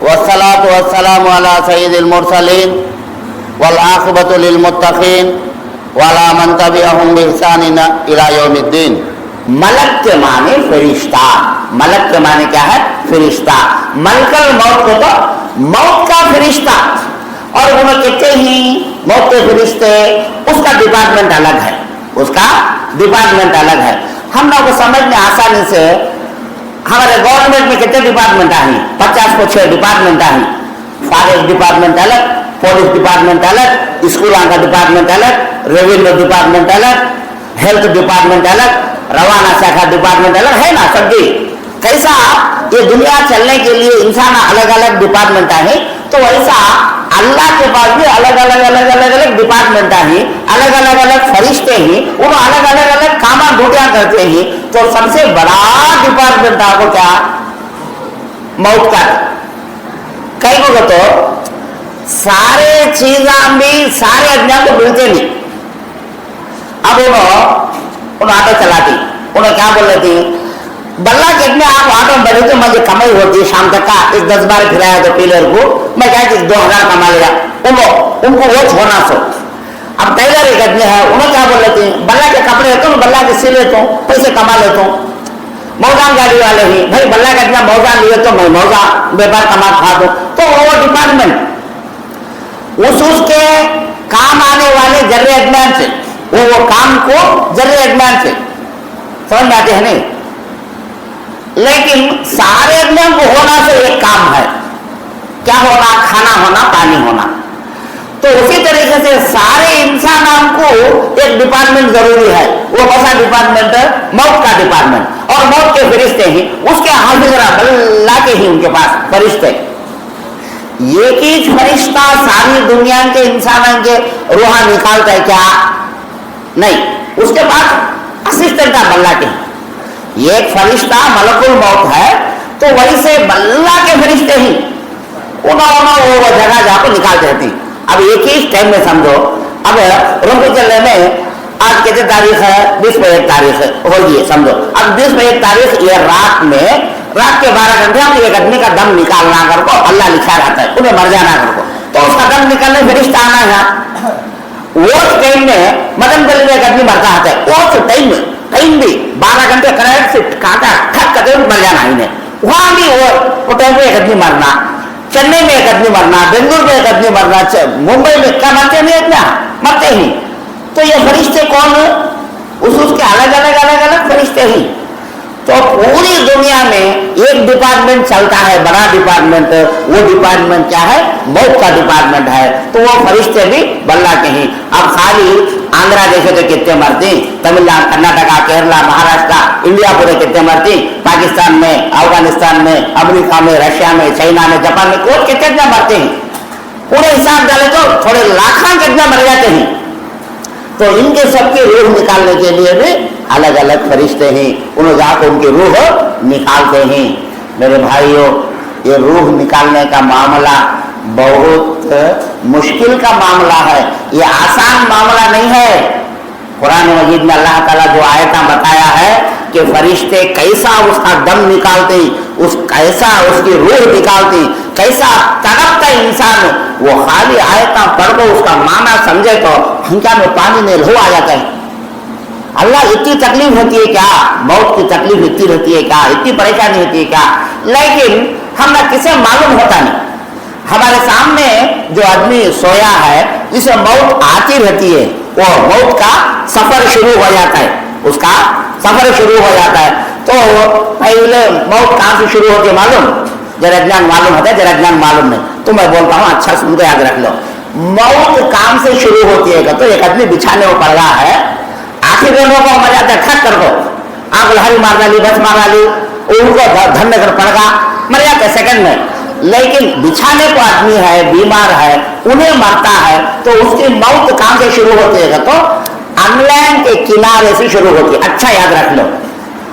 والصلاة والسلام على سيد المرسلين والعاقبة للمتقين وعلى من تبعهم بإحسان إلى يوم الدين. ملک کے معنی فرشتہ. ملک کے معنی کیا ہے؟ فرشتہ. ملکل موت کو تو موت کا فرشتہ. اور وہ کہتے ہیں موت کے فرشتے اس کا ڈپارٹمنٹ الگ ہے. اس کا ڈپارٹمنٹ الگ ہے. ہم لوگ کو سمجھنے آسانی سے ہمارے گورنمنٹ میں کتنے ڈپارٹمنٹ ہیں؟ 50 کو 6 ڈپارٹمنٹ ہیں. فارسٹ ڈپارٹمنٹ الگ, پولیس ڈپارٹمنٹ الگ, اسکولوں کا ڈپارٹمنٹ الگ, ریوینیو ڈپارٹمنٹ الگ, ہیلتھ ڈپارٹمنٹ الگ, روانہ شاخا ڈپارٹمنٹ الگ ہے نا سب جی. کیسا یہ دنیا چلنے کے لیے انسان الگ الگ ڈپارٹمنٹ ہیں, تو ویسا اللہ کے پاس بھی الگ الگ ڈپارٹمنٹ ہیں, الگ الگ فرشتے ہیں, وہ الگ الگ کام ڈیوٹیاں کرتے ہیں. تو سب سے بڑا ڈپارٹمنٹ آپ کو کیا؟ موت کا. کئی کو تو سارے چیزاں بھی سارے اجناس کو ملتے نہیں. اب انہوں آٹو چلاتی, انہوں کیا بول رہی تھی بلّہ کتنے آپ آٹو میں بیٹھے تو مجھے کمائی ہوتی ہے شام تک کا, ایک 10 بار کھلایا تو پیلر کو میں کیا کہ 2000 کما لیا. ان کو وہ چھوڑنا سو. اب ٹیلر ایک آدمی ہے, انہوں کیا بول رہے تھے بلّہ کے کپڑے لیتا ہوں, بلّہ کے سی لیتا ہوں, پیسے کما لیتا ہوں. موزان گاڑی والے ہی بھائی بلّہ کا اتنا موزان لیے تو میں موزہ بیپار کما کھا دوں. تو وہ ڈپارٹمنٹ اس کے کام آنے والے ذرے اجمان سے وہ کام کو ذرے اجمان سے سمجھ میں آتے ہیں نہیں. لیکن سارے اجمان کو ہونا سے ایک کام ہے, کیا ہونا؟ کھانا ہونا, پانی ہونا. تو اسی طریقے سے سارے انسانوں کو ایک ڈپارٹمنٹ ضروری ہے. وہ کیسا ڈپارٹمنٹ ہے؟ موت کا ڈپارٹمنٹ. اور موت کے فرشتے ہیں اس کے حاضر اللہ کے ہی ان کے پاس فرشتے. ایک ہی فرشتہ ساری دنیا کے انسانوں کے روح نکالتا ہے کیا؟ نہیں, اس کے پاس اسسٹنٹ ہے اللہ کے. ایک فرشتہ ملک الموت ہے تو وہی سے اللہ کے فرشتے ہی انہوں وہ جگہ جہاں کو نکالتے رہتی. اب ایک ہی ٹائم میں سمجھو, اب رنگ چلنے میں آج کتنے تاریخ ہے؟ 20 میں 1 تاریخ ہوگی سمجھو. اب 20 میں 1 تاریخ یہ رات کے 12 گھنٹے ہم ایک آدمی کا دم نکالنا کر کو اللہ لکھا رہتا ہے, انہیں مر جانا کر کو, تو اس کا دم نکالنے فرشتہ آنا ہے. وہ ٹائم میں مدن گلی میں ایک آدمی مرتا ہے, وہ ٹائم بھی 12 گھنٹے کریکٹ سے کاٹا کھٹ کرتے مر جانا انہیں. وہاں بھی وہ ٹائم میں ایک آدمی مرنا, چنئی میں ایک آدمی مرنا, بنگلور میں ایک آدمی مرنا, ممبئی میں کیا مرتے نہیں اتنا مرتے ہی. تو یہ فرشتے کون ہے؟ اس کے الگ الگ فرشتے ہی. تو پوری دنیا میں ایک ڈپارٹمنٹ چلتا ہے بڑا ڈپارٹمنٹ. وہ ڈپارٹمنٹ کیا ہے؟ موت کا ڈپارٹمنٹ ہے. تو وہ فرشتے بھی بلّہ کے ہیں. اب خالی آندھرا دیکھے تو کتنے مرتی, تمل ناڈو, کرناٹکا, کیرلا, مہاراشٹر, انڈیا پورے کتنے مرتی, پاکستان میں, افغانستان میں, امریکہ میں, رشیا میں, چائنا میں, جاپان میں کوئی کتنے مرتے ہیں. پورے حساب ڈالے تو تھوڑے لاکھاں کتنے مر جاتے ہیں. تو ان کے سب کی روح نکالنے کے لیے بھی الگ الگ فرشتے ہیں, انہوں جا کے ان کی روح نکالتے ہیں. میرے بھائیوں, یہ روح نکالنے کا معاملہ بہت مشکل کا معاملہ ہے, یہ آسان معاملہ نہیں ہے. قرآن مجید میں اللہ تعالیٰ جو آیتاں بتایا ہے کہ فرشتے کیسا اس کا دم نکالتے, کیسا اس کی روح نکالتی, کیسا تڑپتا انسان, وہ خالی آیتاں پڑھ کر اس کا معنی سمجھے تو ہنکا میں پانی میں لہو آ جاتا ہے. اللہ اتنی تکلیف ہوتی ہے کیا؟ موت کی تکلیف اتنی رہتی ہے کیا؟ اتنی پریشانی ہوتی ہے کیا؟ لیکن ہم نہ کسے معلوم ہوتا نہیں. ہمارے سامنے جو آدمی سویا ہے جسے موت آتی رہتی ہے, وہ موت کا سفر شروع ہو جاتا ہے, اس کا سفر شروع ہو جاتا ہے. تو پہلے موت کہاں سے شروع ہوتی ہے معلوم؟ ذرا جان معلوم ہوتا ہے, ذرا جان معلوم نہیں. تو میں بولتا ہوں اچھا سن کے یاد رکھ لو. موت کام سے شروع ہوتی ہے تو ایک آدمی بچھانے کو پڑ رہا ہے, آخر میں کو مر جاتا ہے, کھٹ کر کو آگ لہری مارنا لی, بس مارنا لی, ان کو دھن کر پڑ گا, مر جاتا ہے سیکنڈ میں. لیکن بچھانے کو آدمی ہے, بیمار ہے, انہیں مرتا ہے تو اس کی موت کہاں سے شروع ہوتی ہے تو انگلینڈ کے کنارے سے شروع ہوتی ہے. اچھا یاد رکھ لو.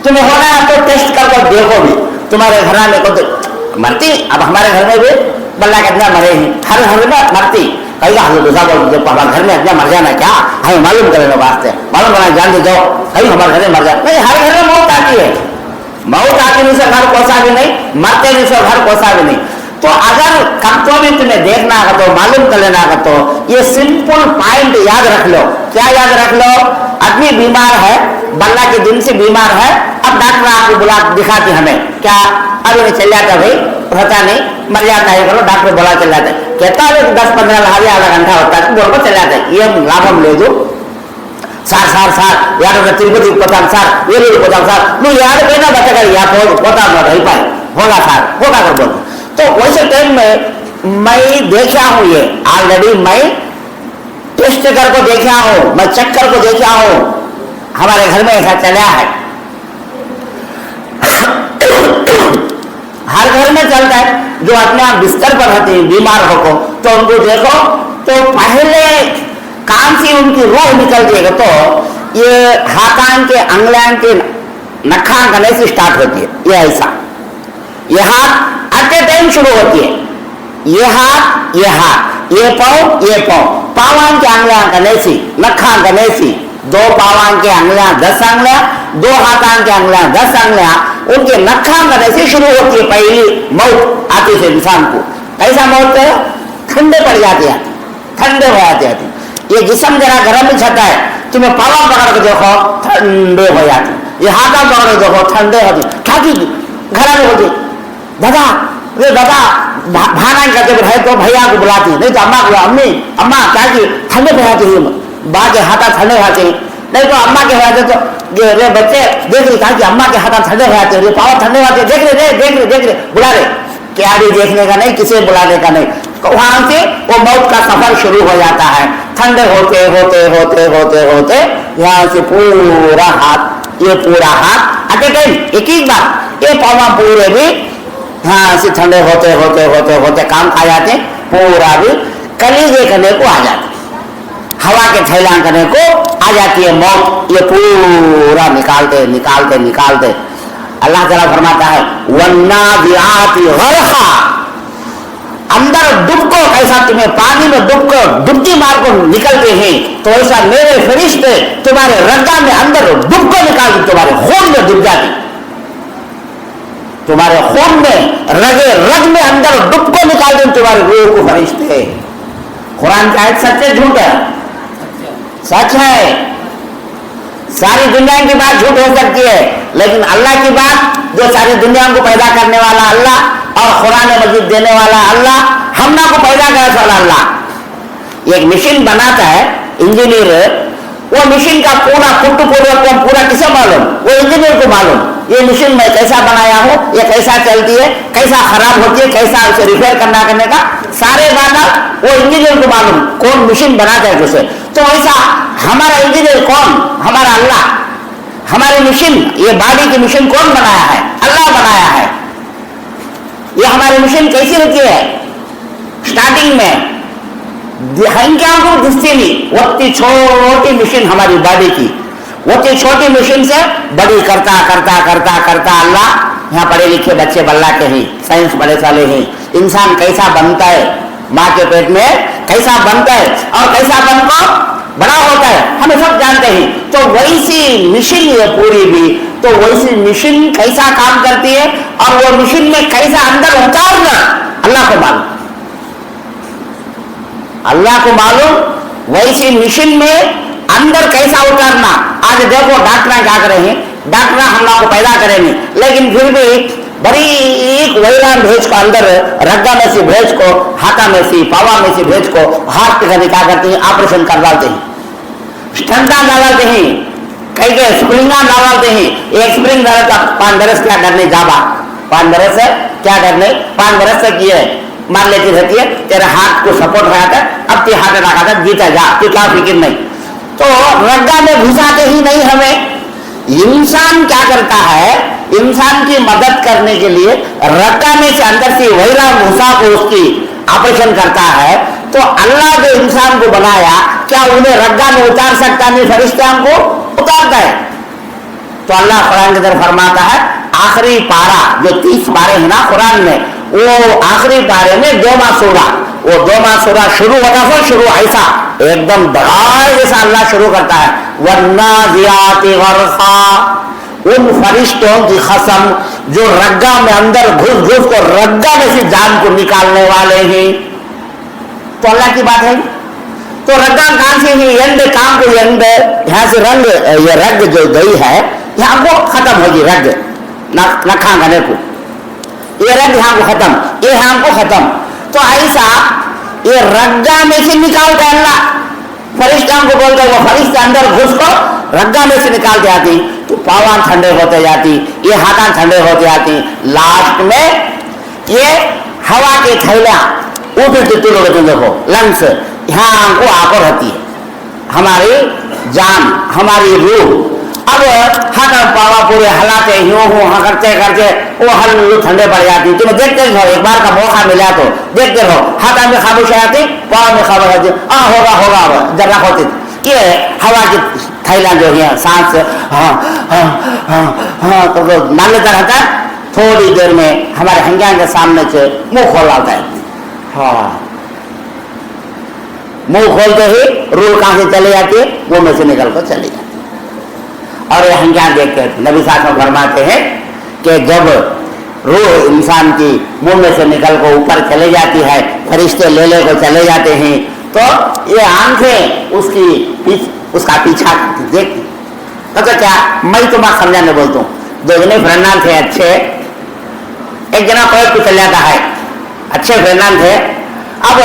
تمہیں ہونا ہے تو ٹیسٹ کر کے دیکھو بھی, تمہارے گھر میں کو مرتی. اب ہمارے گھر میں بھی بلّہ کے اتنا مرے ہیں, ہر گھر میں مرتی. کئی حضرت صاحب گھر میں اتنا مر جانا کیا ہمیں معلوم کرنے واسطے, معلوم کرنا جان دے جاؤ کہیں ہمارے گھر میں مر جانا نہیں. ہر گھر میں موت آتی ہے, موت آتی نہیں سے گھر کوسا بھی نہیں, مرتے نہیں سے گھر کوسا بھی نہیں. तो अगर कब्तों में तुम्हें देखना है तो मालूम कर लेना है तो ये सिंपल पॉइंट याद रख लो। क्या याद रख लो? आदमी बीमार है, बल्ला के दिन से बीमार है, अब डॉक्टर आपको बुला दिखाते हमें क्या अभी नहीं चल जाता भाई, पता नहीं मर जाता है, बोलो डॉक्टर बोला चल जाता है, कहता है 10-15 लहाजे आधा घंटा होता है, बोल चल जाता है, ये लाभ हम ले दो సార్ సార్ సార్ యాడ తిరుపతి పోతాం సార్, ఏలూరు పోతాం సార్, నువ్వు యాడ పోయినా బతక పోతాం అయిపోయి होगा సార్ होगा कर बोल। तो वैसे टाइम में मैं देखा हूँ, ये ऑलरेडी मैं टेस्ट कर को देखा हूँ, मैं चक्कर को देखा हूँ, हमारे घर में ऐसा चला है, हर घर में चलता है। जो अपने आप बिस्तर पर रहते हैं बीमार होकर, तो उनको देखो तो पहले कान से उनकी रूह निकलती है तो ये हाथान के अंगलान के नखान करने से स्टार्ट होती है। ये ऐसा ये हाथ एट ए टाइम शुरू होती है, ये हाथ ये पाँव पावान के अंगलियां करने से नखान करने से 2 पावान के अंगलियां 10 अंगलियां, 2 हाथान के अंगलियां 10 अंगलियां, उनके नखान करने से शुरू होती है पहली मौत आती है इंसान को। कैसा मौत है? ठंडे पड़ जाते हैं, ठंडे हो जाते हैं। ये जिस्म जरा गर्म ही छता है, तुम्हें पावा पकड़ के देखो ठंडे हो जाते, ये हाथा पकड़ के देखो ठंडे होते, क्या की गर्म होती। दादा ये दादा भाना करते है तो भैया को बुलाती, नहीं तो अम्मा को, अम्मी अम्मा क्या की ठंडे पे आती है, बा के हाथा ठंडे होते, नहीं तो अम्मा के होते तो ये बच्चे देख रहे कहा कि अम्मा के हाथा ठंडे होते, ये पावा ठंडे होते, देख रहे बुला रहे, क्या भी देखने का नहीं, किसे बुलाने का नहीं, वहां से वो मौत का सफर शुरू हो जाता है। ठंडे होते होते होते होते होते यहाँ से पूरा हाथ, ये पूरा हाथ एट ए टाइम एक ही बार, ये पावा पूरे भी यहाँ से ठंडे होते होते होते होते काम आ जाते, पूरा भी कलीजे करने को आ जाते, हवा के थैलान करने को आ जाती है मौत। ये पूरा निकालते निकालते निकालते अल्लाह ताला फरमाता है वन्नादिआति गरक़ा, अंदर डुबको, कैसा तुम्हें पानी में डुबको डुबकी मार को निकलते हैं, तो ऐसा मेरे फरिश्ते तुम्हारे रग्गा में अंदर डुबको निकाल के तुम्हारे खून में डूब जाती, तुम्हारे खून में रगे रग में अंदर डुबको निकाल दे तुम्हारे रूह को फरिश्ते। कुरान का आयत सच है झूठ है? सच है। सारी दुनिया की बात झूठ हो सकती है, लेकिन अल्लाह की बात, जो सारी दुनिया को पैदा करने वाला अल्लाह और कुरान मजीद देने वाला अल्लाह, हमना को पैदा करने वाला अल्लाह, एक मशीन बनाता है इंजीनियर, वो मशीन का पूरा कुट पूरा किसे मालूम? वो इंजीनियर को मालूम। ये मशीन मैं कैसा बनाया हूँ, ये कैसा चलती है, कैसा खराब होती है, कैसा उसे रिपेयर करने का सारे बात वो इंजीनियर को मालूम, कौन मशीन बनाता है उसे। तो ऐसा हमारा इंजीनियर कौन? हमारा अल्लाह। हमारी मशीन, ये बॉडी की मशीन कौन बनाया है? अल्लाह बनाया है। ये हमारी मशीन कैसी होती है? स्टार्टिंग में हंक्याओं को दिखती नहीं, उतनी छोटी मशीन हमारी बॉडी की, उतनी छोटी मशीन से बड़ी करता करता करता करता अल्लाह, यहाँ पढ़े लिखे बच्चे बल्ला के हैं, साइंस बड़े साले हैं, इंसान कैसा बनता है, माँ के पेट में कैसा बनता है और कैसा बनकर बड़ा होता है, हमें सब जानते हैं। तो वैसी मशीन ये पूरी भी, तो वैसी मशीन कैसा काम करती है और वो मशीन में कैसा अंदर उतारना अल्लाह को मालूम, अल्लाह को मालूम। वैसी मशीन में अंदर कैसा उतारना। आज देखो डॉक्टर क्या कर रहे हैं, डॉक्टर हम लोग को पैदा करेंगे, लेकिन फिर भी बड़ी एक वैरान भेज को अंदर रग्गा में से भेज को, हाथा में से, पावा में से भेज को हाथ पे क्या करते हैं, ऑपरेशन कर डालते हैं, स्टंटा डालते हैं, कई के स्प्रिंगा डालते हैं। एक स्प्रिंग डालता 5 बरस क्या करने जाबा, 5 बरस है क्या करने, 5 बरस से किए मान लेती रहती है, तेरे हाथ को सपोर्ट रखा, अब ते हाथ रखा था, जीता जा, तू क्या फिक्र नहीं। तो रग्गा में घुसाते ही नहीं हमें। इंसान क्या करता है, इंसान की मदद करने के लिए रग्गा में से अंदर से वैरा घुसा को उसकी ऑपरेशन करता है। तो अल्लाह जो इंसान को बनाया, क्या उन्हें रग्गा में उतार सकता नहीं? फरिश्ता को उतारता है। तो अल्लाह कुरान के अंदर फरमाता है, आखिरी पारा जो 30 पारे है ना कुरान में, वो आखिरी पारे में 2वां सूरा, वो 2वां सूरा शुरू होता है, शुरू ऐसा एकदम दरार जैसा अल्लाह शुरू करता है, वन्नाज़िआति गरक़ा, उन फरिश्तों की कसम जो रग्गा में अंदर घुस घुस कर रग्गा में से जान को निकालने वाले हैं। तो अल्लाह की बात है। तो रग्गा कहां से ही एंड काम को एंड यहां से रंग ये रग जो गई है यहां को खत्म होगी रग नखा गने को ये रग यहां को खत्म ये यहां को खत्म। तो ऐसा ये रग्गा में से निकालता अल्लाह फरिश्तों को बोलते वो फरिश्ते अंदर घुस को रग्गा में से निकाल के आती तो पावान ठंडे होते जाती ये हाथां ठंडे होते जाती। लास्ट में ये हवा के थैलियां ऊपर तुम देखो लंग्स यहाँ को आकर रहती है हमारी जान हमारी रूह। अब हाथ पावा पूरे हलाते यूं करते करते वो हल्लू ठंडे पड़ जाती। तुम्हें देखते रहो एक बार का मौका मिला तो देखते रहो हाथ में खामोश आती पावा में खामोश आती होगा होगा जरा होती ये हवा की थैला जो है सांस तो मान लेता रहता थोड़ी देर में हमारे हंगाम के सामने से मुंह खोल आता है। हाँ मुंह खोलते ही रूह कहां से चले जाती है वो में से निकल कर चली जाती। और ये हंगाम देखते हैं नबी साहब फरमाते हैं कि जब रूह इंसान की मुंह में से निकल कर ऊपर चले जाती है फरिश्ते ले ले को चले जाते हैं तो ये आंखें उसका पीछा देखती। तो क्या मैं तुम्हारा समझाने बोलता हूँ दो जने फ्रेंड थे अच्छे एक जना कोई को चल जाता है अच्छे फ्रेंड थे। अब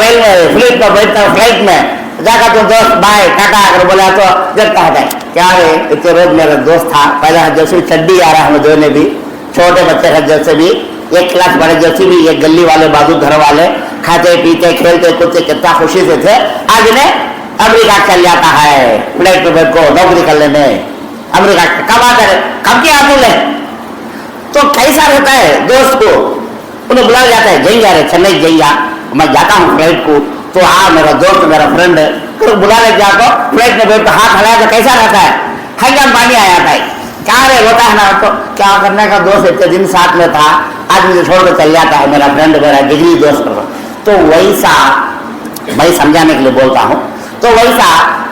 रेल में फ्लाइट में बैठता फ्लाइट में जाकर तो दोस्त बाय टाटा अगर बोला तो देखता है क्या है इतने रोज मेरा दोस्त था पहले जैसे चड्डी आ रहा है हम दोनों भी छोटे बच्चे हैं जैसे भी एक क्लास बड़े जैसे भी एक गली वाले बाजू घर वाले खाते पीते खेलते कूदते कितना खुशी से थे। आज ने अमेरिका चल जाता है फ्लाइट पे बैठ को नौकरी कर लेने अमेरिका कब आता है कब की आतुल है तो कैसा रहता है दोस्त को उन्हें बुलाया जाता है जई जा रहे चेन्नई जई जा मैं जाता हूँ फ्लाइट को तो हाँ मेरा दोस्त मेरा फ्रेंड है तो बुला ले जाकर फ्लाइट में बैठ हाथ हलाया तो कैसा रहता है हंगाम पानी आया था क्या रे होता है ना तो क्या करने का दोस्त इतने दिन साथ में था आज मुझे छोड़ कर चल जाता है मेरा फ्रेंड मेरा डिग्री दोस्त तो वैसा मैं समझाने के लिए बोलता हूँ। तो वैसा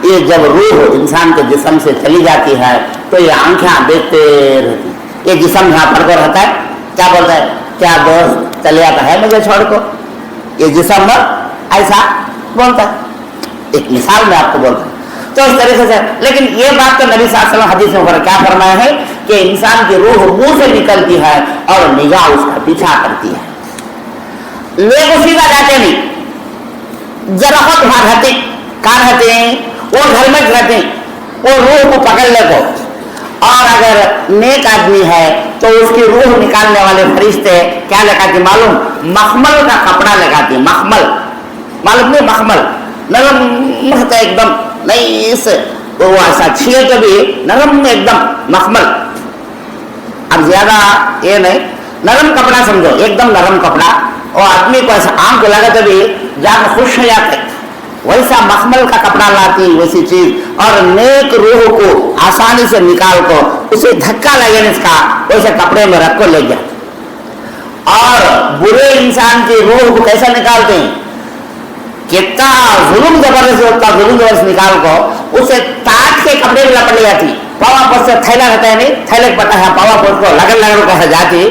ये जब रूह इंसान के जिस्म से चली जाती है तो ये आंखें देखते रहती ये जिस्म यहाँ पर को रहता है क्या बोलता है क्या दोस्त चले जाता है मुझे छोड़ को ये जिस्म ऐसा बोलता है। एक मिसाल में आपको बोलता हूँ तो इस तरीके से लेकिन ये बात तो नबी सल्लल्लाहु अलैहि वसल्लम हदीस में क्या फरमाया है कि इंसान की रूह मुंह से निकलती है और निगाह उसका पीछा करती है ले को सीधा जाते नहीं जरा वहां रहते कहाँ रहते हैं वो घर में रहते वो रूह को पकड़ने को। और अगर नेक आदमी है तो उसकी रूह निकालने वाले फरिश्ते क्या लगाते मालूम मखमल का कपड़ा लगाते मखमल मालूम नहीं मखमल नरम होता है एकदम नहीं इस वो ऐसा छीए तो भी नरम एकदम मखमल। अब ज्यादा ये नहीं नरम कपड़ा समझो एकदम नरम कपड़ा और आदमी को ऐसा आम को लगा तो भी जाकर खुश हो जाते वैसा मखमल का कपड़ा लाती वैसी चीज और नेक रूह को आसानी से निकाल को उसे धक्का लगे इसका वैसे कपड़े में रख को ले जाते। और बुरे इंसान की रूह को कैसा निकालते हैं कितना जुल्म जबरदस्त होता जुल्म जबरदस्त निकाल को उसे ताट के कपड़े में लपट ले जाती पावा पर से थैला रहता है नहीं थैले पता है पावा पर को लगन लगन कैसे जाती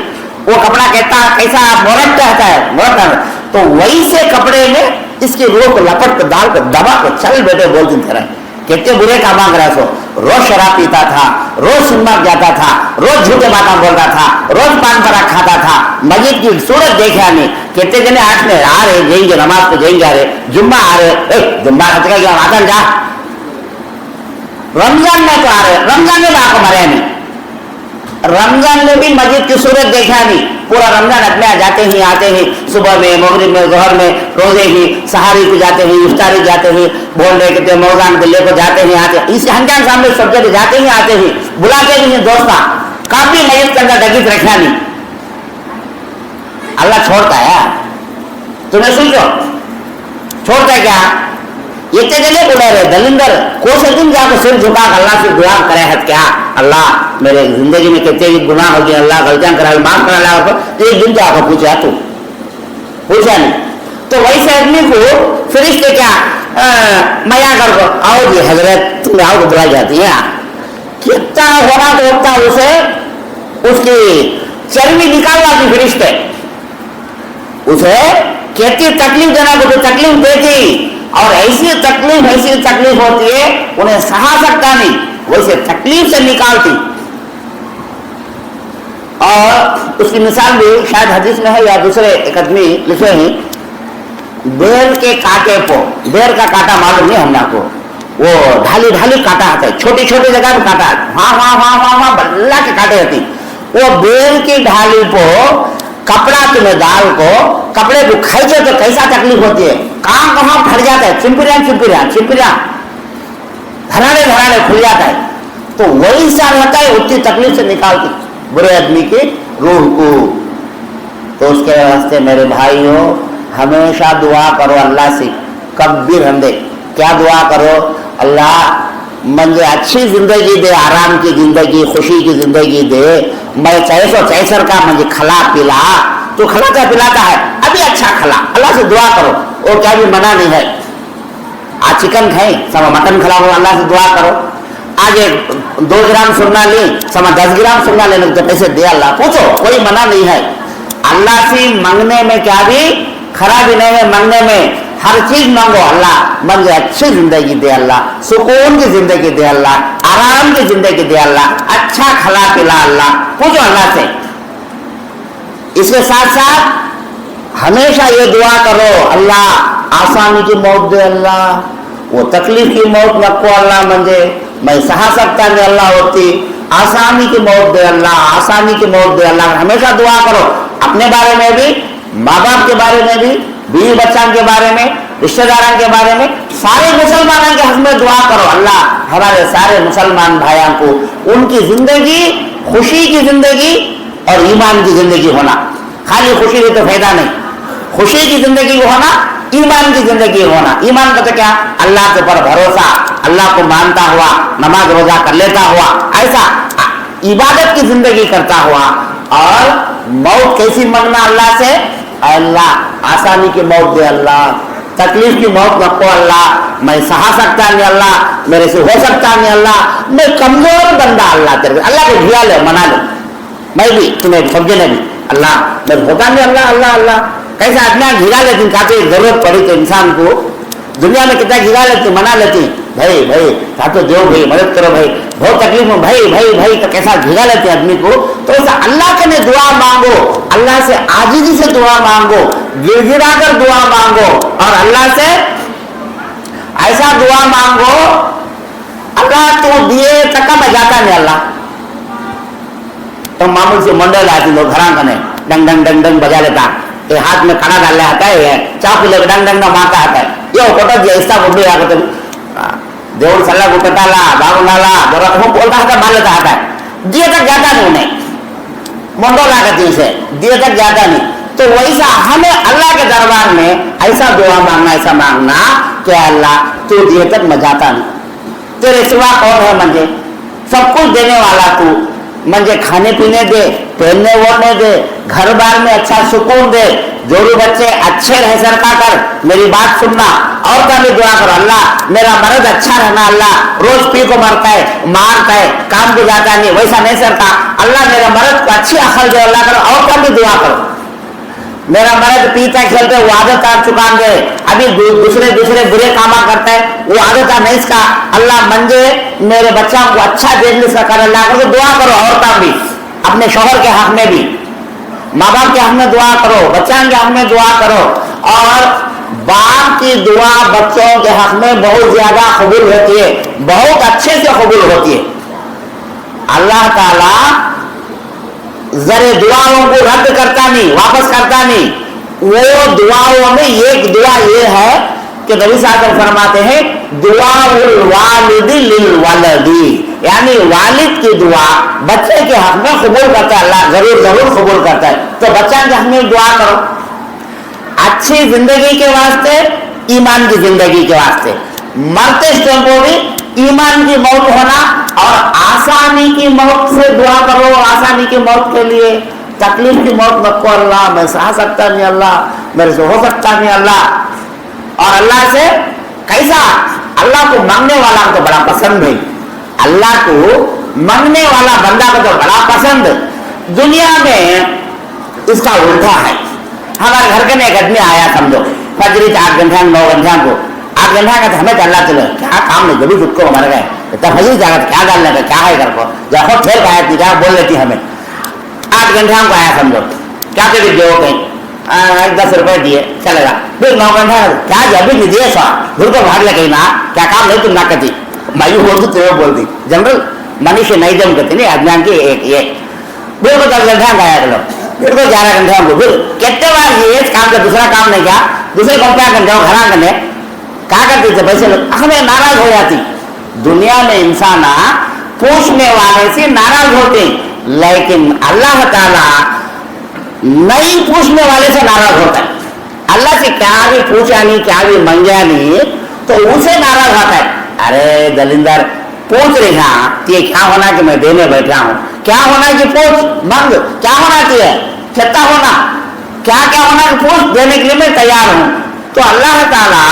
वो कपड़ा कहता कैसा मोरट कहता है मोरट तो वैसे कपड़े में इसकी रूह को लपट कर डाल कर दबा को चल बेटे बोल दिन तरह कितने बुरे काम मांग रहा सो रोज शराब पीता था रोज सिनेमा जाता था रोज झूठे बातें बोलता था रोज पान पराग खाता था मस्जिद की सूरत देखा नहीं कितने जने आज में आ रहे जाएंगे नमाज को जाएंगे आ रहे जुम्मा आ रहे जुम्मा आतन जा रमजान में तो आ रहे रमजान में आपको मरे नहीं रमजान में भी मस्जिद की सूरत देखा नहीं पूरा रमजान अपने जाते ही आते ही सुबह में मगरिब में जोहर में रोजे ही सहारी को जाते ही इफ्तारी जाते ही बोल रहे कहते मौजान को लेकर जाते ही आते इस हंगाम सामने सब जगह जाते ही आते ही बुलाते भी नहीं दोस्ता काफी मस्जिद के अंदर डगित रखा नहीं अल्लाह छोड़ता है तुम्हें सोचो छोड़ता है क्या इतने जने बुला रहे दलिंदर कोई दिन जाकर सिर झुका अल्लाह से दुआ करे है क्या अल्लाह मेरे जिंदगी में कितने भी गुनाह हो गए अल्लाह गलतियां करा माफ करा अल्लाह तो एक दिन जाकर पूछा तू पूछा नहीं तो वैसे आदमी को फरिश्ते क्या मया कर को आओ जी हजरत तुम आओ को बुलाई जाती है कितना होना तो उतना उसे उसकी चर्बी निकालना की फरिश्ते उसे कितनी तकलीफ देना को तो तकलीफ देती, और ऐसी तकलीफ होती है उन्हें सहा सकता नहीं, वैसे तकलीफ से निकालती। और उसकी मिसाल भी शायद हदीस में है या दूसरे एक आदमी लिखे हैं, बेर के कांटे को, बेर का कांटा मालूम नहीं हमने को, वो ढाली कांटा आता है, छोटी छोटी जगह में कांटा, वहां बल्ला के कांटे होती, वो बेर की ढाली को कपड़ा तुम्हें डाल को कपड़े को खींचे तो कैसा तकलीफ होती है, कहां फट जाता है, चिंपिरिया धराड़े खुल जाता है, तो वही सा रहता है, उतनी तकलीफ से निकालती बुरे आदमी की रूह को। तो उसके वास्ते मेरे भाइयों हमेशा दुआ करो अल्लाह से, कब्बिर हमदे, क्या दुआ करो, अल्लाह मुझे अच्छी जिंदगी दे, आराम की जिंदगी, खुशी की जिंदगी दे, मैं चैसर का मुझे खला पिला, तो खलाता पिलाता है अभी अच्छा खला, अल्लाह से दुआ करो, और क्या भी मना नहीं है। आज चिकन खाए समा मटन खिलाओ, अल्लाह से दुआ करो, आज 2 ग्राम सोना ली समा 10 ग्राम सोना लेने तो पैसे दे, अल्लाह पूछो, कोई मना नहीं है। अल्लाह से मांगने में क्या भी खराबी नहीं है, मांगने में हर चीज मांगो, अल्लाह मुझे अच्छी जिंदगी दे, अल्लाह सुकून की जिंदगी दे, अल्लाह आराम की जिंदगी दे, अल्लाह अच्छा खिला पिला, अल्लाह पूछो अल्लाह से। इसके साथ साथ हमेशा ये दुआ करो, अल्लाह आसानी की मौत दे, अल्लाह वो तकलीफ की मौत नको, अल्लाह मुझे मैं सहा सकता नहीं, अल्लाह होती आसानी की मौत दे, अल्लाह आसानी की मौत दे, अल्लाह हमेशा दुआ करो, अपने बारे में भी, माँ बाप के बारे में भी, बीवी बच्चों के बारे में, रिश्तेदारों के बारे में, सारे मुसलमानों के हक में दुआ करो, अल्लाह हमारे सारे मुसलमान भाइयों को उनकी जिंदगी खुशी की जिंदगी और ईमान की जिंदगी होना, खाली खुशी भी तो फायदा नहीं, खुशी की जिंदगी होना, ईमान की जिंदगी होना। ईमान का तो क्या, अल्लाह के ऊपर भरोसा, अल्लाह को मानता हुआ, नमाज रोजा कर लेता हुआ, ऐसा इबादत की जिंदगी करता हुआ। और मौत कैसी मांगना अल्लाह से, अल्लाह आसानी की मौत दे, अल्लाह तकलीफ की मौत नको, अल्लाह मैं सहा सकता नहीं, अल्लाह मेरे से हो सकता नहीं, अल्लाह मैं कमजोर बंदा, अल्लाह तेरे अल्लाह को घिरा ले, मना ले, मैं भी तुम्हें फौजे ने भी, अल्लाह मेरे होता नहीं, अल्लाह अल्लाह अल्लाह कैसा आदमी घिरा लेती, काफी जरूरत पड़ी तो इंसान को दुनिया में कितना घिरा लेती, मना लेती, भाई तो दो भाई, मदद करो भाई, बहुत तकलीफ में भाई तो कैसा घिरा लेते आदमी को। तो ऐसा अल्लाह के लिए दुआ मांगो, अल्लाह से आजीजी से दुआ मांगो, गिड़गिड़ा कर दुआ मांगो, और अल्लाह से ऐसा दुआ मांगो, अल्लाह तो दिए तक में जाता नहीं, अल्लाह तो मामूल से मंडल आती लोग घरा कने डंग डंग डंग डंग बजा लेता, ये हाथ में खाना डाल आता है, चाकू लेकर डंग डंग मारता आता है, ये कोटा ऐसा बोल आते देवर सल्ला को कटाला बाबूनाला बोरा वो बोलता है मार लेता आता है, दिए तक जाता नहीं, उन्हें मंडोला कहती उसे दिए तक जाता नहीं। तो वैसा हमें अल्लाह के दरबार में ऐसा दुआ मांगना, ऐसा मांगना कि अल्लाह तू दिए तक मैं जाता नहीं, तेरे सिवा कौन है मुझे, सब कुछ देने वाला तू, मुझे खाने पीने दे, पहनने ओढ़ने दे, घर बार में अच्छा सुकून दे, जोरू बच्चे अच्छे रह सरका कर, मेरी बात सुनना, और का भी दुआ करो, अल्लाह मेरा मर्द अच्छा रहना, अल्लाह रोज पी को मरता है, मारता है, काम को जाता नहीं, वैसा नहीं सरता, अल्लाह मेरा मर्द को अच्छी अकल दे, अल्लाह करो, और का भी दुआ करो, मेरा मर्द पीता खेलते वो आदत आ चुका है, अभी दूसरे बुरे काम करता है, वो आदत नहीं इसका, अल्लाह मंजे मेरे बच्चों को अच्छा देखने से कर, अल्लाह करो दुआ करो, और का भी अपने शोहर के हक में भी, माँ बाप के हक में दुआ करो, बच्चों के हक में दुआ करो। और बाप की दुआ बच्चों के हक में बहुत ज्यादा कबूल होती है, बहुत अच्छे से कबूल होती है। अल्लाह ताला जरे दुआओं को रद्द करता नहीं, वापस करता नहीं। वो दुआओं में एक दुआ ये है कि नबी साहब फरमाते हैं दुआउल वालिदी लिल वलदी, यानी वालिद की दुआ बच्चे के हक में कबूल करता है, अल्लाह जरूर कबूल करता है। तो बच्चा के हक में दुआ करो, अच्छी जिंदगी के वास्ते, ईमान की जिंदगी के वास्ते, मरते समय को भी ईमान की मौत होना, और आसानी की मौत से दुआ करो, आसानी की मौत के लिए, तकलीफ की मौत नको, अल्लाह मैं सह सकता नहीं, अल्लाह मेरे से हो सकता नहीं, अल्लाह। और अल्लाह से कैसा, अल्लाह को मांगने वाला तो बड़ा पसंद है, अल्लाह को मांगने वाला बंदा को तो बड़ा पसंद, दुनिया में इसका उल्टा है। हमारे घर के में एक आदमी आया, समझो फजरी 8 घंटा 9 घंटा को 8 घंटा का हमें चलना चलो क्या काम नहीं, जब भी को मर गए इतना फजरी जागा क्या डालने का क्या है घर को, जब ठेर पाया थी क्या बोल लेती हमें। 8 घंटा को आया, समझो क्या कभी दो कहीं 10 रुपए दिए चलेगा, फिर 9 घंटा क्या जब भी दिए सो घर को भाग लगे ना, क्या काम नहीं तुम ना करती, मायू बोलती तो बोलती जनरल मनुष्य नहीं जम करती नहीं अज्ञान की एक ये फिर को 10 घंटा गाया चलो, फिर को 11 घंटा को, फिर कितने बार ये काम का दूसरा काम नहीं किया, दूसरे को क्या कर जाओ घरा करने क्या करती थे पैसे लोग, हमें नाराज हो जाती। दुनिया में इंसान पूछने वाले से नाराज होते, लेकिन अल्लाह ताला नहीं पूछने वाले से नाराज होता है। अल्लाह से क्या भी पूछा नहीं क्या भी मंगा नहीं तो उसे नाराज होता है। अरे दलिंदर पूछ रही हाँ ये क्या होना कि मैं देने बैठा हूँ, क्या होना कि पूछ मंग, क्या होना चाहिए कितना होना, क्या क्या होना कि पूछ, देने के लिए मैं तैयार हूँ। तो अल्लाह ताला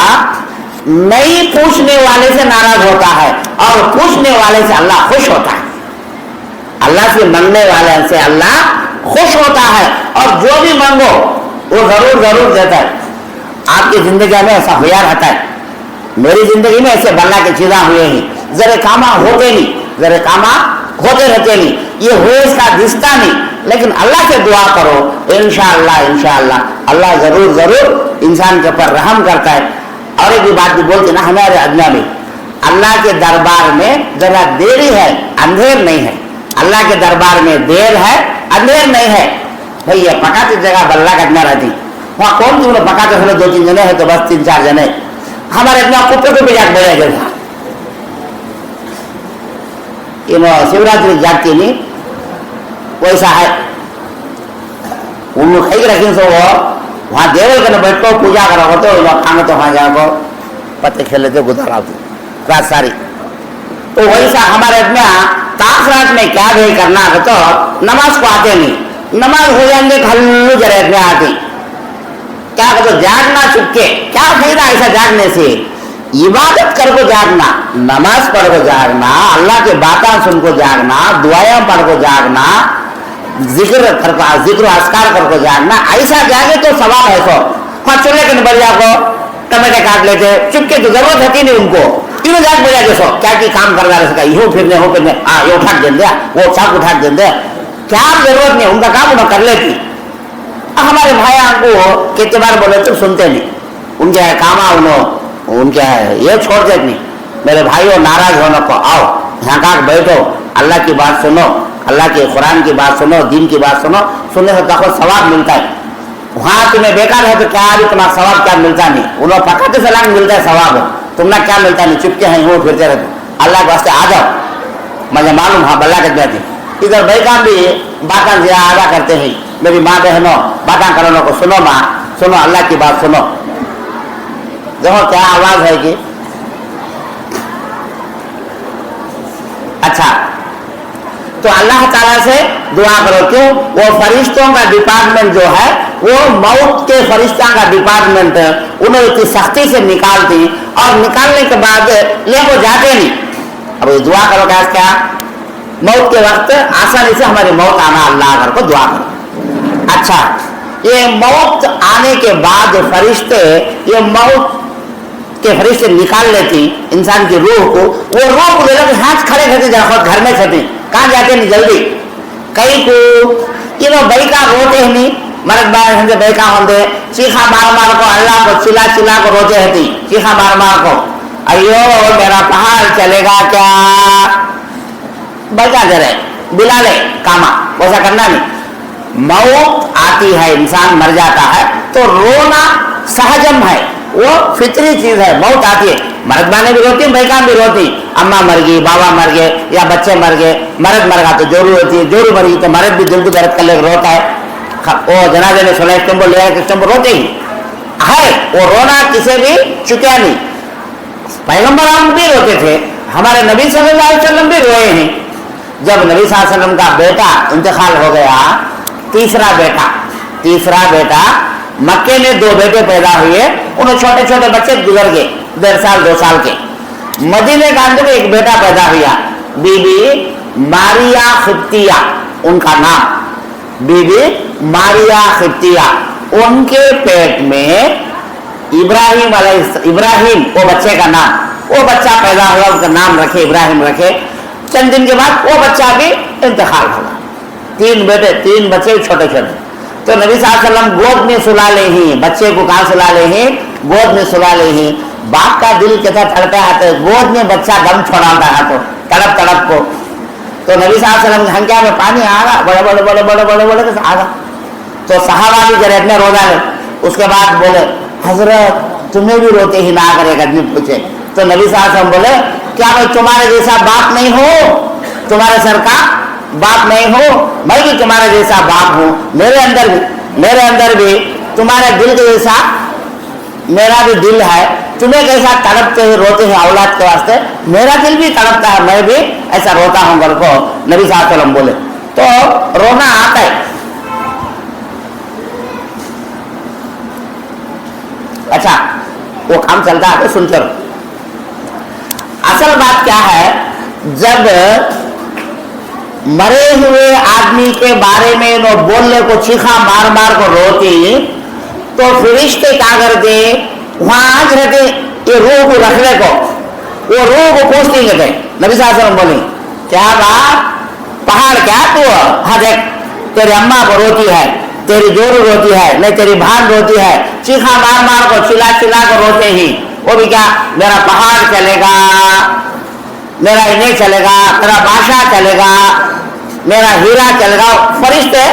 नहीं पूछने वाले से नाराज होता है और पूछने वाले से अल्लाह खुश होता है। अल्लाह से मांगने वाले से अल्लाह खुश होता है और जो भी मांगो वो जरूर जरूर देता है। आपकी जिंदगी में ऐसा हुआ रहता है, मेरी जिंदगी में ऐसे बल्ला की चीज़ें हुए ही, जरे कामा होते नहीं, जरे कामा होते रहते नहीं, ये हुए इसका दिखता नहीं, लेकिन अल्लाह से दुआ करो इंशाअल्लाह इंशाअल्लाह अल्लाह जरूर जरूर इंसान के ऊपर रहम करता है। और एक भी बात भी बोलते ना हमारे अदना में, अल्लाह के दरबार में जरा देरी है अंधेर नहीं है, अल्लाह के दरबार में देर है अंधेर नहीं है। भाई ये पकाती जगह बल्ला कटना रहती, वहाँ कौन तुम लोग पकाते हो, 2-3 जने है तो बस 3-4 जने, हमारे इतना कुत्ते को भी जाग बजा जैसा शिवरात्रि जागती नहीं वैसा है, उन लोग खाई रखें सो वहाँ देवल करने बैठो पूजा करो तो खाने तो वहाँ जाओ पत्ते खेले थे गुजार आती रात सारी। तो वैसा हमारे में ताश रात में क्या भी करना है तो नमाज को आते नहीं, नमाज हो जाएंगे हल्लू जरे में आती क्या कहते जागना चुपके, क्या फायदा ऐसा जागने से, इबादत कर को जागना, नमाज पढ़ को जागना, अल्लाह के बातें सुन को जागना, दुआएं पढ़ को जागना, जिक्र अस्कार कर को जागना, ऐसा जागे तो सवाल है सो। हाँ चले के बढ़िया को टमाटे काट लेते चुपके तो जरूरत होती नहीं उनको, इन्हों जाग बढ़िया जैसो क्या की काम करना रहा यो फिरने हो फिरने हाँ ये उठा दे दिया वो चाक उठा दे दिया, क्या जरूरत नहीं उनका काम उन्हें कर लेती। हमारे भाई को कितने बार बोले तो सुनते नहीं, उनके काम उनके ये छोड़ देते नहीं। मेरे भाइयों नाराज होने को आओ यहाँ का बैठो, अल्लाह की बात सुनो, अल्लाह के कुरान की बात सुनो, दीन की बात सुनो, सुनने से देखो सवाब मिलता है। वहाँ तुम्हें बेकार है तो क्या अभी तुम्हारा सवाब क्या मिलता नहीं, उन्होंने पकाते सलाम मिलता है सवाब, तुम्हें क्या मिलता नहीं, चुपके हैं वो फिरते रहते। अल्लाह के वास्ते आ जाओ, मुझे मालूम हाँ बल्ला कर जाती इधर बैकाम भी बातें ज्यादा करते हैं। मेरी माँ बहनों बातें करो को सुनो, माँ सुनो अल्लाह की बात सुनो, देखो क्या आवाज है कि अच्छा। तो अल्लाह ताला से दुआ करो, क्यों वो फरिश्तों का डिपार्टमेंट जो है वो मौत के फरिश्ता का डिपार्टमेंट है, उन्हें इतनी सख्ती से निकालती और निकालने के बाद ले वो जाते नहीं। अब ये दुआ करो क्या मौत के वक्त आसानी से हमारी मौत आना, अल्लाह घर को दुआ करो। अच्छा ये मौत आने के बाद फरिश्ते ये मौत के फरिश्ते निकाल लेती इंसान की रूह को, वो रूह को लेकर हाथ खड़े करते जाओ घर में खड़े कहाँ जाते नहीं जल्दी, कई को ये बैका रोते हैं नहीं, मर्द बार हमसे बैका होते चीखा मार मार को अल्लाह को चिल्ला चिल्ला को रोते रहती, चीखा मार मार को अयो मेरा पहाड़ चलेगा क्या, बचा दे रहे बिला ले कामा, वैसा करना नहीं। मौत आती है इंसान मर जाता है तो रोना सहजम है, वो फितरी चीज है। मौत आती है, मर्द बाने भी रोती बैकाम भी रोती, अम्मा मर गई बाबा मर गए या बच्चे मर गए, मर्द मर गया तो जोरू होती है, जोरू मर गई तो मर्द भी दिल को दर्द कर ले रोता है। वो जनाजे में 16 स्टम्बो ले स्टम्बो रोते ही है, वो रोना किसे भी चुका नहीं। पैगंबर हम भी रोते थे, हमारे नबी सल्लल्लाहु अलैहि वसल्लम भी रोए हैं। जब नबी सल्लल्लाहु अलैहि वसल्लम का बेटा इंतकाल हो गया, तीसरा बेटा मक्के में 2 बेटे पैदा हुए, उन्हें छोटे छोटे बच्चे गुजर गए 1.5 साल 2 साल के। मदीने के अंदर एक बेटा पैदा हुआ, बीबी मारिया खिब्तिया उनका नाम, बीबी मारिया खिब्तिया, उनके पेट में इब्राहिम वो बच्चे का नाम, वो बच्चा पैदा हुआ, उसका नाम रखे इब्राहिम रखे। चंद दिन के बाद वो बच्चा भी इंतकाल हुआ। 3 बेटे 3 बच्चे छोटे छोटे। तो नबी सल्लल्लाहु अलैहि वसल्लम गोद में सुला ले ही, बच्चे को कहाँ सुला ले ही? गोद में सुला ले ही। बाप का दिल कैसा तड़पा है, तो गोद में बच्चा दम छोड़ाता है तो तड़प तड़प को। तो नबी सल्लल्लाहु अलैहि वसल्लम हंकिया में पानी आ रहा, बड़े बड़े बड़े बड़े बड़े बड़े कैसे आ रहा। तो सहाबा भी जरा इतने रोजा ले। उसके बाद बोले हजरत तुम्हें भी रोते ही ना करे। एक आदमी पूछे तो नबी सल्लल्लाहु अलैहि वसल्लम बोले क्या मैं तुम्हारे जैसा बाप नहीं हो? तुम्हारे सर का बाप नहीं हो? मैं भी तुम्हारे जैसा बाप हूँ। मेरे अंदर भी तुम्हारे दिल के जैसा मेरा भी दिल है। तुम्हें कैसा तड़पते हैं रोते हैं औलाद के वास्ते, मेरा दिल भी तड़पता है, मैं भी ऐसा रोता हूँ घर को। नबी सल्लल्लाहु अलैहि वसल्लम बोले तो रोना आता है। अच्छा वो काम चलता है तो सुनते रहो। असल बात क्या है, जब मरे हुए आदमी के बारे में वो बोलने को चीखा मार मार को रोती, तो फरिश्ते क्या करते वहां आज रहते ये रूह को रखने को, वो रूह को पूछते गए। नबी सल्लल्लाहु अलैहि वसल्लम बोले क्या बात पहाड़ क्या तू? हाँ देख तेरी अम्मा को रोती है, तेरी जोरू रोती है, नहीं तेरी भान रोती है, चीखा मार मार को चिल्ला चिल्ला को रोते ही। वो भी क्या मेरा पहाड़ चलेगा, मेरा इन्हें चलेगा, मेरा बादशाह चलेगा, मेरा हीरा चलेगा। फरिश्ते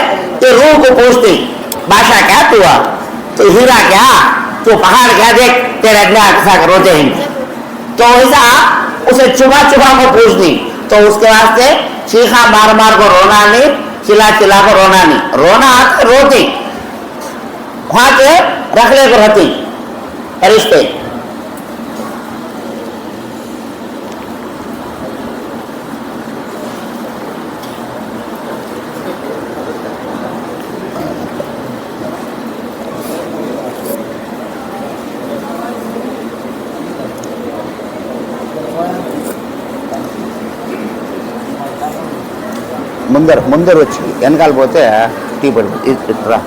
तो रूह को पूछती बादशाह क्या तू? तो हीरा क्या? तो पहाड़ क्या? देख तेरे अग्नि रोते हैं। तो ऐसा उसे चुभा चुभा को पूछती, तो उसके वास्ते चीखा मार मार को रोना नहीं, चिल्ला चिल्ला को रोना नहीं। रोना रोती वहां के रखने को रहती फरिश्ते। ముందర వచ్చి వెనకాల పోతే టీ పడి इतना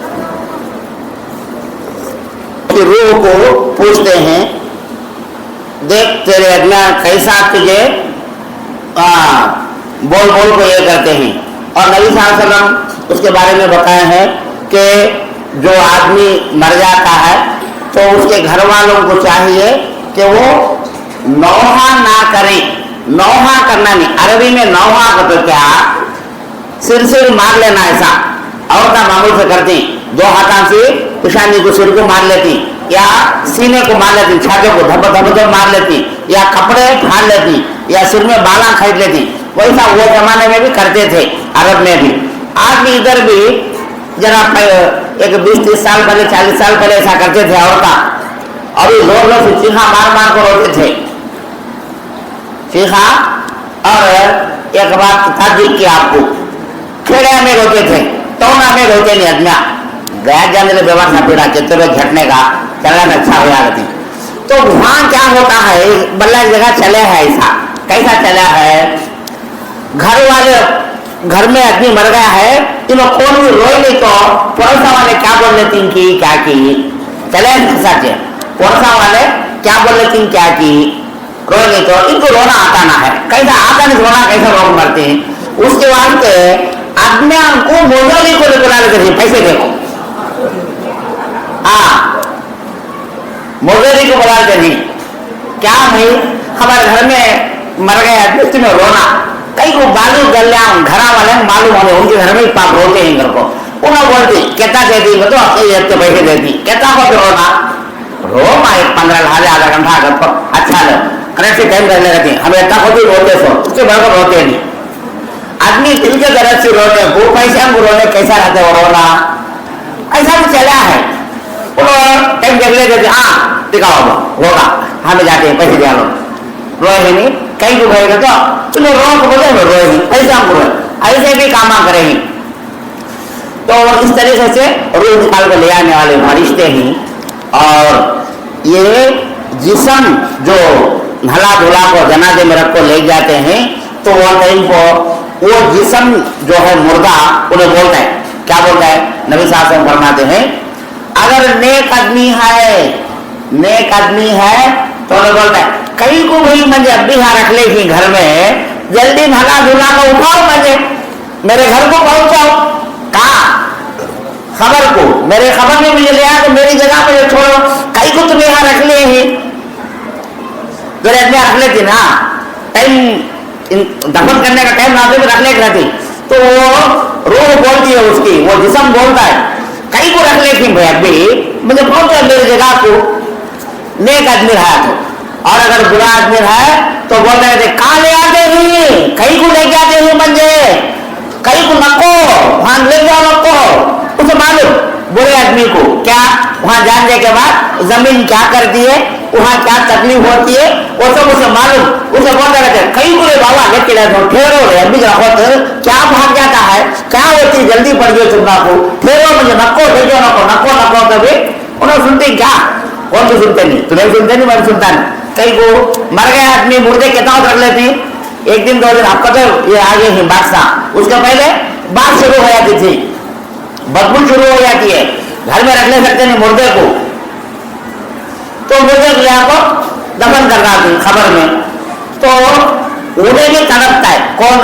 रूह को पूछते हैं देख तेरे अज्ञा कैसा तुझे बोल बोल को ये करते हैं। और नबी सल्लल्लाहु अलैहि वसल्लम उसके बारे में बताए हैं कि जो आदमी मर जाता है तो उसके घर वालों को चाहिए कि वो नौहा ना करें। नौहा करना नहीं, अरबी में नौहा का तो क्या सिर से मार लेना, ऐसा औरतें मामूल से करती, 2 हाथों से पेशानी को सिर को मार लेती, या सीने को मार लेती, छाते को धप धप धप मार लेती, या कपड़े फाड़ लेती, या सिर में बाला खींच लेती। वैसा वो जमाने में भी करते थे, अरब में भी। आज भी इधर भी जरा एक 20-30 साल पहले 40 साल पहले ऐसा करते थे औरतें। अभी जोर जोर से चीखा मार मार को रोते थे, चीखा। और एक बात ताज्जुब की आपको, खेड़े में रोते थे, टोना में रोते नहीं। अज्ञा गया जाने के व्यवस्था पीड़ा चित्र झटने का चलन अच्छा हो जाती। तो वहां क्या होता है, बल्ला जगह चले है ऐसा, कैसा चला है, घर वाले घर में आदमी मर गया है, इन कौन भी रोए नहीं तो पड़ोसा वाले क्या बोल लेती इनकी क्या की, चले सच है, पड़ोसा वाले क्या बोल लेती क्या की, रोए नहीं तो इनको रोना आता ना है, कैसा आता नहीं रोना, कैसा रोग मरते हैं। उसके वास्ते आदमी को मोजरी को बुला लेते थे, पैसे देखो, हाँ मोजरी को बुलाते थे। क्या भाई हमारे घर में मर गए आदमी तुम्हें रोना, कई को बालू गल्या घर वाले मालूम होने उनके घर में पाप रोते हैं। घर को उन्हें बोलती कहता कहती तो आपके पैसे देती, कहता को रोना रो माए 15 आधा घंटा घर पर अच्छा लो करेक्ट टाइम कर लेती, हमें इतना होती रोते सो उसके बराबर रोते नहीं। आदमी दिल के तरफ से रोते, वो पैसे हम रोने कैसा रहते वो रोना, ऐसा भी चला है। टाइम देख लेते हाँ दिखाओ होगा, हमें जाते हैं पैसे दिया लो, रोए ही नहीं, कहीं को गए तो तुम्हें रो को बोले रोए ही, ऐसे हम रोए, ऐसे भी काम करेंगे। तो इस तरीके से रूह निकाल कर ले आने वाले फरिश्ते ही। और ये जिस्म जो नला धुला को जनाजे में रख को ले जाते हैं, तो वो टाइम को वो जिस्म जो है मुर्दा उन्हें बोलता है, क्या बोलता है? नबी साहब फरमाते हैं अगर नेक आदमी है तो उन्हें बोलता है कहीं को भी मुझे अब भी यहाँ रख ले थी घर में, जल्दी भगा धुला को उठाओ, मुझे मेरे घर को पहुंचाओ। कहा? खबर को, मेरे खबर में मुझे ले आया तो मेरी जगह पे छोड़ो, कहीं को तुम्हें यहाँ रख ले ही जो आदमी रख लेती ना, टाइम दफन करने का टाइम नाते में रख ले रहती तो वो रूह बोलती है उसकी, वो जिस्म बोलता है कहीं को रख ले थी भाई अभी मुझे पहुंचा मेरी जगह को। नेक आदमी रहा तो, और अगर बुरा आदमी है तो बोलते रहते कहाँ ले आते ही, कहीं को लेके आते ही मुझे, कहीं को नको वहां ले जाओ, नको उसे मालूम बुरे आदमी को क्या वहां जानने के बाद जमीन क्या करती है, वहां क्या तकलीफ होती है, वो सब उसे मालूम। उसे बोलते रहते कहीं को बाबा लेके ठहरो रे अभी क्या भाग जाता है, क्या होती जल्दी पड़ गई तुम को, ठहरो मुझे नको ले जाओ, नको नको नको कभी उन्हें सुनते क्या? कौन तो सुनते नहीं, तुम्हें सुनते नहीं, मैं सुनता नहीं। कहीं को मर गया आदमी मुर्दे कितना कर लेती, एक दिन 2 दिन, आपका तो ये आगे ही बादशाह, उसके पहले बात शुरू हो जाती थी, बदबू शुरू हो जाती है, घर में रख ले सकते नहीं मुर्दे को, तो मुर्दे को यहाँ को दफन कर रहा थी खबर में, तो उन्हें भी तड़पता है, कौन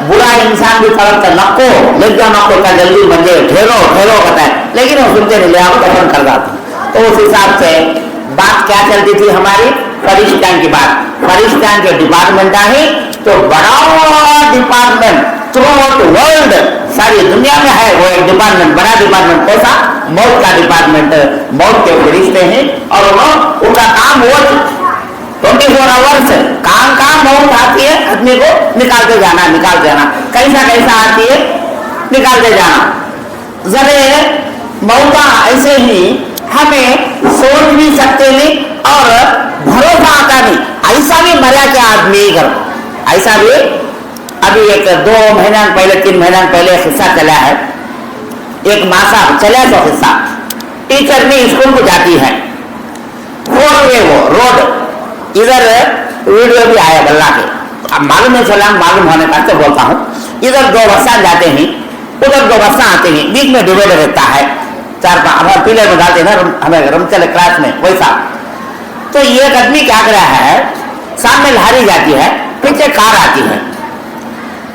बुरा इंसान भी तड़पता है, नको ले जाओ, नको का जल्दी बन जाए, ठहरो ठहरो कहता है, लेकिन वो सुनते नहीं, ले आओ दफन कर रहा था। तो उस हिसाब से बात क्या चलती थी हमारी, फरिश्तान की बात, फरिश्तान के डिपार्टमेंट है तो बड़ा डिपार्टमेंट थ्रू आउट वर्ल्ड, सारी दुनिया में है वो एक डिपार्टमेंट, बड़ा डिपार्टमेंट, कैसा? मौत का डिपार्टमेंट, मौत के फरिश्ते हैं और उनका काम वो 24 आवर्स काम मौत आती है आदमी को निकालते जाना कैसा आती है निकालते जाना। जरे मौत ऐसे ही हमें सोच भी सकते नहीं और भरोसा आता नहीं, ऐसा भी मरा क्या आदमी घर, ऐसा भी अभी एक 2 महीना पहले 3 महीना पहले हिस्सा चला है, एक मासा चला तो हिस्सा टीचर में स्कूल को जाती है, वो रोड इधर वीडियो भी आया बल्ला के, अब मालूम नहीं चला, मालूम होने का तो बोलता हूँ, इधर 2 बस्सा जाते हैं, उधर 2 बस्सा आते हैं, बीच में डिवाइडर रहता है, 4-5 हमारे पीले में डालते हैं ना हमें रमचले क्लास में वैसा। तो ये आदमी क्या कर रहा है, सामने लहारी जाती है, पीछे कार आती है,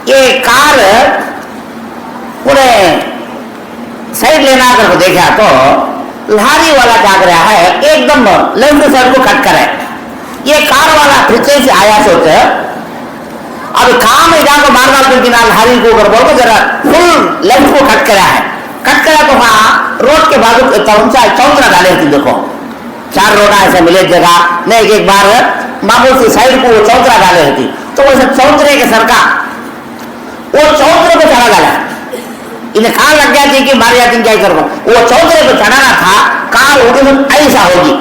ये कार पूरे साइड लेना कर देखा तो लहारी वाला क्या कर रहा है, एकदम लेफ्ट साइड को कट करे, ये कार वाला पीछे से आया सोचे अब काम इधर को मार डाल क्योंकि ना लहारी को कर बोल जरा फुल लेफ्ट को कट करा है, कट करा तो वहां रोड के बाजू चौंतरा डाले थी, देखो 4 रोड ऐसे मिले जगह नहीं, एक बार मामूल से साइड को वो चौंतरा डाले थी, तो वैसे चौंतरे के सरकार वो चौंतरे को चढ़ा डाला, इन्हें कार लग गया थी कि मारे जाती क्या कर, वो चौंतरे को चढ़ाना था, कार होगी तो ऐसा होगी,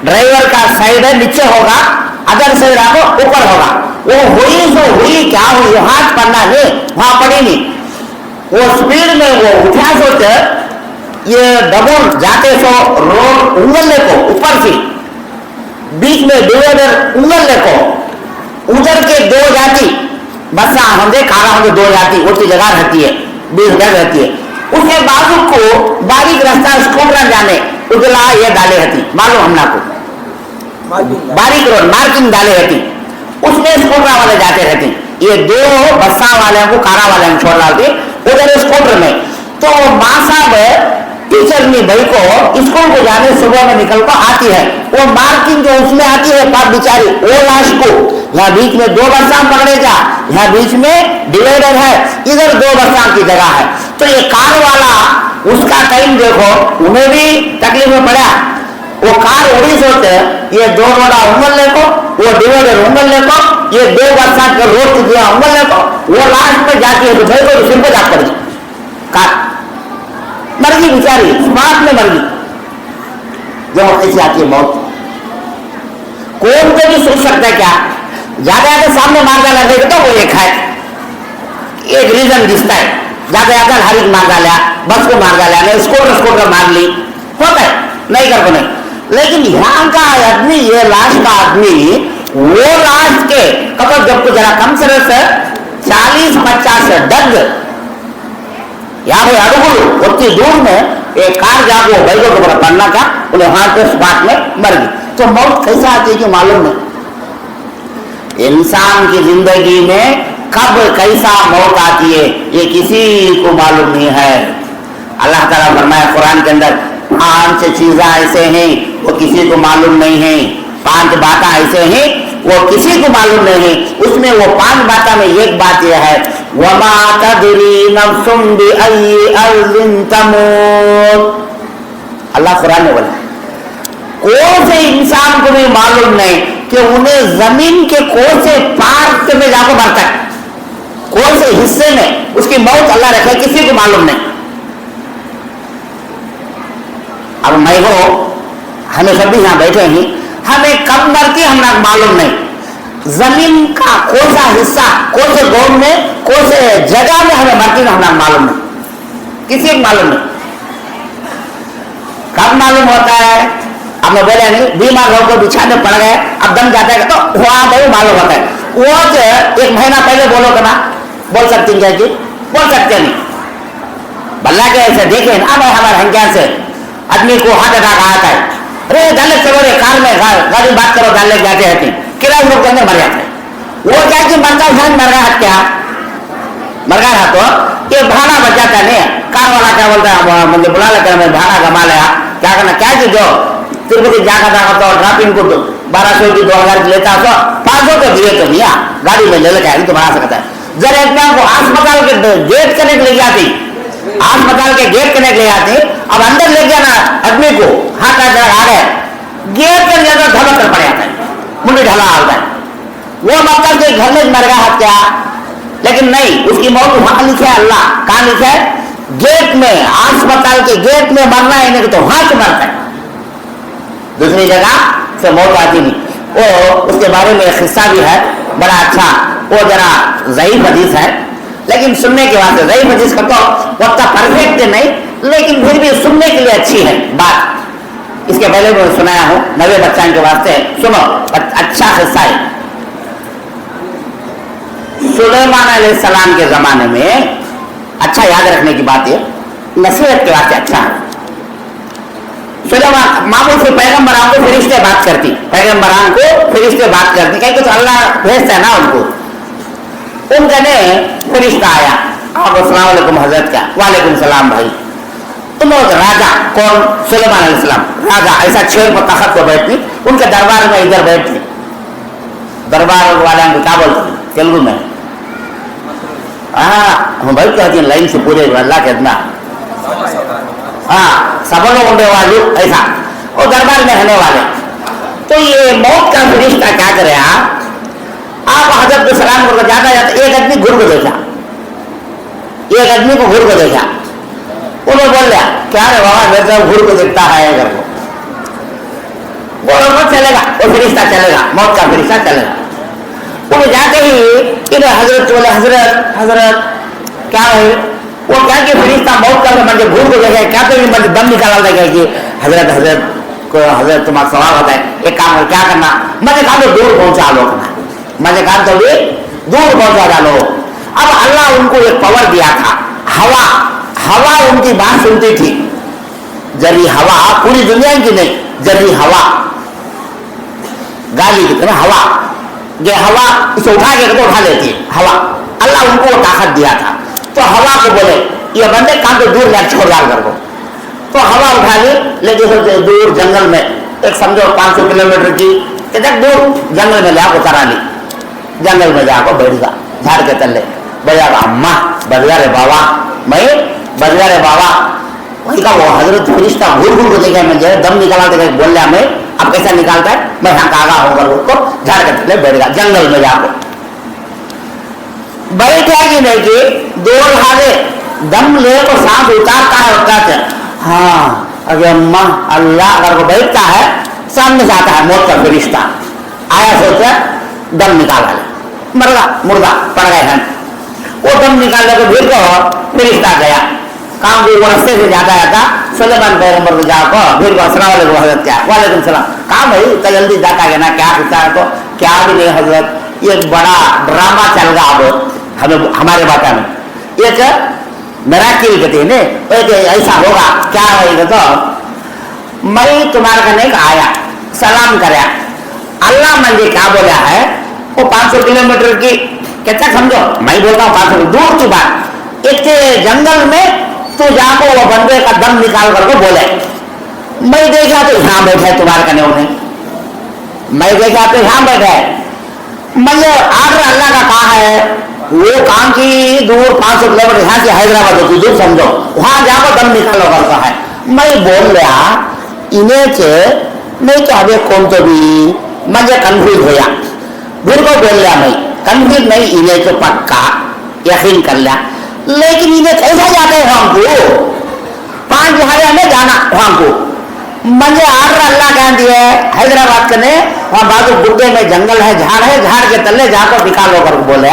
ड्राइवर का साइड नीचे होगा, अदर साइड आपको ऊपर होगा, वो हुई सो हुई क्या हुई, हाथ पड़ना नहीं वहां पड़ी नहीं, वो स्पीड में वो उठा सोते ये डबल जाते सो रोड उंगलने को ऊपर से बीच में डिवाइडर उंगलने को उधर के 2 जाति बसा होंगे कारा होंगे 2 जाति उसकी जगह रहती है, 20 जगह रहती है, उसके बाजू को बारीक रास्ता स्कूटर जाने उजला ये डाले रहती, मालूम हमना को बारीक रोड मार्किंग डाले रहती, उसमें स्कूटर वाले जाते रहते, ये 2 बसा वाले को कारा वाले छोड़ डालते उधर स्कूटर में। तो माँ साहब टीचर ने भाई को स्कूल को जाने सुबह में निकल कर आती है, वो मार्किंग जो उसमें आती है पाप बिचारी वो लाश को यहाँ बीच में 2 बस्सा पकड़े जा, यहाँ बीच में डिवाइडर है, इधर 2 बस्सा की जगह है, तो ये कार वाला उसका टाइम देखो, उन्हें भी तकलीफ में पड़ा, वो कार उड़ी सोते ये 2 रोड़ा उंगल लेको, वो डिवाइडर उंगल लेको, ये 2 बस्सा का रोड दिया उंगल लेको, वो लास्ट में जाती है तो भाई को सिर पे जा पड़ी कार, मर गई बेचारी, स्मार्ट में मर गई। जब ऐसी आती है मौत, कौन को भी सोच सकता है क्या, ज्यादा ज्यादा सामने मार डाला तो वो एक है, एक रीजन दिखता है, ज्यादा ज्यादा हरी मार डाला, बस को मार डाला, नहीं स्कूटर मार ली, होता है नहीं कर को नहीं, लेकिन यहाँ का आदमी ये लाश का आदमी वो लाश के कपड़ जब को जरा कम सरस 40-50 डग 50 అడుగులు ఒత్తి दूर में एक कार जाके बैलों के ऊपर पड़ना का उन्हें वहां पे स्पॉट में मर गई। तो मौत कैसा आती है कि मालूम नहीं। इंसान की जिंदगी में कब कैसा मौत आती है ये किसी को मालूम नहीं है। अल्लाह ताला फरमाया कुरान के अंदर 5 चीजें ऐसे हैं वो किसी को मालूम नहीं है, 5 बातें ऐसे हैं वो किसी को मालूम नहीं है। उसमें वो 5 बातों में एक बात यह है वमा तदरी नफ्सुम बिअय्यि अर्दिन तमूत। अल्लाह कुरान में बोला कौन से इंसान को भी मालूम नहीं कि उन्हें जमीन के कौन से पार्ट में जाकर मरता है, कौन से हिस्से में उसकी मौत अल्लाह रखे किसी को मालूम नहीं। अब मैं हो हमें सभी यहाँ बैठे हैं, हमें कब मरती हम ना मालूम नहीं। जमीन का कौन सा हिस्सा कौन से गांव में कौन से जगह में हमें मरती हम ना मालूम नहीं, किसी को मालूम नहीं। कब मालूम होता है आपने बोला नहीं बीमार लोग बिछाने पड़ गए अब दम जाता है तो वहां पर मालूम होता है। वो जो 1 महीना पहले बोलो ना बोल सकती क्या कि बोल सकते नहीं। बल्ला के ऐसे देखे ना भाई हमारे हंग्या से आदमी को हाथ अटैक आता है, अरे डाले चलो रे कार में गाड़ी बात करो डाले जाते हैं किराए लोग के अंदर मर जाते हैं। वो क्या कि मरता इंसान मर गया क्या मर गया तो ये भाड़ा बच जाता नहीं। कार वाला क्या बोलता है मुझे बुला लेते हैं मैं भाड़ा कमा लिया क्या करना क्या कि जो तिरुपति जाकर जाकर तो ड्रापिंग को 1200 की 2000 की लेता तो 500 तो दिए तो नहीं गाड़ी में ले लेकर तो बना सकता है। जरा इतना को अस्पताल के गेट कनेक्ट ले जाती, अस्पताल के गेट कनेक्ट ले जाती, अब अंदर ले गया ना आदमी को हाथ आ गए गेट के अंदर धमक कर पड़ जाता है मुंडी ढला आता है। वो मतलब के घर में मर गया हत्या लेकिन नहीं उसकी मौत वहां लिखे है अल्लाह कहां लिखे है गेट में, अस्पताल के गेट में मरना है नहीं तो वहां से मरता है, दूसरी जगह से मौत आती नहीं। वो उसके बारे में एक हिस्सा भी है बड़ा अच्छा, वो जरा ज़ईफ हदीस है लेकिन सुनने के वास्ते ज़ईफ हदीस का तो वक्त परफेक्ट नहीं लेकिन फिर भी सुनने के लिए अच्छी है बात। इसके पहले मैं सुनाया हूं नवे बच्चों के वास्ते सुनो अच्छा हिस्सा है। सुलेमान अलैहिस्सलाम के जमाने में अच्छा याद रखने की बात है नसीहत के वास्ते अच्छा है। सुलेमान मामूल से पैगम्बरान को फरिश्ते बात करती, पैगम्बरान को फरिश्ते बात करती कहीं तो अल्लाह भेजता है ना उनको। उनका ने फरिश्ता आया आप अस्सलाम वालेकुम हजरत का वालेकुम सलाम भाई। तुम लोग राजा कौन सुलेमान अलैहिस्सलाम राजा ऐसा शेर पर तख्त पर बैठती उनके दरबार में इधर बैठती। दरबार वाले क्या बोलते तेलुगु में हम भाई कहती लाइन से पूरे अल्लाह के इतना सब लोग उठे वाले ऐसा और दरबार में रहने वाले। तो ये मौत का फरिश्ता क्या करे आप हजरत को सलाम करके जाता जाता एक आदमी घूर को देखा, एक आदमी को घूर को देखा, उन्होंने बोल दिया क्या रे बाबा मेरे घूर को देखता है घर को बोलो मत चलेगा वो फरिश्ता चलेगा मौत का फरिश्ता चलेगा। उन्हें जाते ही इधर हजरत बोले हजरत हजरत क्या है वो क्या कि फरिश्ता मौत का मुझे घूर को देखा क्या तो मुझे दम निकाला देगा कि हजरत हजरत को हजरत तुम्हारा सवाल होता है एक काम कर क्या करना मुझे कहा तो दूर पहुंचा लो मुझे कहा तो भी दूर पहुंचा डालो। अब अल्लाह उनको एक पावर दिया था हवा, हवा उनकी बात सुनती थी जरी हवा पूरी दुनिया की नहीं जरी हवा गाली की तरह हवा ये हवा इसे उठा के तो उठा लेती है हवा। अल्लाह उनको ताकत दिया था तो हवा को बोले ये बंदे काम तो दूर जा छोड़ डाल कर को तो हवा उठा ली ले जैसे दूर जंगल में एक समझो 500 किलोमीटर की दूर जंगल में जाकर उतारा ली, जंगल में जाकर बैठ गया झाड़ के तले बजा अम्मा बज गया रे बाबा मैं बज गया रे बाबा वही का वो हजरत फरिश्ता घूर घूर को देखा मैं दम निकाला देखा बोल रहा मैं अब कैसा निकालता है मैं यहाँ कागा होकर उसको झाड़ के तले बैठ गया जंगल में जाकर बैठा कि नहीं कि दो हारे दम ले तो सांस उतारता है उतारते हाँ अरे अम्मा अल्लाह अगर को बैठता है सामने से आता है मौत का फरिश्ता आया सोचा दम निकाला मरगा मुर्गा पड़ गए हैं वो दम निकालने को फिर को फरिश्ता गया काम को रास्ते से जाता जाता सुलेमान पैगंबर को जाकर फिर को अस्सलाम वालेकुम हजरत क्या वालेकुम सलाम कहा भाई इतना जल्दी जाता है ना क्या पूछता है तो क्या भी नहीं हजरत ये बड़ा ड्रामा चल रहा अब हमें हमारे बाटा में एक मेराकिल कहते हैं एक ऐसा होगा क्या होगा तो मैं तुम्हारे कने आया सलाम कराया अल्लाह मुझे क्या बोला है वो 500 किलोमीटर की कहता समझो मैं बोलता हूँ 500 दूर की बात एक जंगल में तो जाको वो बंदे का दम निकाल करके बोले मैं देखा तो यहाँ बैठा है तुम्हारे कने उन्हें मैं देखा तो यहाँ बैठा है मुझे आगरा अल्लाह का कहा है वो काम की दूर 500 किलोमीटर यहाँ से हैदराबाद होती दूर समझो वहां जाकर दम निकालो करता है मैं बोल रहा इन्हें से नहीं तो अभी कौन तो भी मुझे कन्फ्यूज होया फिर को बोल रहा मैं कन्फ्यूज नहीं इन्हें तो पक्का यकीन कर लिया लेकिन इन्हें कैसा जाते हैं हमको 5 जहाज में जाना हमको मुझे आगरा अल्लाह कह दिया हैदराबाद के ने वहाँ बाजू बुड्ढे में जंगल है झाड़ के तले जाकर निकालो कर बोले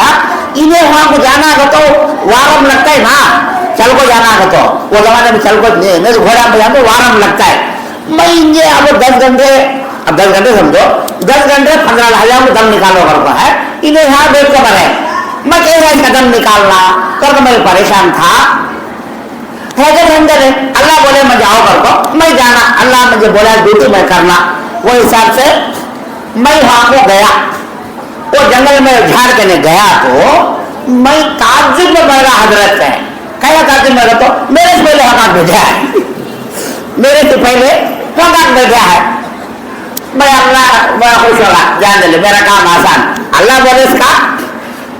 इन्हें वहां को जाना है तो वारम लगता है ना चल को जाना है तो वो जमाने में चल को नहीं तो घोड़ा में जाते वारम लगता है मैं इन्हें अब 10 घंटे अब 10 घंटे समझो 10 घंटे 15,000 को दम निकालो करता है इन्हें यहाँ बैठ कर रहे मैं कह रहा इसका दम निकालना कर मैं परेशान था अल्लाह बोले मैं जाओ करको मैं जाना अल्लाह मुझे बोला ड्यूटी मैं करना वो हिसाब से मैं वहां को गया वो जंगल में झाड़ के ने गया तो मैं ताज्जुब में बैठा हजरत है क्या ताज्जुब में तो मेरे से पहले हकाक भेजा है मेरे से पहले हकाक भेजा है मैं अल्लाह बड़ा खुश होगा जान दे मेरा काम आसान अल्लाह बोले इसका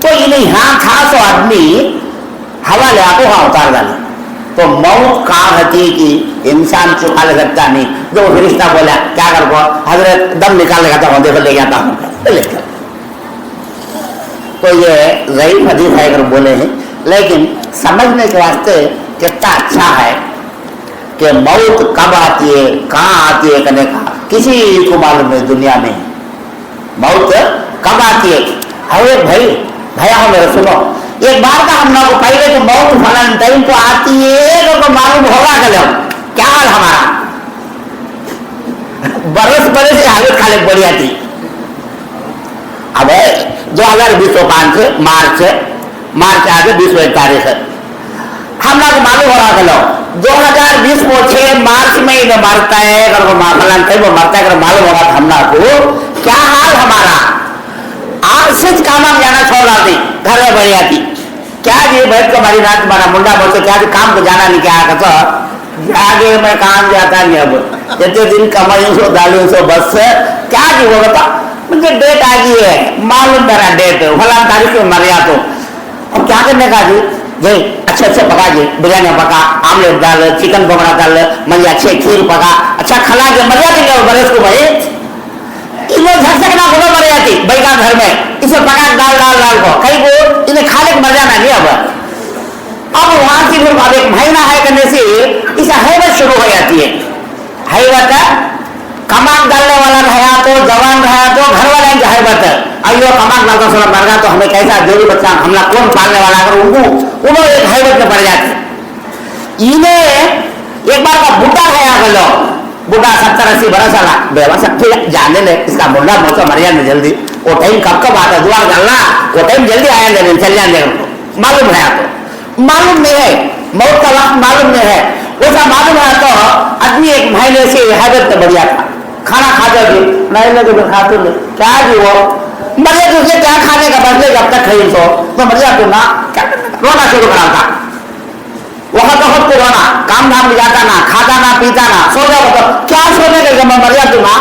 तो इन्हें यहाँ खास आदमी हवा ले आको वहां उतार डाले तो मौत कहाँ होती कि इंसान चुका ले सकता नहीं जो फरिश्ता बोला क्या कर हजरत दम निकाल लेगा तो देखो ले जाता हूँ तो ये ज़ईफ़ हदीस है अगर बोले हैं लेकिन समझने के वास्ते कितना अच्छा है कि मौत कब आती है कहाँ आती है कहने का किसी को मालूम नहीं दुनिया में मौत कब आती है अरे भाई भैया हो मेरे सुनो एक बार का हम लोग पहले तो मौत फलन टाइम को आती है तो मालूम होगा क्या हाल हमारा बरस बरस से हालत खाले बढ़ी आती अब 2025 मार्च आगे 20 तारीख है हम लोग मालूम हो रहा था 2020 को 6 मार्च में ही मरता है अगर वो फलन टाइम वो मरता है अगर मालूम होगा था हम लोग को क्या हाल हमारा आज से काम जाना छोड़ रहा थी घर में बढ़िया थी क्या जी बैठ कर हमारी रात हमारा मुंडा बोलते क्या काम को जाना नहीं क्या तो आगे मैं काम जाता नहीं अब जितने दिन कमाई सो डालू सो बस से क्या जी वो बता मुझे डेट आ गई है मालूम मेरा डेट फलां तारीख में मर गया तो अब क्या करने का जी जी अच्छे पका जी बिरयानी पका आमलेट डाल चिकन पकड़ा डाल मुझे अच्छे खीर पका अच्छा खला के मर जाती बरस को भाई झटना घुमा मर जाती बैठा घर में इसे पका डाल को कहीं को इन्हें खाने को मर जाना नहीं अब वहां से फिर अब 1 महीना है करने से इसे हैबत शुरू हो जाती है हैबत कमाक डालने वाला रहा तो जवान रहा तो घर वाले की हैबत अयो कमाक डालता सोना मर गया तो हमें कैसा जोड़ी बच्चा हमला कौन पालने वाला अगर उनको एक हैबत में पड़ जाती इन्हें एक बार का बुढ़ा गया बोलो बुढ़ा 70-80 बरस वाला बेवसा जाने ले इसका मुंडा मौसम मर जाने जल्दी वो टाइम कब आता है दुआ करना वो टाइम जल्दी आया नहीं चल जाने मालूम है आपको मालूम नहीं है मौत का वक्त मालूम नहीं है वैसा मालूम है तो आदमी 1 महीने से हैबत में बढ़िया था खाना खाते जी नहीं लगे तो खाते नहीं क्या जी वो मर जाए तो क्या खाने का बदले जब तक खाई तो मर जाते ना क्या रोना शुरू करा था वक्त को रोना काम धाम जाता ना खाता ना पीता ना सो जाओ तो क्या सोने का जब मर जाती ना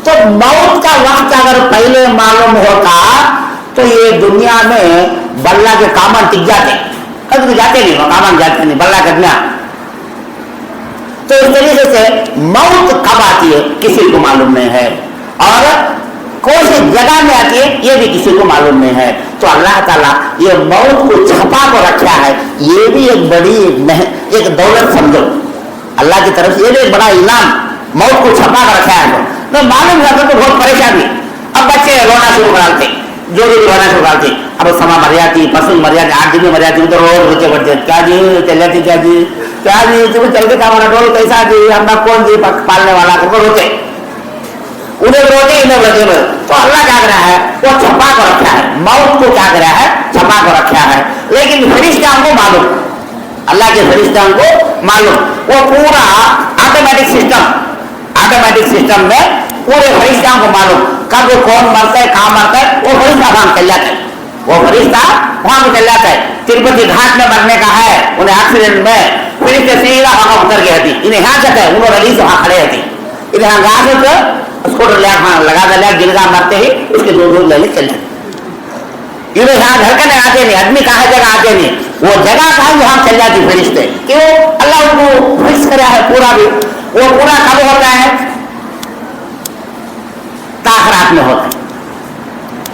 तो मौत का वक्त अगर पहले मालूम होता तो ये दुनिया में बल्ला के कामन टिक जाते कभी जाते नहीं कामन जाते नहीं बल्ला करना तो इस तरीके से मौत कब आती है किसी को मालूम नहीं है और कौन सी जगह में आती है ये भी किसी को मालूम नहीं है तो अल्लाह ताला ये मौत को छपा को रखा है ये भी एक बड़ी एक दौलत समझो अल्लाह की तरफ से ये भी एक बड़ा इनाम मौत को छपा कर रखा है तो मालूम रहता तो बहुत परेशानी अब बच्चे रोना शुरू कराते जो भी रोना शुरू कराते अब समा मर जाती पशु मर जाती 8 दिन में मर जाती तो रोज बच्चे बढ़ जाते क्या जी चल जाती क्या जी तुम्हें चल के काम डोल कैसा जी हम कौन जी पालने वाला को रोते उन्हें रोटी इन्हें रोटी में, तो अल्लाह क्या कर रहा है, वो छपा कर रखा है, मौत को क्या कर रहा है, छपा कर रखा है। लेकिन फरिश्ता को मालूम, अल्लाह के फरिश्ता को मालूम, वो पूरा ऑटोमेटिक सिस्टम में पूरे फरिश्ता को मालूम कब कौन मरता है, कहाँ मरता है, वो फरिश्ता वहां चल जाता है, वो फरिश्ता वहां को चल जाता है। तिरुपति घाट में मरने का है, उन्हें एक्सीडेंट में फरिश्ते सीधा वहां उतर गए थी, इन्हें यहाँ जाता है, उन्होंने रलीस वहां खड़े थी, इन्हें यहाँ गा स्कूटर लगा दिया, गिरगा मारते ही उसके दूर ले चल जाते। इन्हें यहाँ धड़कने आते नहीं, आदमी कहाँ जगह आते नहीं, वो जगह कहाँ वहां चल जाती फरिश्ते। क्यों? अल्लाह उनको फिक्स करा है पूरा भी। वो पूरा कब होता है? ताखरात में होता है।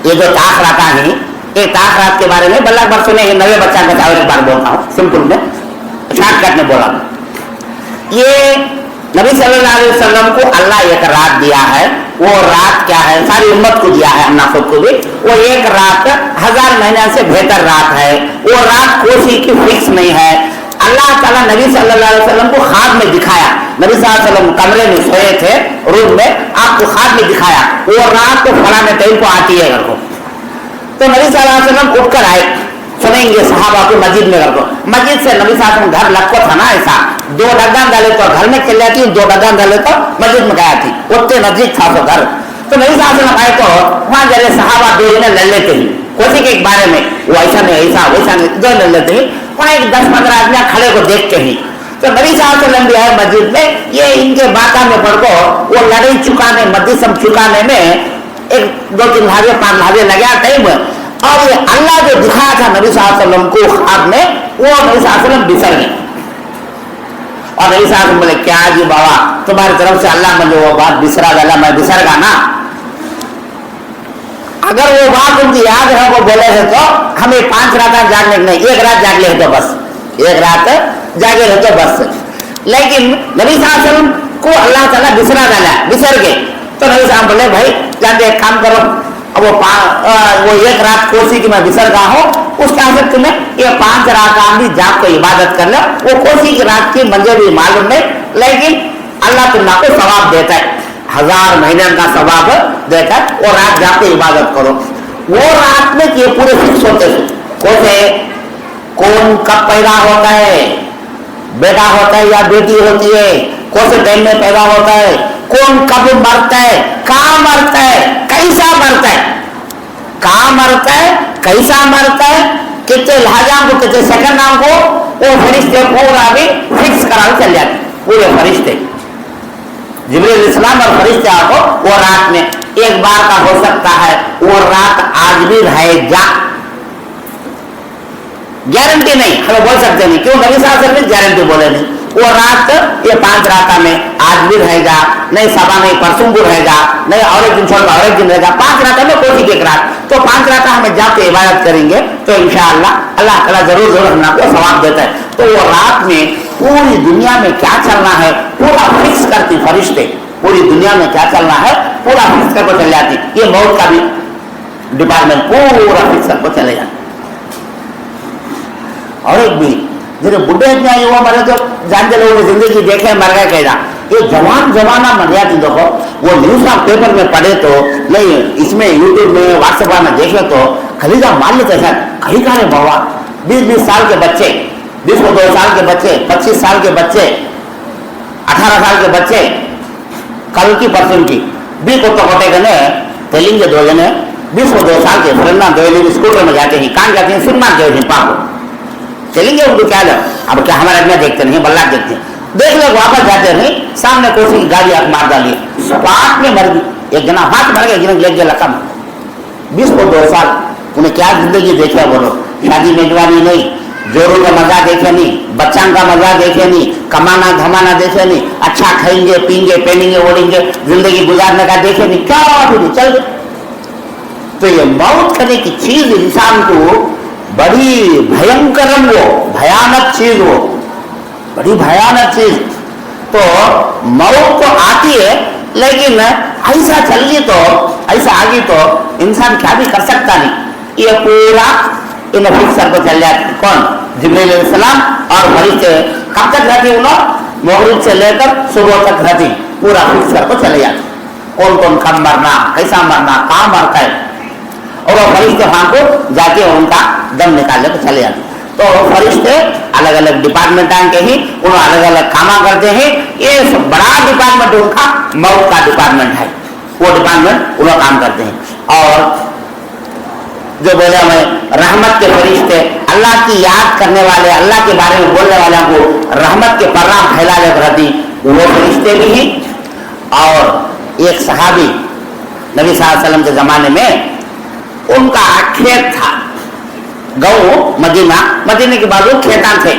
ये जो ताखरात है, ये ताखरात के बारे में बल्ला बार सुने, नवे बच्चा का और एक बार बोलता हूँ सिंपल में, शॉर्टकट में बोला। ये नबी सल्लल्लाहु अलैहि वसल्लम को अल्लाह एक रात दिया है, वो रात क्या है, सारी उम्मत को दिया है, हम खुद को भी। वो एक रात 1000 महीने से बेहतर रात है। वो रात कोई की फिक्स नहीं है। अल्लाह ताला नबी सल्लल्लाहु अलैहि वसल्लम को ख्वाब में दिखाया। नबी सल्लल्लाहु अलैहि वसल्लम कमरे में सोए थे रूम में, आपको ख्वाब में दिखाया वो रात को फलाने टाइम को आती है घर को। तो नबी सल्लल्लाहु अलैहि वसल्लम उठकर आए, सुनेंगे सहाबा को मस्जिद में घर को। मस्जिद से नबी सल्लल्लाहु अलैहि वसल्लम घर लगता था ना, ऐसा 2 डगान डाले तो घर में चल जाती, 2 डगान डाले तो मस्जिद में गया थी, उतने नजदीक था तो घर। तो नबी सल्लल्लाहु अलैहि वसल्लम आए तो वहां जरे सहाबा 2 जने लड़ लेते ही, कोई के बारे में वो ऐसा नहीं ऐसा वैसा नहीं, 2 लड़ लेते ही। वहां एक 10-15 आदमी खड़े को देखते ही, तो नबी सल्लल्लाहु अलैहि वसल्लम भी आए मस्जिद में। ये इनके बाता में पड़को वो लड़ाई चुकाने, मध्यसम चुकाने में 1-2-3 भागे 5 भागे लगा टाइम। और ये अल्लाह जो दिखाया था नबी सल्लल्लाहु अलैहि वसल्लम को ख्वाब में, वो नबी सल्लल्लाहु अलैहि वसल्लम बिसर गए। और नबी सल्लल्लाहु अलैहि वसल्लम बोले, क्या जी बाबा, तुम्हारी तरफ से अल्लाह मुझे वो बात बिसरा गया, मैं बिसरगा ना। अगर वो बात उनकी याद है, वो बोले है तो हमें 5 रात जागने नहीं, 1 रात जाग ले तो बस, 1 रात जागे रहे तो बस। लेकिन नबी सल्लल्लाहु अलैहि वसल्लम को अल्लाह ताला बिसरा डाला, बिसर गए। तो नबी साहब बोले, भाई जान एक काम करो, अब वो 1 रात कोसी की मैं बिसर गया हूँ, उसके आसर तुम्हें ये 5 रात भी जाग को इबादत कर लो। वो कोसी की रात की मुझे भी मालूम नहीं, लेकिन अल्लाह तुमको सवाब देता है, 1000 महीने का सवाब देता है। वो रात जाके इबादत करो। वो रात में ये पूरे फिक्स होते थे, कौन कब पैदा होता है, बेटा होता है या बेटी होती है, कौन से टाइम में पैदा होता है, कौन कब मरता है, कहाँ मरता है, कैसा मरता है, कहाँ मरता है, कैसा मरता है, कितने लहजा को, कितने सेकंड को, वो फरिश्ते पूरा भी फिक्स करा चल जाते पूरे फरिश्ते। जिब्रील इस्लाम और फरिश्ते आपको वो रात में एक बार का हो सकता है, वो रात आज भी रहेगा, गारंटी नहीं, हमें बोल सकते नहीं। क्यों? नबी साहब से गारंटी बोले नहीं। वो रात ये 5 रात में आज भी रहेगा, नहीं सभा नहीं परसों भी रहेगा, नहीं और एक दिन छोड़ और एक दिन रहेगा, 5 रात में कोई एक रात। तो 5 रात हमें जाके इबादत करेंगे तो इंशाअल्लाह अल्लाह ताला जरूर हमको सवाब देता है। तो वो रात में पूरी दुनिया में क्या चलना है पूरा फिक्स करती फरिश्ते, पूरी दुनिया में क्या चलना है पूरा फिक्स करके चल जाती। ये मौत का भी डिपार्टमेंट पूरा फिक्स करके चले जाते। और एक भी जो बुढ़े इतने युवा मरे तो जानते लोगों की जिंदगी देखे मर गए कहना, ये जवान जमाना मर जाती। देखो वो न्यूज आप पेपर में पढ़े तो नहीं, इसमें यूट्यूब में व्हाट्सएप में देखे तो खरीदा मान लेते सर कहीं का बाबा 20-20 साल के बच्चे, 20-2 साल के बच्चे, 25 साल के बच्चे, 18 साल के बच्चे, कल की परसों की 20 को कोटे गने तेलिंगे 2 जने 20-2 साल के फिरना दो स्कूटर में जाते हैं, कहाँ जाते हैं सिनेमा गए हैं, पापो चलेंगे उनको क्या लो, अब क्या हमारे में देखते नहीं, बल्ला देखते हैं, देख लो वापस जाते नहीं, सामने कोई गाड़ी आप मार डाली, स्पॉट में मर गई, एक जना हाथ मर गया, एक जना लेग गया लकम। 20-2 साल उन्हें क्या जिंदगी देखा बोलो, शादी मेजबानी नहीं, जोरों का मजा देखे नहीं, बच्चा का मजा देखे नहीं, कमाना धमाना देखे नहीं, अच्छा खाएंगे पीएंगे पहनेंगे ओढ़ेंगे, जिंदगी गुजारने का देखे नहीं, क्या भी चल गए। तो ये मौत करने की चीज इंसान को बड़ी भयंकर, वो भयानक चीज, वो बड़ी भयानक चीज। तो मौत तो आती है, लेकिन ऐसा चलिए तो ऐसा आगे तो इंसान क्या भी कर सकता नहीं। ये पूरा इन फिक्सर को चल जाते कौन, जिब्रील अलैहिस्सलाम और फरिश्ते कब तक रहती, उन्होंने मगरिब से लेकर सुबह तक रहती, पूरा फिक्सर को चले जाते। कौन कौन कब मरना, कैसा मरना, कहाँ मरता है, और वो फरिश्ते वहां को जाके उनका दम निकालने को चले जाते। तो फरिश्ते अलग अलग डिपार्टमेंट के ही उन्होंने अलग अलग काम करते हैं। ये बड़ा डिपार्टमेंट उनका मौत का डिपार्टमेंट है, वो डिपार्टमेंट उन्होंने काम करते हैं। और जो बोले हमें रहमत के फरिश्ते, अल्लाह की याद करने वाले, अल्लाह के बारे में बोलने वालों को रहमत के पैगाम फैलाने रहती, वो फरिश्ते भी हैं। और एक सहाबी नबी सल्लल्लाहु अलैहि वसल्लम के ज़माने में उनका खेत था, गऊ, मदीने के बाजू खेतान थे,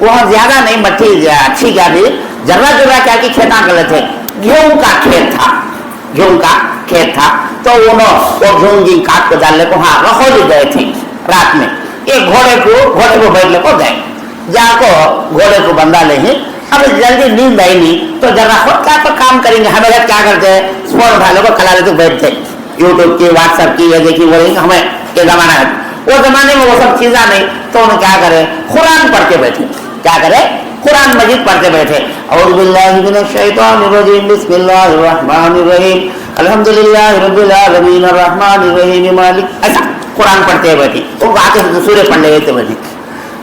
वहाँ ज्यादा नहीं मट्टी अच्छी क्या थी, जर्रा जर्रा क्या की खेतान गले थे, गेहूं का खेत था, गेहूं का खेत था। तो वो गेहूं की काट को डालने को हाँ रखोली गए थे रात में, एक घोड़े को बैठने को गए, जाको घोड़े को बंधा ले ही, अब जल्दी नींद आई नहीं तो जरा खुद क्या तो काम करेंगे, हमें क्या करते हैं फोन उठा लो कला लेते बैठते, यूट्यूब की, व्हाट्सएप की, ये देखी वो हमें ये जमाना है, वो जमाने में वो सब चीज़ा नहीं, तो उन्हें क्या करे, कुरान पढ़ के बैठे, क्या करे, कुरान मजीद पढ़ते बैठे। औज़ु बिल्लाहि मिनश शैतानिर रजीम, बिस्मिल्लाहिर रहमानिर रहीम, अल्हम्दुलिल्लाहि रब्बिल आलमीन, अर्रहमानिर रहीम, मालिक, ऐसा कुरान पढ़ते बैठे। वो आते सूर्य पढ़ने बैठे बैठे,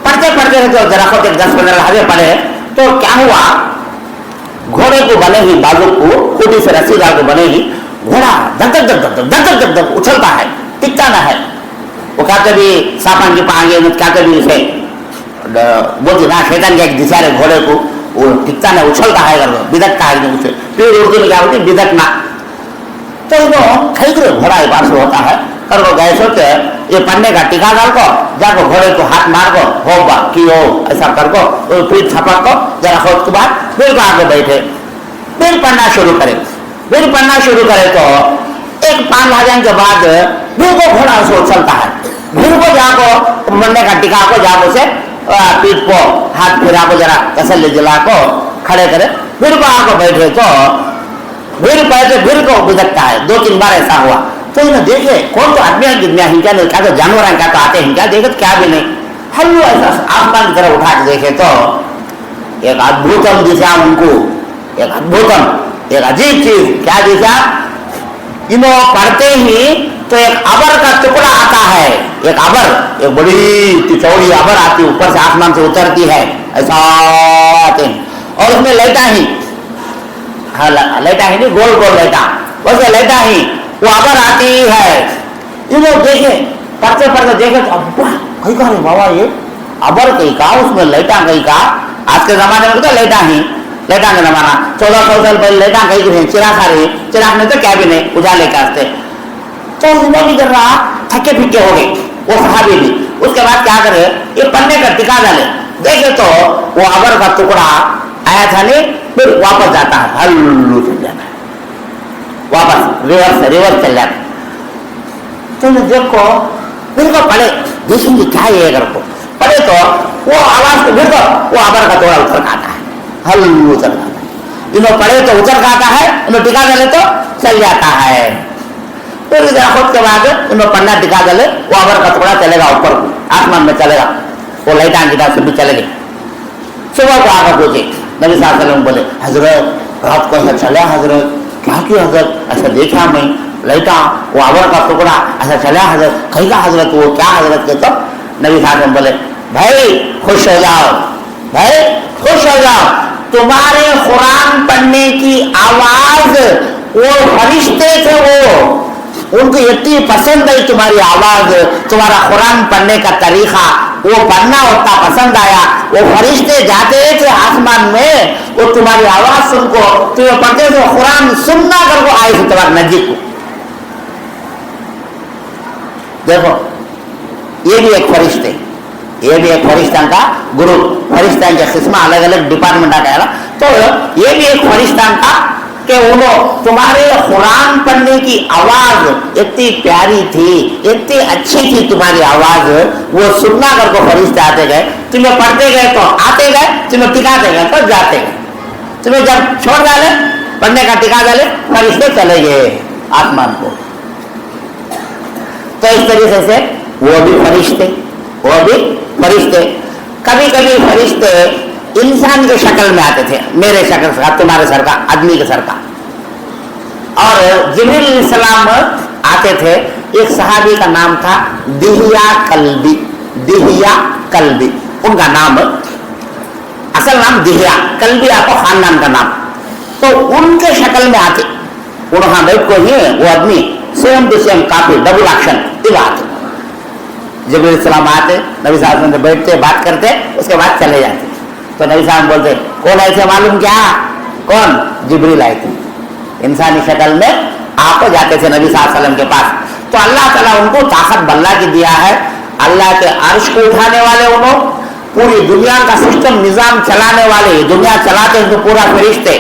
पढ़ते पढ़ते तो जरा खुद 10-15 लहजे पढ़े, तो क्या हुआ, घोड़े को बने ही बाजू को खूटी से रस्सी डाल को बने ही घोड़ा धक धक धक धक धक धक धक उछलता है, टिकता ना है। वो क्या कभी सापान की पाएंगे, क्या कभी उसे बोलते ना शैतान के एक दिशारे घोड़े को वो टिकता ना, उछलता है, बिदकता है उसे, फिर उर्दू में क्या होती है बिदकना। तो वो कई घोड़ा एक बार से होता है, कर वो गए सोचे ये पन्ने का टिका डाल को जाको घोड़े को हाथ मार को हो कि हो ऐसा कर को, तो फिर छपक को जरा खुद के बाद फिर को आगे बैठे, फिर पढ़ना शुरू करे, फिर पढ़ना शुरू करे तो एक 5 हजार के बाद फिर को घोड़ा से उछलता है, फिर को जाको पन्ने का टिका को जाको से पीठ को हाथ फिरा को जरा तसल्ली दिला को खड़े करे, फिर को आको बैठे तो फिर बैठे फिर को बिदकता है। 2-3 बार ऐसा हुआ तो इन्हें देखे कौन तो आदमी हिंका नहीं, क्या तो जानवर हैं, क्या तो आते हिंका देखे तो क्या भी नहीं, हल्लू ऐसा आसमान की तरफ उठा के देखे तो एक अद्भुतम दिशा उनको, एक अद्भुतम, एक अजीब चीज क्या दिशा, इन्हों पढ़ते ही तो एक अबर का टुकड़ा आता है, एक अबर, एक बड़ी चौड़ी अबर आती है, ऊपर से आसमान से उतरती है, ऐसा आते हैं और उसमें लेटा ही, हाँ लेटा ही नहीं, गोल गोल लेटा, वैसे लेटा ही वो अबर आती है। इन्हों देखे पढ़ते पढ़ते देखे तो अब्बा कहीं का रे बाबा ये अबर कहीं का, उसमें लेटा कहीं का, आज के जमाने में तो लेटा ही, लेटा का जमाना 1400 साल पहले लेटा कहीं की चिराग आ रही, चिराग में तो क्या भी नहीं, उजाले के वास्ते। तो इन्हों भी कर रहा थके फिके हो गए वो सहाबी भी, उसके बाद क्या करे, ये पन्ने का टिका डाले, देखे तो वो अबर का टुकड़ा आया था नहीं, फिर वापस जाता है, हल्लू चल जाता है, वापस रिवर्स चल जाता है। तो देखो फिर को पढ़े देखेंगे क्या ये कर को पढ़े तो वो आवाज को फिर वो अबर का टुकड़ा उतर खाता है, हल्लू चल जाता है। इन्हों पढ़े तो उतर खाता है, इन्हों टिका डाले तो चल जाता है। फिर खुद के बाद इन्हों पन्ना टिका डाले, वो अबर का टुकड़ा चलेगा ऊपर आसमान में चलेगा, वो लाइटान की तरफ से भी चलेगी। सुबह को आकर पूछे नबी सल्लल्लाहु अलैहि वसल्लम बोले, हजरत रात को ऐसा चला, हजरत क्या किया हजरत, ऐसा देखा मैं लाइटा वो अबर का टुकड़ा ऐसा चला हजरत, कहीं का हजरत, वो क्या हजरत के, तो नबी सल्लल्लाहु अलैहि वसल्लम बोले, भाई खुश हो जाओ, भाई खुश हो जाओ, तुम्हारे कुरान पढ़ने की आवाज वो फरिश्ते थे, वो उनको इतनी पसंद आई तुम्हारी आवाज, तुम्हारा कुरान पढ़ने का तरीका, वो पढ़ना उतना पसंद आया, वो फरिश्ते जाते थे आसमान में, वो तुम्हारी आवाज सुन को तुम्हें पढ़ते थे, कुरान सुनना कर को आए थे तुम्हारे नजदीक को। देखो ये भी एक फरिश्ते, ये भी एक फरिश्ता का ग्रुप, फरिश्ता के किस्म अलग अलग डिपार्टमेंट आ गया, तो ये भी एक फरिश्ता का कि उन्होंने तुम्हारे कुरान पढ़ने की आवाज इतनी प्यारी थी, इतनी अच्छी थी तुम्हारी आवाज, वो सुनना करके फरिश्ते आते गए, तुम्हें पढ़ते गए तो आते गए, तुम्हें टिकाते गए तो जाते गए, तुम्हें जब छोड़ डाले पढ़ने का टिका डाले फरिश्ते चले गए आसमान को। तो इस तरीके से वो भी फरिश्ते, वो भी फरिश्ते, कभी कभी फरिश्ते इंसान के शक्ल में आते थे, मेरे शक्ल का, तुम्हारे सर का, आदमी के सर का, और जिब्रील सलाम आते थे। एक सहाबी का नाम था दिहिया कल्बी, दिहिया कल्बी उनका नाम, असल नाम दिहिया कल्बी आपको खानदान का नाम। तो उनके शक्ल में आते, वहां बैठ को ही वो आदमी सेम टू सेम काफी डबल एक्शन आते। जिब्रील सलाम आते, नबी साहब से बैठते बात करते, उसके बाद चले जाते। तो नबी साहब बोलते कौन आए थे मालूम क्या? कौन? जिब्रील आए थे इंसानी शक्ल में, आपको जाते थे नबी साहब के पास। तो अल्लाह ताला उनको ताकत बल्ला की दिया है, अल्लाह के अर्श को उठाने वाले उन्होंने, पूरी दुनिया का सिस्टम निजाम चलाने वाले, दुनिया चलाते हैं तो पूरा फरिश्ते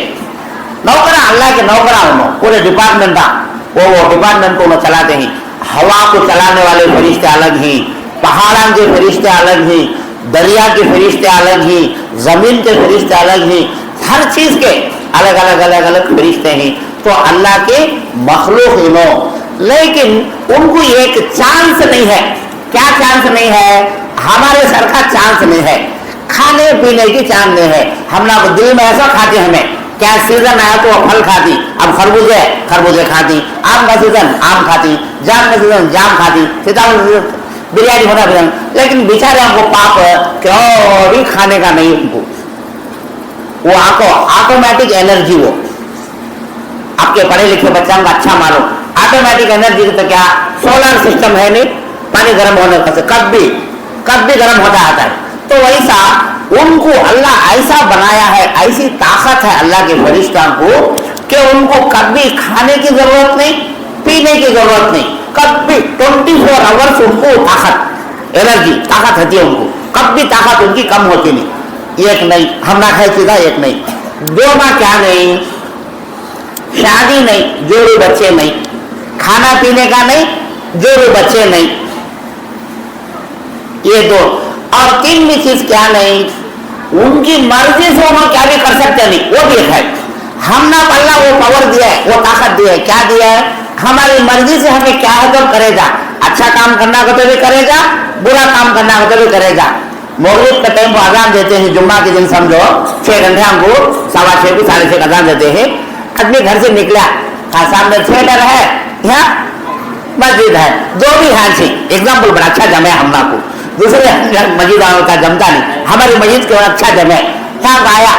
नौकरा, अल्लाह के नौकरा उन्होंने, पूरे डिपार्टमेंट का वो डिपार्टमेंट को उन्होंने चलाते हैं। हवा को चलाने वाले फरिश्ते अलग ही, पहाड़ों के फरिश्ते अलग ही, दरिया के फरिश्ते अलग ही, जमीन के फरिश्ते अलग ही, हर चीज के अलग अलग अलग अलग फरिश्ते हैं। तो अल्लाह के मखलूक इन्हों, लेकिन उनको एक चांस नहीं है। क्या चांस नहीं है? हमारे सर का चांस नहीं है, खाने पीने की चांस नहीं है। हम लोग दिल में ऐसा खाते, हमें क्या सीजन आया तो फल खाती, अब खरबूजे खरबूजे खाती, आम का सीजन आम खाती, जाम का सीजन जाम खाती, सीताफल बिरयानी होना बिरयानी, लेकिन बेचारे हमको पाप क्यों भी खाने का नहीं। उनको वो आपको ऑटोमेटिक एनर्जी, वो आपके पढ़े लिखे बच्चों का अच्छा मालूम, ऑटोमेटिक एनर्जी तो क्या सोलर सिस्टम है नहीं, पानी गर्म होने से कब भी गर्म होता आता है। तो वैसा उनको अल्लाह ऐसा बनाया है, ऐसी ताकत है अल्लाह के फरिश्तों को कि उनको कभी खाने की जरूरत नहीं, पीने की जरूरत नहीं, कभी 24 आवर्स उनको ताकत एनर्जी ताकत होती है उनको, कभी ताकत उनकी कम होती नहीं। एक नहीं हम ना खाए चीजा, एक नहीं, दो ना क्या नहीं, शादी नहीं, जोड़े बच्चे नहीं, खाना पीने का नहीं, जोड़े बच्चे नहीं, ये दो। और तीन भी चीज क्या नहीं, उनकी मर्जी से उन्होंने क्या भी कर सकते नहीं, वो भी है। हमने अल्लाह वो पावर दिया है, वो ताकत दिया है, क्या दिया है? हमारी मर्जी से हमें क्या है तो करेगा, अच्छा काम करना हो तो भी करेगा, बुरा काम करना हो तो भी करेगा। मौलूद का टाइम को अजान देते हैं, जुम्मा के दिन समझो 6 घंटे हमको 6:15 को 6:30 अजान देते हैं। आदमी घर से निकला, सामने थिएटर है, यहाँ मस्जिद है, दो भी हाथ से एग्जाम्पल बड़ा अच्छा जमे हम को, दूसरे मस्जिद का जमता नहीं, हमारी मस्जिद के अच्छा जमे। यहाँ आया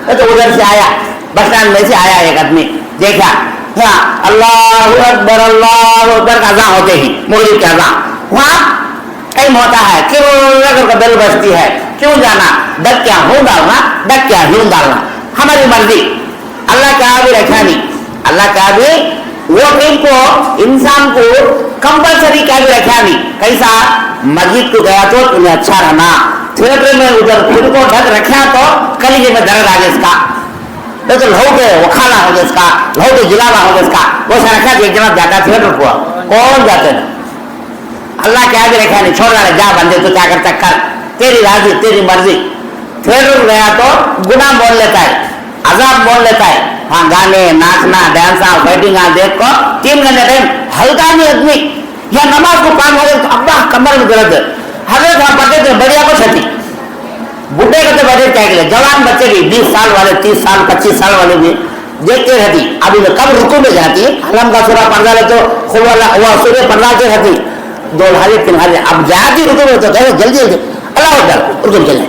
तो उधर से आया, बस स्टैंड में से आया एक आदमी, देखा यहाँ अल्लाह अकबर का अज़ान होते ही मस्जिद के अज़ान, वहाँ टाइम होता है, क्यों बेल बजती है, क्यों जाना, डक क्या हूँ डालना, डक क्या यूं डालना, हमारी मर्जी। अल्लाह क्या भी रखा नहीं, अल्लाह क्या भी वो टाइम को इंसान को कंपलसरी क्या भी रखा नहीं। कैसा मस्जिद को गया तो तुम्हें अच्छा रहना, थिएटर में उधर खुद को ढक रखा तो कलीजे में दर्द आ गया इसका, तो लहू के वो खाना हो गया इसका, लहू के जिलावा हो गया इसका, वो से रखा एक जनाब जाता थिएटर को, कौन जाते ना? अल्लाह क्या भी रखा नहीं, छोड़ रहा है, जा बंदे तो क्या करता कर, तेरी राजी तेरी मर्जी। थिएटर गया तो गुनाह बोल लेता है, अजाब बोल लेता है। हाँ, गाने नाचना डांसा फाइटिंग देख को 3 घंटे टाइम हल्का नहीं आदमी, या नमाज को काम हो तो अब्बा कमर में दर्द, हजरत वहां पढ़ते थे बढ़िया को छठी, बुढ़े को तो बैठे क्या के लिए, जवान बच्चे भी 20 साल वाले 30 साल 25 साल वाले भी देखते रहती। अभी मैं कब रुकू में जाती है, हलम का सूरा पढ़ ले तो खूब वाला सूर्य पढ़ के रहती, 2 हाले 3 हाले, अब जाती रुकू में तो कहे जल्दी जल्दी अल्लाह अकबर रुकू चले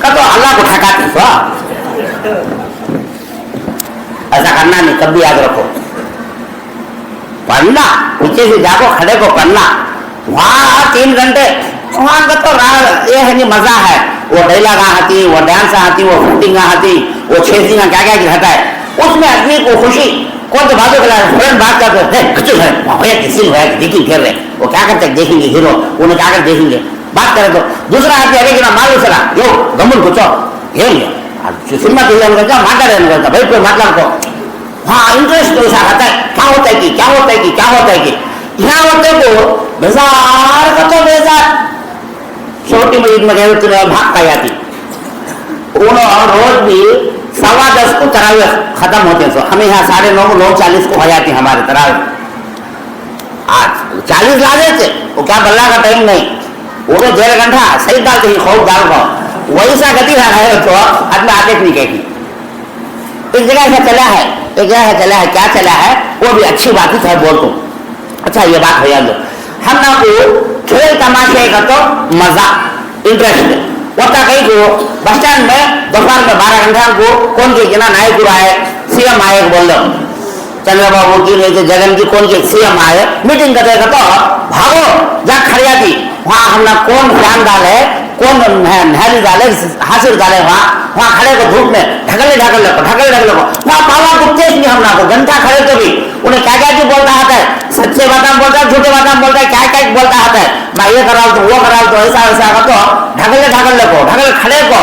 का, तो अल्लाह को ठकाती। ऐसा करना नहीं, कभी याद रखो, पढ़ना पीछे से जाको खड़े को पढ़ना। वहाँ 3 घंटे वहाँ का तो ये है नहीं मजा है, वो डायलॉग आती, वो डांस आती, वो फिटिंग आती, वो छेसी क्या क्या रहता है, उसमें आदमी को खुशी। कौन तो बातों के फ्रेंड बात करते हैं, कचू है भैया किसी है देखी फिर रहे, वो क्या करते देखेंगे हीरो, उन्हें क्या कर देखेंगे बात करे तो दूसरा आदमी अरे ना मालूम चला यो गमुन कुछ ये सिनेमा माता भाई कोई मतलब को हाँ इंटरेस्ट तो ऐसा आता है, क्या होता है कि क्या होता है कि क्या होता है कि यहाँ होते को बेजार का तो बेजार छोटी मस्जिद में गए तो भाग पाई जाती, रोज भी 10:15 को तरावी खत्म होते हैं। हमें यहाँ 9:30 9:40 को हो जाती है हमारे तरावी। आज 40 ला देते, वो क्या बल्ला का टाइम नहीं, वो तो 1.5 घंटा सही डालते ही खूब डाल को वैसा गति है तो आदमी आते नहीं कहेगी। एक जगह ऐसा चला है, एक जगह चला है, क्या चला है वो भी अच्छी बात ही बोल दूं। अच्छा ये बात हो जाए, हम ना को खेल तमाशे का तो मजा इंटरेस्ट होता कहीं को बस स्टैंड में दोपहर में 12 घंटा को कौन के जना नायक आए सीएम आए बोल दो, चंद्रबाबू की नहीं तो जगन की कौन के सीएम आए मीटिंग करते तो भागो जा खड़िया थी वहां हमने कौन ध्यान डाले कौन नहरी डाले हासिल डाले वहां खड़े को धूप में ढकल को वहां पावा दुखते नहीं हम को घंटा खड़े तो भी उन्हें क्या क्या बोलता है, सच्चे बात बोलता है, झूठे बात बोलता है, क्या क्या बोलता है, मैं ये करा तो वो करा तो ऐसा ऐसा तो ढकल खड़े को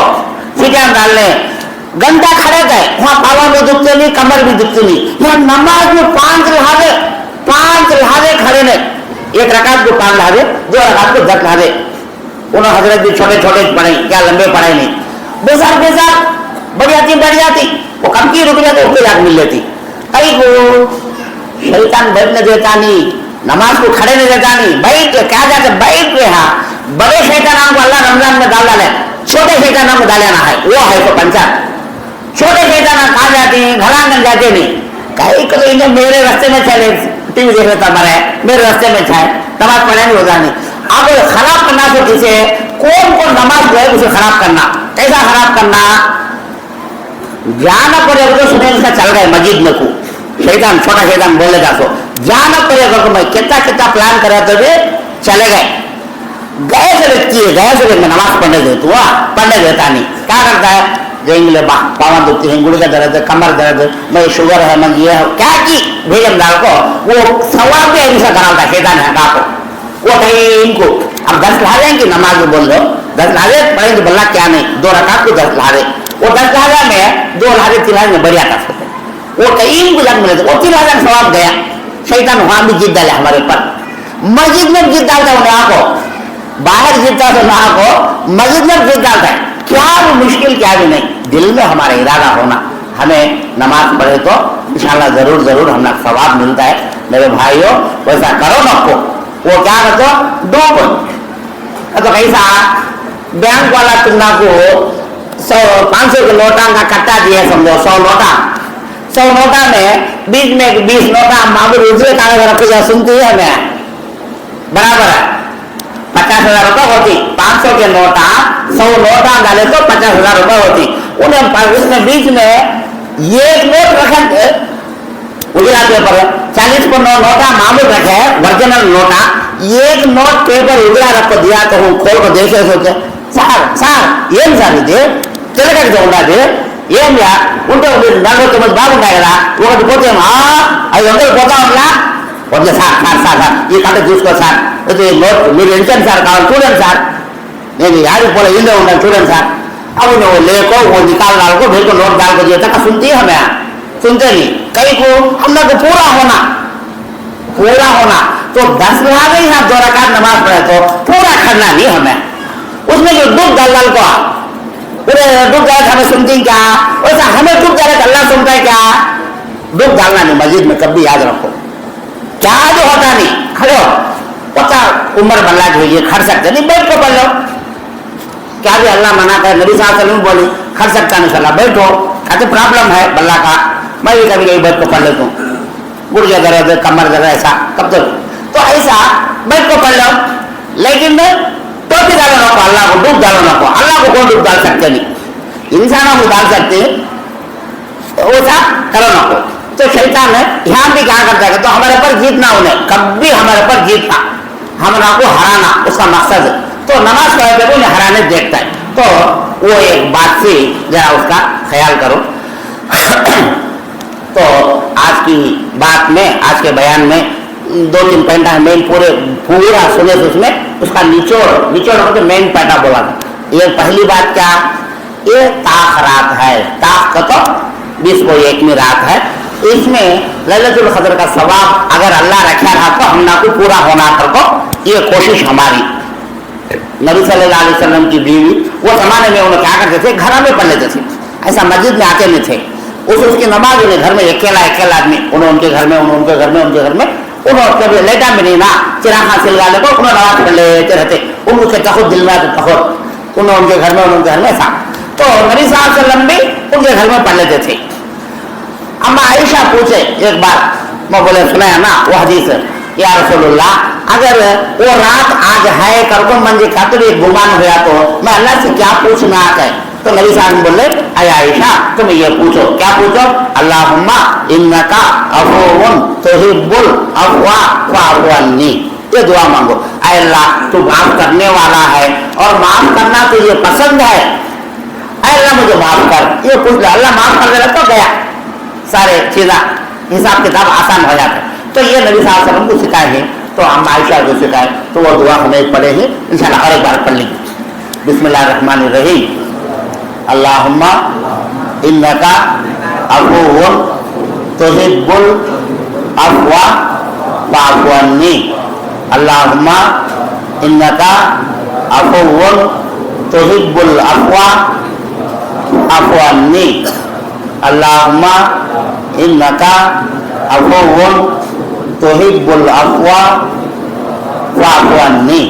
सीटें डालने घंटा खड़े गए वहां पावा भी दुखते नहीं, कमर भी दुखती नहीं। यहाँ नमाज में 5 लिहाजे खड़े ने, एक रकात को 5 लिहाजे, 2 रकात को 10 लिहाजे। उन्होंने हजरत भी छोटे छोटे पढ़े, क्या लंबे पढ़े नहीं, बेजार बढ़ जाती वो कम की रुक जाती उसके याद मिल लेती। कई को शैतान बैठने देता नहीं, नमाज को खड़े नहीं देता नहीं, बैठ क्या जाते बैठ के हाँ बड़े शैतान को अल्लाह रमजान में डाल डाले, छोटे शैतान को डालना है वो है तो पंचायत। छोटे शैतान कहा जाते हैं घरांगन जाते नहीं, कहीं को तो मेरे रास्ते में चले टीवी देख लेता मरे मेरे रास्ते में छाए नमाज पढ़े नहीं होता नहीं। अब खराब करना तो किसे कौन नमाज जो है उसे खराब करना, कैसा खराब करना, जाना पड़ेगा तो सुने इसका चल गए मस्जिद में को शैतान छोटा शैतान बोलेगा सो जाना पड़ेगा तो मैं कितना प्लान करे तो भी चले गए से व्यक्ति मैं नमाज पढ़ने देता पढ़ने देता नहीं, क्या करता है जाएंगे पावा दुखती है, गुड़ का दर्द है, कमर दर्द, मैं शुगर है, मैं ये है क्या की भेजम डाल को वो सवाल भी ऐसा कराता शैतान है का को वो कहीं इनको अब 10 लारे की नमाज में बोल दो 10 लारे पढ़ेंगे बल्ला क्या नहीं, 2 रकात को 10 लारे, वो 10 लारे में 2 लारे 3 लारे में बढ़िया था वो कहीं इनको जब मिले वो 3 लारे सवाब गया। शैतान वहां भी जीत डाले हमारे ऊपर, मस्जिद में जीत डालता है उन्हें को, बाहर जीतता तो ना को मस्जिद में जीत डालता है, क्या भी मुश्किल क्या भी नहीं, दिल में हमारा इरादा होना, हमें नमाज पढ़े तो इंशाल्लाह जरूर हमें सवाब मिलता है। मेरे भाइयों वैसा करो न को, वो क्या करते 2 तो कैसा बैंक वाला तुमना को 500 के नोटा का कट्टा दिया समझो 100 नोटा में बीच में 20 नोटा मामूल दूसरे कागज रखो जा सुनती है हमें बराबर है 50,000 रुपए होती, 500 के नोटा 100 नोटा डाले तो 50,000 रुपए होती। उन्हें उसमें बीच में एक नोट रखे उजला पेपर 40 पर नोटा मामूल रखे ओरिजिनल नोटा, एक नोट पेपर उजला रखो दिया तो हम खोल को देखे सोचे సార్ ఏం సార్ ఇది తిరగడిగా ఉన్నది ఏం యా ఉంటే దాంట్లో 9 బాగుంటాయి కదా ఒకటి పోతే 500 పోతా ఉందా వద్దు సార్ ఈ కట్ట చూసుకో సార్ ఇది నోట్ మీరు ఎంచండి సార్ కావాలి చూడండి సార్ నేను యాడికి పోలే ఇల్లే ఉంటాను చూడండి సార్ अब वो लेको वो निकाल डाल को मेरे को नोट डाल को दिया था सुनती है हमें सुनते नहीं कहीं को हम लोग को पूरा होना तो 10 लाख ही हाथ 2 रकात नमाज पढ़े तो पूरा करना नहीं हमें, उसमें जो डूब डाल को पूरे डूब डाल हमें सुनती क्या वैसा हमें डूब डाले अल्लाह सुनता है क्या, डूब डालना नहीं मस्जिद में कभी याद रखो क्या जो होता नहीं खड़े हो पता उम्र बल्ला जो खड़ सकते नहीं बैठ को पढ़ लो क्या भी अल्लाह मना कर नबी साहब से नहीं बोली खड़ सकता नहीं सला बैठो कहते प्रॉब्लम है बल्ला का मैं भी कभी कभी बैठ को पढ़ लेता हूँ गुर्जा दर्द कमर दर्द ऐसा कब तक तो ऐसा बैठ को पढ़ लो, लेकिन टोपी डालो ना को अल्लाह को डूब डालो ना को अल्लाह को कौन डूब डाल सकते नहीं, इंसानों को डाल सकते वैसा करो ना को। तो शैतान है यहाँ भी क्या करता है तो हमारे पर जीतना उन्हें कभी हमारे पर जीतना हमारा को हराना उसका मकसद है, तो नमाज पढ़े पे उन्हें हराने देखता है, तो वो एक बात से जरा उसका ख्याल करो। तो आज की बात में आज के बयान में 2-3 पॉइंट है मेन पूरा सुने तो उसमें उसका निचोड़ तो मेन पैटा बोला था। ये पहली बात क्या ये ताख रात है, ताख का तो 20 को 1 में रात है, इसमें लैलतुल क़द्र का सवाब अगर अल्लाह रखा रहा तो हम ना को पूरा होना कर को ये कोशिश हमारी। नबी सल्लल्लाहु अलैहि वसल्लम की बीवी वो जमाने में उन्हें क्या करते थे घर में पढ़ लेते थे, ऐसा मस्जिद में आते नहीं थे, उसकी नमाज उन्हें घर में अकेला आदमी उनके घर में उन्होंने कभी लेटा भी नहीं ना चिराग हासिल गाले को उन्होंने नमाज पढ़ लेते रहते उनके तखुद दिल में आते तखुद उनके घर में ऐसा, तो नबी सल्लल्लाहु अलैहि वसल्लम भी उनके घर में पढ़ लेते थे। अम्मा आयशा पूछे एक बार, मैं बोले सुना है ना वो हदीस, या रसूलुल्लाह अगर वो रात आज है कर को मंजे खातिर एक गुमान हुआ तो मैं अल्लाह से क्या पूछना है? तो नबी साहब बोले अय आयशा तुम ये पूछो, क्या पूछो? अल्लाहुम्मा इन्नका अफूउन तुहिब्बुल अफ़्वा फ़अफ़ु अन्नी, ये दुआ मांगो, अय अल्लाह तू माफ करने वाला है और माफ करना तुझे पसंद है, अय अल्लाह मुझे माफ कर। ये पूछ लो, अल्लाह माफ कर देगा तो गया, सारे चीज़ा हिसाब किताब आसान हो जाता है। तो ये नबी साहब वसल्लम को सिखाए हैं, तो हम आयशा को सिखाए, तो वो दुआ हमें पढ़े हैं इंशाल्लाह, और एक बार पढ़ लेंगे। बिस्मिल्लाहिर्रहमानिर्रहीम, अल्लाहुम्मा इन्नका अफूउन तुहिब्बुल अफ़्वा फ़अफ़ु अन्नी, अल्लाहुम्मा इन्नका अफूउन तुहिब्बुल अफ़्वा फ़अफ़ु अन्नी, अल्लाहुम्मा इन्नका अफूउन तुहिब्बुल अफ़्वा फ़अफ़ु अन्नी।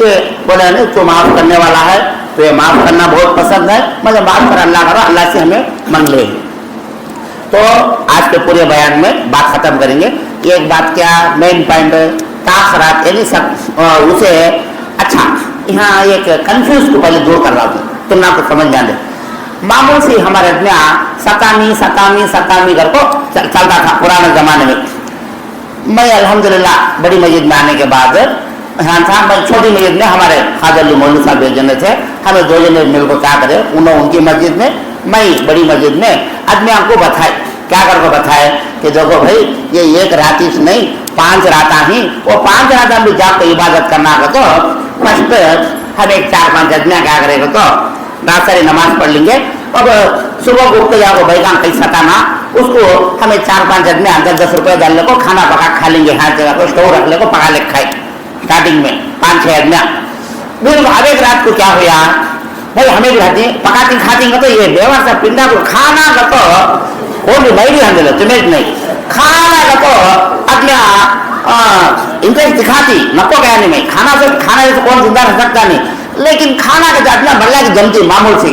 ये बोले नहीं तो माफ करने वाला है, तो ये माफ करना बहुत पसंद है, मुझे माफ कर अल्लाह करो, अल्लाह से हमें मांग ले। तो आज के पूरे बयान में बात खत्म करेंगे। एक बात क्या मेन पॉइंट ताखरात यानी सब उसे अच्छा यहाँ एक कंफ्यूज को पहले दूर कर रहा हूँ, तुम ना कुछ समझ जाने। मामूल से हमारे यहाँ सतामी घर को चलता था पुराने जमाने में। मैं अल्हम्दुलिल्लाह बड़ी मस्जिद में आने के बाद हाँ था, मैं छोटी मस्जिद में हमारे खादर मौलवी साहब एक जने थे, हमें दो जने मिल को क्या करे, उन्होंने उनकी मस्जिद में मैं बड़ी मस्जिद में आदमी आपको बताए, क्या करके बताए कि देखो भाई ये एक रातीश नहीं 5 राता ही, वो 5 राता भी जाकर इबादत करना का तो फर्स्ट हमें 4-5 आदमी क्या करेगा तो रात सारी नमाज पढ़ लेंगे, अब सुबह को उठते जाओ भाई कहीं सताना, उसको हमें 4-5 आदमी 10 रुपये डालने को खाना पका खा लेंगे, हर जगह को स्टोव रख ले को पका ले खाए स्टार्टिंग में 5-6 आदमी। फिर अब एक रात को क्या हुआ भाई हमें भी खाती पकाती खाती तो ये बेवा सा पिंडा को खाना का तो वो भी मैं भी हंदे तुम्हें नहीं खाना का तो अपना इंटरेस्ट दिखाती नको गया नहीं, मैं खाना से कौन जिंदा रह सकता नहीं, लेकिन खाना का जातना बढ़िया की जमती मामूल से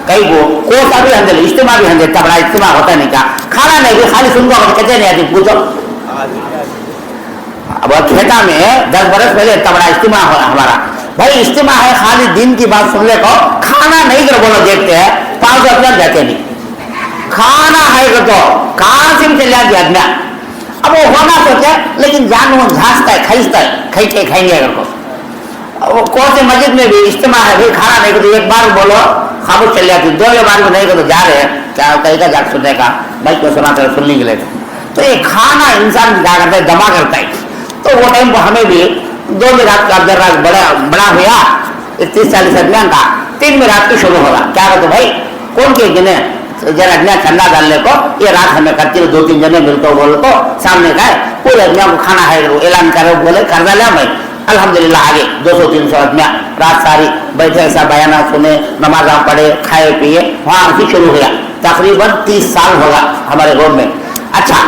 कई को कोसा भी हंदे इज्तिमा भी हंदे, तबड़ा इज्तिमा होता नहीं का खाना नहीं भी खाली सुनकर कहते नहीं आती पूछो। अब खेता में 10 बरस पहले तबड़ा इज्तिमा हो हमारा भाई, इज्तिमा है खाली दिन की बात सुनने को, खाना नहीं कर बोलो देखते हैं 500 रुपया देते नहीं, खाना है तो कहाँ से चल जाती आदमी। अब वो होना सोचे लेकिन जान वो झांसता है खींचता है खाएंगे अगर को, वो कौन से मस्जिद में भी इज्तिमा है भाई खाना नहीं तो एक बार बोलो खामोश चल जाती, 2 बार में नहीं तो जा रहे क्या कहेगा जाग सुनने का भाई को सुना कर सुनने के लिए। तो ये खाना इंसान क्या करता है दमा करता है, तो वो टाइम को हमें भी 2 में रात का रात बड़ा हुआ 30-40 आदमियों का, 3 में रात की शुरू होगा, क्या कहते भाई कौन के गिने जरा अज्ञा चंदा डालने को, ये रात हमें करती है 2-3 जने मिलकर बोलो तो सामने का है पूरे अज्ञा को खाना है ऐलान करे बोले कर डाला मैं अल्हम्दुलिल्लाह आगे 200-300 आदमी रात सारी बैठे ऐसा बयाना सुने नमाजा पढ़े खाए पिए, वहाँ से शुरू हुआ तकरीबन 30 साल होगा हमारे गाँव में। अच्छा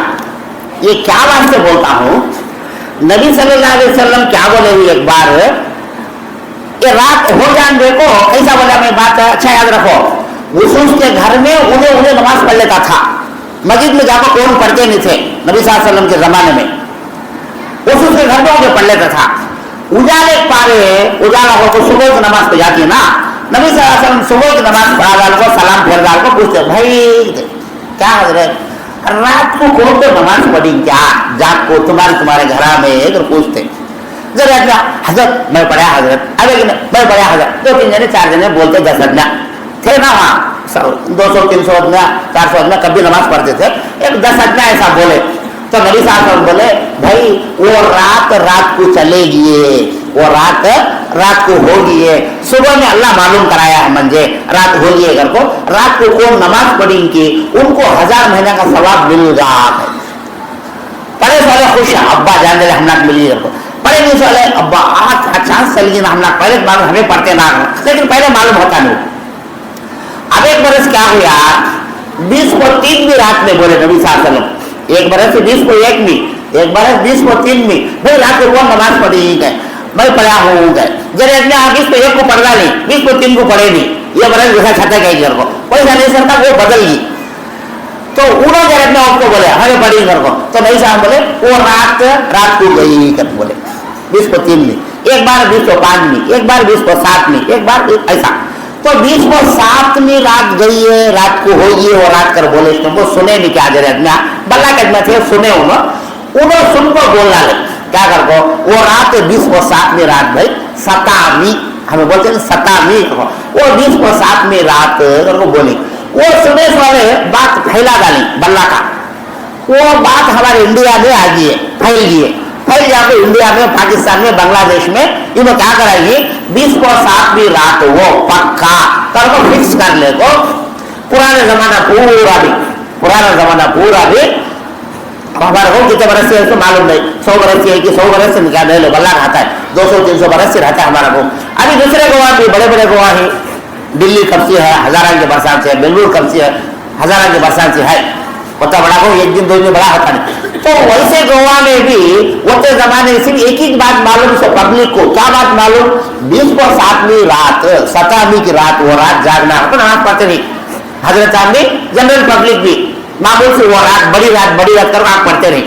ये क्या बात से बोलता हूँ, नबी सल्लल्लाहु अलैहि वसल्लम क्या बोले एक बार ये रात हो जान देखो कैसा बोला मैं बात अच्छा याद रखो, उसके घर में उन्हें नमाज पढ़ लेता था, मस्जिद में जाकर कौन पढ़ते नहीं थे नबी सल्लल्लाहु अलैहि वसल्लम के जमाने में, उसके घर में उन्हें पढ़ लेता था। उजाले पारे उजाला हो तो सुबह की नमाज पढ़ जाती है ना, नबी सल्लल्लाहु अलैहि वसल्लम सुबह की नमाज पढ़ा डाल को सलाम फेर डाल को पूछते भाई क्या हजरत रात को कौन तो नमाज पढ़ी क्या जाग को तुम्हारे घर में तो पूछते जरा हजरत मैं पढ़ा हजरत, अरे मैं पढ़ा हजरत, 2-3 जने 4 जने बोलते 10 आदमी थे ना वहाँ 200-300 आदमी 400 आदमी कभी नमाज पढ़ते थे, एक 10 आदमी ऐसा बोले तो नबी साहब बोले भाई वो रात को चलेगी, वो रात को होगी, सुबह में अल्लाह मालूम कराया है मंजे रात होगी अगर को रात को कौन नमाज पढ़ेंगे उनको 1000 महीने का सवाब मिल रहा है। पढ़े साले खुश है अब्बा जान दे हम मिली को, पढ़े नहीं साले अब्बा आज अच्छा चलेगी ना हम पहले मालूम हमें पढ़ते ना, लेकिन पहले मालूम होता नहीं। अब एक बरस क्या हुआ 20 को 3 भी रात में बोले नबी साहब एक बरस से 20 को 1 में, एक बरस 20 को 3 में भाई रात को कौन नमाज पढ़ी गए मैं पढ़ा हूँ गए जरा अपने 20 को 1 को पढ़ नहीं 20 को 3 को पढ़े नहीं, ये बरस वैसा छता गई घर को कोई नहीं सकता वो बदल गई। तो उन्होंने अपने आपको बोले हमें बड़ी घर को, तो नहीं साहब बोले वो रात को गई कर बोले 20 को 3 नहीं, एक बार 20 को 5 नहीं, एक बार 20 को 7 नहीं, एक बार ऐसा। तो 20 को 7वीं रात गई है, रात को होगी वो रात कर बोले, वो सुने नहीं क्या जरा बल्ला कदम थे सुने उन्होंने सुनको बोलना ले क्या कर को वो रात 20 को 7वीं रात भाई 7वीं हमें बोलते हैं 7वीं वो 20 को 7वीं रात को बोली, वो सुने वाले बात फैला डाली बल्ला का, वो बात हमारे इंडिया में आ गई है, फैल गई है, फैल जाकर इंडिया में पाकिस्तान में बांग्लादेश में इन्होंने क्या कराएगी 20 को 7वीं रात वो पक्का कर को फिक्स कर ले को पुराना जमाना पूरा भी हमारे को कितने बरस से तो मालूम नहीं, 100 बरस है कि 100 बरस से क्या नहीं बल्ला खाता है 200-300 बरस से रहता है हमारा को। अभी दूसरे गवाह भी बड़े बड़े गवाह है, दिल्ली कब से है हजारा के बरसात से, बेंगलुरु कब से है हजारा के बरसात से है, उतना बड़ा को एक दिन 2 दिन बड़ा होता नहीं। तो वैसे गोवा में भी उतने जमाने से एक ही बात मालूम से पब्लिक को, क्या बात मालूम 20 को 7वीं रात 7वीं की रात वो रात जागना अपन नमाज पढ़ते नहीं, हजरत साहब भी जनरल पब्लिक भी मामूल से वो रात बड़ी रात कर आप पढ़ते नहीं,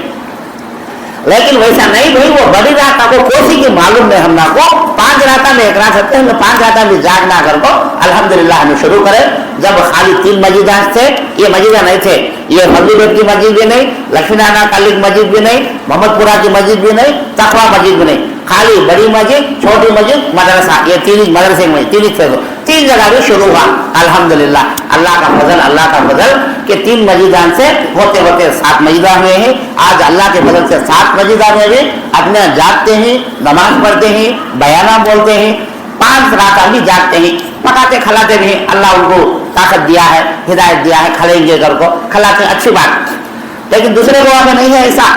लेकिन वैसा नहीं भाई वो बड़ी रात आपको कोसी की मालूम नहीं हमना को 5 रात में एक रात सकते हैं, 5 रात में जागना कर को अल्हम्दुलिल्लाह हमें शुरू करें। जब खाली 3 मस्जिदा थे, ये मस्जिदा नहीं थे, ये फजलुबेट की मस्जिद भी नहीं, लक्ष्मीनारायण काली मस्जिद भी नहीं, मोहम्मदपुरा की मस्जिद भी नहीं, तकवा मस्जिद भी नहीं, खाली बड़ी मस्जिद छोटी मस्जिद मदरसा, ये 3 मदरसे में 3 जगह भी शुरू हुआ अल्हम्दुलिल्लाह। अल्लाह का फजल कि 3 मस्जिदान से होते होते 7 मस्जिदा हुए हैं। आज अल्लाह के फजल से 7 मस्जिदा में भी अपने जागते हैं, नमाज पढ़ते हैं, बयाना बोलते हैं, 5 रात भी जागते हैं, पकाते खिलाते भी हैं। अल्लाह उनको ताकत दिया है, हिदायत दिया है, खिलाएंगे घर को खिलाते अच्छी बात। लेकिन दूसरे गोवा में नहीं है ऐसा,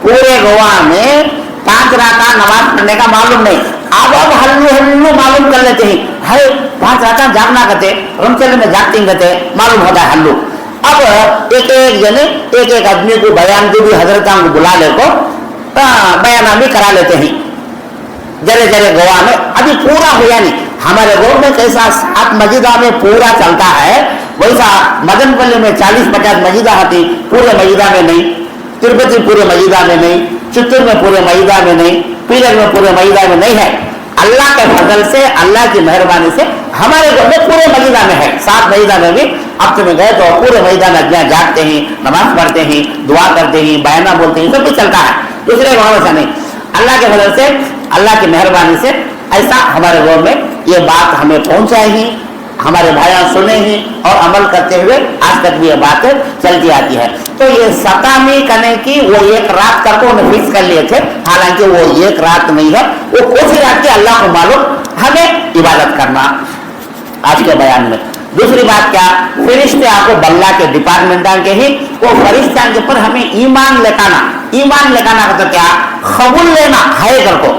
पूरे गोवा में 5 रात नमाज पढ़ने का मालूम नहीं, अब हल्लू मालूम कर लेते हैं, है 5 रात जागना कहते, रमचल में जागते कहते मालूम होता है हल्लू। अब एक आदमी को बयान को भी हजरत को बुला ले को बयाना भी करा लेते हैं जरे गोवा में। अभी पूरा हुआ नहीं, हमारे गोवा में कैसा 7 मस्जिदा में पूरा चलता है, वैसा मदनपल्ली में 40-50 मस्जिदा होती, पूरे मस्जिदा में नहीं, तिरुपति पूरे मस्जिदा में नहीं, चित्तूर में पूरे मस्जिदा में नहीं, पीलर में पूरे मस्जिदा में नहीं है। अल्लाह के फजल से, अल्लाह की मेहरबानी से हमारे घर में पूरे मस्जिदा में है। 7 मस्जिदा में भी अब तुम्हें गए तो पूरे मस्जिदा में अज्ञा जागते हैं, नमाज पढ़ते हैं, दुआ करते हैं, बयाना बोलते हैं, सब कुछ चलता है। दूसरे गाँव ऐसा नहीं, अल्लाह के फजल से, अल्लाह की मेहरबानी से ऐसा हमारे घर में ये बात हमें पहुंचाई ही, हमारे भाइयों सुने ही और अमल करते हुए आज तक भी ये बात चलती आती है। तो ये 7वीं करने की वो एक रात करके उन्हें फिक्स कर लिए थे, हालांकि वो एक रात नहीं है, वो कोई रात के अल्लाह को मालूम, हमें इबादत करना। आज के बयान में दूसरी बात क्या, फरिश्ते आपको बल्ला के डिपार्टमेंट के ही वो फरिश्ते के पर हमें ईमान लेकाना का तो क्या कबूल लेना है घर को।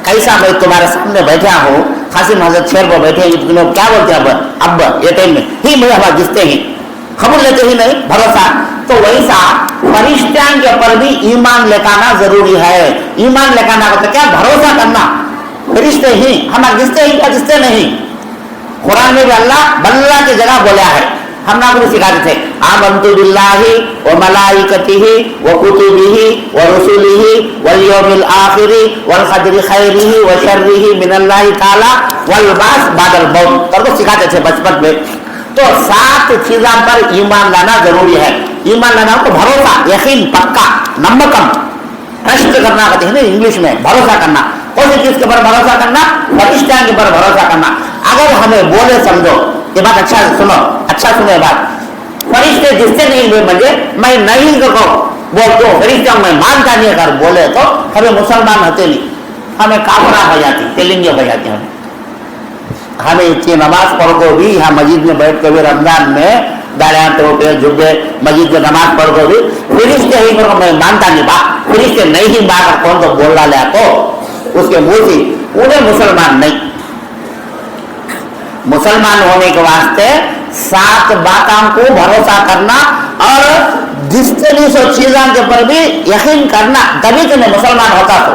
कैसा मैं तुम्हारे सामने बैठा हूँ, खासिम हजरत शेर को बैठे हैं, क्या बोलते हैं अब ये टाइम में ही मुझे हमारा जिसते ही खबर लेते ही नहीं भरोसा, तो वैसा फरिश्तों के ऊपर भी ईमान लेकाना जरूरी है। ईमान लेकाना का तो क्या भरोसा करना, फरिश्ते ही हमारे जिसते ही क्या जिसते नहीं। कुरान में भी अल्लाह बल्ला की जगह बोला है, हम ना भी सिखाते थे आमन्तु बिल्लाहि व मलाइकतिहि व कुतुबिहि व रुसुलिहि वल यौमिल आखिरि वल क़द्रि खैरिहि व शर्रिहि मिनल्लाहि ताला वल बास बादल मौत करको सिखाते थे बचपन में। तो 7 चीज़ों पर ईमान लाना जरूरी है। ईमान लाना को भरोसा, यकीन, पक्का, नम्मकम, ट्रस्ट करना कहते हैं ना इंग्लिश में, भरोसा करना। कौन सी चीज के ऊपर भरोसा करना, फरिश्तों के ऊपर भरोसा करना। अगर हमें बोले समझो ये बात, अच्छा सुनो, अच्छा सुनो बात, फरिश्ते जिससे नहीं हुए मुझे मैं नहीं करो बोल दो, फरिश्तों में मानता नहीं अगर बोले तो हमें मुसलमान होते नहीं, हमें काफरा हो जाती, तेलिंगे हो जाते। हमें इतनी नमाज पढ़ को भी यहाँ मस्जिद में बैठ कर भी रमजान में दाढ़ियाँ टोपे जुब्बे मस्जिद में नमाज पढ़ को भी फरिश्ते ही मैं मानता नहीं, बात फरिश्ते नहीं ही बात कौन तो बोल रहा तो उसके मुंह से पूरे मुसलमान नहीं। मुसलमान होने के वास्ते 7 बातों को भरोसा करना और जितनी सो चीजों के ऊपर भी यकीन करना, तभी तो मैं मुसलमान होता। तो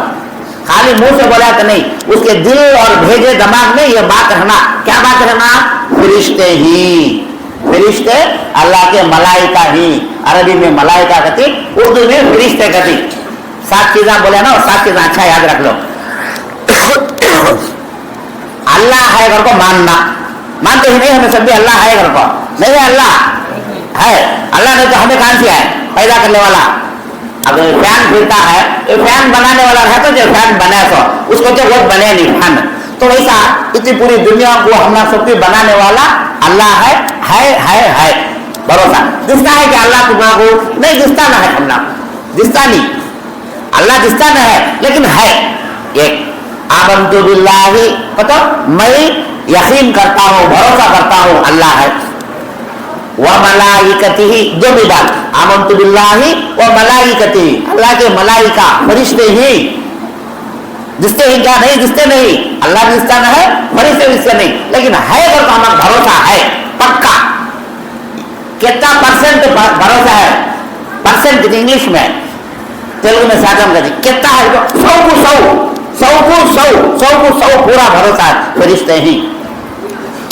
खाली मुंह से बोला तो नहीं, उसके दिल और भेजे दिमाग में ये बात रहना, क्या बात रहना, फरिश्ते ही फरिश्ते अल्लाह के मलाइका ही, अरबी में मलाइका कहती, उर्दू में फरिश्ते कहती। 7 चीजें बोले ना, 7 चीजें अच्छा याद रख लो। अल्लाह है घर को मानना, मानते ही नहीं हमें सब भी अल्लाह है घर को, नहीं है अल्लाह है, अल्लाह ने तो हमें कहां से है पैदा करने वाला। अगर फैन फिरता है तो फैन बनाने वाला है, तो जो फैन बने तो उसको जो वो बने नहीं फैन, तो वैसा इतनी पूरी दुनिया को हम सबकी बनाने वाला अल्लाह है भरोसा। दिखता है कि अल्लाह को नहीं दिखता ना है, हम दिखता नहीं, अल्लाह दिखता ना है लेकिन है। एक आमन्तु बिल्लाहि, पता मैं यकीन करता हूँ, भरोसा करता हूँ अल्लाह है। व मलाइकतिही, दो भी बात, आमन्तु बिल्लाहि व मलाइकतिही, अल्लाह के मलाइका फरिश्ते ही, दिखते ही क्या नहीं दिखते नहीं, अल्लाह दिखता न है, फरिश्ते दिखते नहीं, लेकिन है अगर तो हमारा भरोसा है पक्का। कितना परसेंट भरोसा है, परसेंट इंग्लिश में, तेलुगु में सागम कर दी, कितना है तो 100 को 100 पूरा भरोसा है फरिश्ते ही।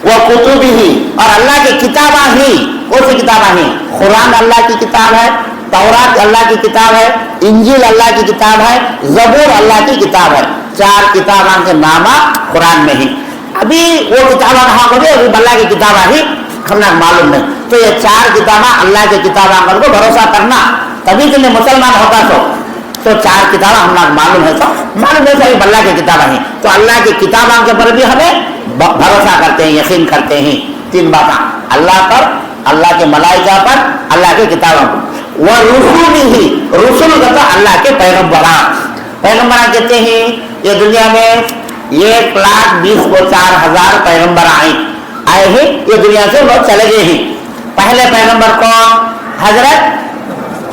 वो कुतुब ही, और अल्लाह की किताबा ही, कौन सी किताबा ही, कुरान अल्लाह की किताब है, तौरात अल्लाह की किताब है, इंजील अल्लाह की किताब है, ज़बूर अल्लाह की किताब है। 4 किताबों के नामा कुरान में ही। अभी वो किताबा कहाँ को अभी अल्लाह की किताबा ही हमें मालूम नहीं, तो ये 4 किताबा अल्लाह की किताबा को भरोसा करना, तभी के लिए मुसलमान होता तो 4 किताबा हमें मालूम है, तो मालूम है सभी अल्लाह की किताबा ही, तो अल्लाह की किताबों के पर भी हमें भरोसा करते हैं, यकीन करते हैं। 3 बातें, अल्लाह पर, अल्लाह के मलाइका पर, अल्लाह के किताबों पर। वह रुसूल ही, रुसूल कहता अल्लाह के पैगम्बरा, पैगम्बरा कहते हैं ये दुनिया में 1,20,04,000 पैगम्बर आए हैं, ये दुनिया से लोग चले गए हैं। पहले पैगम्बर कौन, हजरत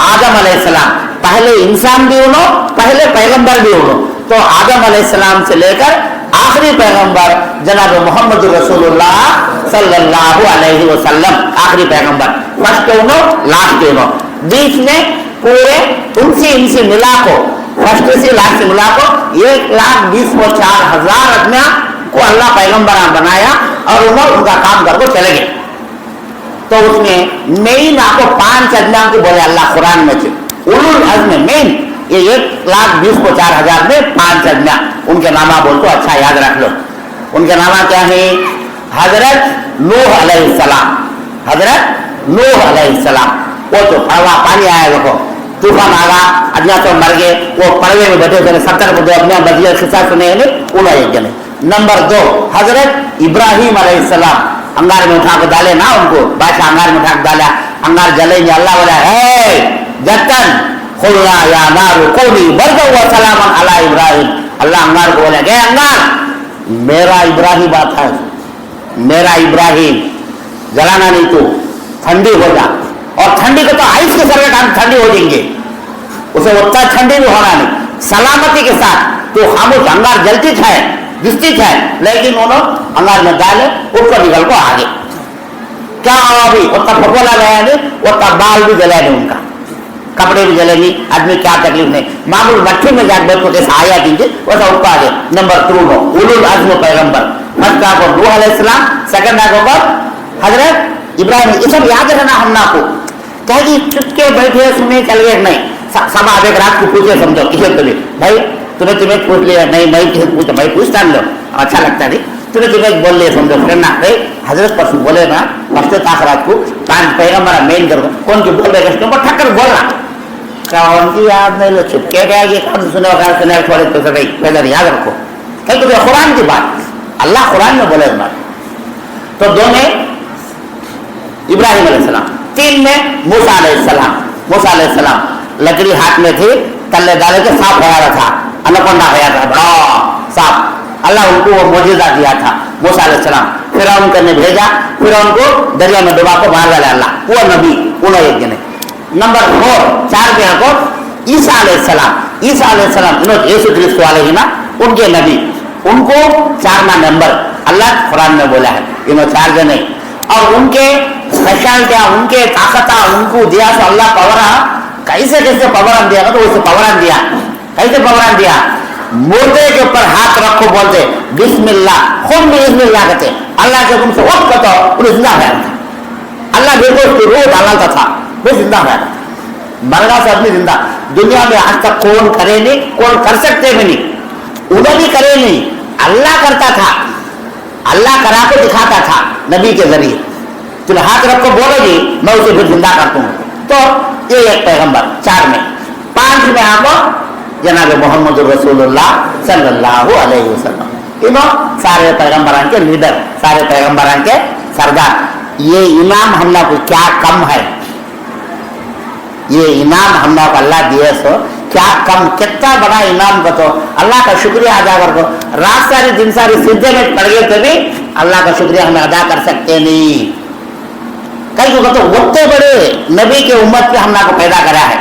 आदम अलैहिस्सलाम, पहले इंसान भी उनो, पहले पैगम्बर भी उनो, तो आदम अलैहिस्सलाम से लेकर आखिरी पैगंबर जनाब मोहम्मद रसूलुल्लाह सल्लल्लाहु अलैहि वसल्लम, आखिरी पैगंबर, फर्स्ट उनो लास्ट उनो, बीच में पूरे उनसे मिला को, फर्स्ट से लास्ट से मिला को 1,20,04,000 आदमी को अल्लाह पैगंबर बनाया और उन्होंने उनका काम करके चले गए। तो उसमें मेन आपको 5 आदमियों को बोले अल्लाह कुरान में से, उलुल अज़्म मेन ये 1,20,04,000 में 5 आदमियां, उनके नामा बोल तो अच्छा याद रख लो। उनके नामा क्या है, हजरत नूह अलैहिस्सलाम, हजरत नूह अलैहिस्सलाम, वो तो पड़वा पानी आया, देखो तूफान आगा, अदना तो मर गए, वो पड़वे में बैठे थे 70 को अपने बदले किस्सा सुने उन्हें एक जने। नंबर 2 हजरत इब्राहिम अलैहिस्सलाम, अंगार में उठा के डाले ना उनको, बादशाह अंगार में उठा के डाला, अंगार जले नहीं, अल्लाह बोला है जतन खुल्ला या नारु कौनी बरदो व सलामन अला इब्राहिम, अल्लाह अंगार को बोला गया अंगार मेरा इब्राहिम आता है, मेरा इब्राहिम जलाना नहीं, तो ठंडी हो जा, और ठंडी को तो आइस के सर में ठंडी हो जाएंगे, उसे उतना ठंडी भी होना नहीं, सलामती के साथ। तो खामोश अंगार जलती है दिखती है, लेकिन उन्होंने अंगार में डाले ऊपर निकल को आगे क्या अभी उतना फकोला गया नहीं, उतना बाल भी जला नहीं, उनका कपड़े भी जले नहीं, आदमी क्या तकलीफ नहीं, मामूल मट्टी में जाकर बैठ कैसे आया कीजिए वैसा ऊपर आगे। नंबर 3 उलुल अज़्म पैगंबर, फर्स्ट का को नूह अलैहिस्सलाम, सेकंड का को हजरत इब्राहिम, ये सब याद रहना हमना को, क्या कि चुपके बैठे सुने चल गए नहीं, सब आधे रात को पूछे समझो किसे तो भाई तुम्हें पूछ लिया नहीं, मैं किसे पूछा, मैं पूछता लो अच्छा लगता नहीं, तुम्हें बोल लिया समझो करना भाई हजरत पर बोले ना फर्स्ट ताखरात को 5 पैगंबर मेन कर कौन की बोल रहे उसके ऊपर ठक्कर बोलना, कौन की याद नहीं लो, चुपके गया कि कौन सुने थोड़े तो पहले याद रखो, कहीं तो कुरान की बात, अल्लाह कुरान में बोले बात। तो 2 में इब्राहिम अलैहिस्सलाम, 3 में मूसा अलैहिस्सलाम, मूसा अलैहिस्सलाम लकड़ी हाथ में थी, तल्ले डाले के सांप गया था, अनकोंडा गया था बड़ा सांप, अल्लाह उनको वो मौजूदा दिया था मूसा अलैहिस्सलाम, फिर उनने भेजा, फिर उनको दरिया में डुबा को मार डाला अल्लाह, वो नबी उन्होंने एक जने। नंबर 4 पे को ईसा अलैहिस्सलाम, ईसा अलैहिस्सलाम इन्होंने यीशु क्रिस्त वाले ही ना उनके नबी, उनको 4वां नंबर अल्लाह कुरान में बोला है, इन्होंने 4 जने, और उनके स्पेशलिटी उनके ताकत उनको दिया तो अल्लाह पवरा कैसे कैसे पवरन दिया, तो उसे पवरन दिया, कैसे पवरन दिया, मुर्दे के ऊपर हाथ रखो बोलते बिस्मिल्लाह, खुद भी बिस्मिल्लाह कहते, अल्लाह के तुमसे वक्त कहते जिंदा है, अल्लाह बिल्कुल उसकी रूह डालता था, वो जिंदा रहा था, मरना से आदमी जिंदा। दुनिया में आज तक कौन करे नहीं, कौन कर सकते भी नहीं, उन्हें भी करे नहीं, अल्लाह करता था, अल्लाह करा के दिखाता था नबी के जरिए। तुम हाथ रख को बोलोगी मैं उसे फिर जिंदा करता हूँ। तो ये एक पैगंबर, 4 में। 5 में आपको जनाब मोहम्मद रसूलुल्लाह सल्लल्लाहु अलैहि वसल्लम, इन्हों सारे पैगंबरां के लीडर, सारे पैगंबरां के सरदार। ये इमाम हम लोग को क्या कम है, ये इमाम हम लोग को अल्लाह दिए सो क्या कम, कितना बड़ा इमाम को तो अल्लाह का शुक्रिया अदा कर दो। रात सारी दिन सारी सिद्धे में पड़ गए तो भी अल्लाह का शुक्रिया हमें अदा कर सकते नहीं। कई को तो उतने बड़े नबी के उम्मत पे हमला को पैदा करा है।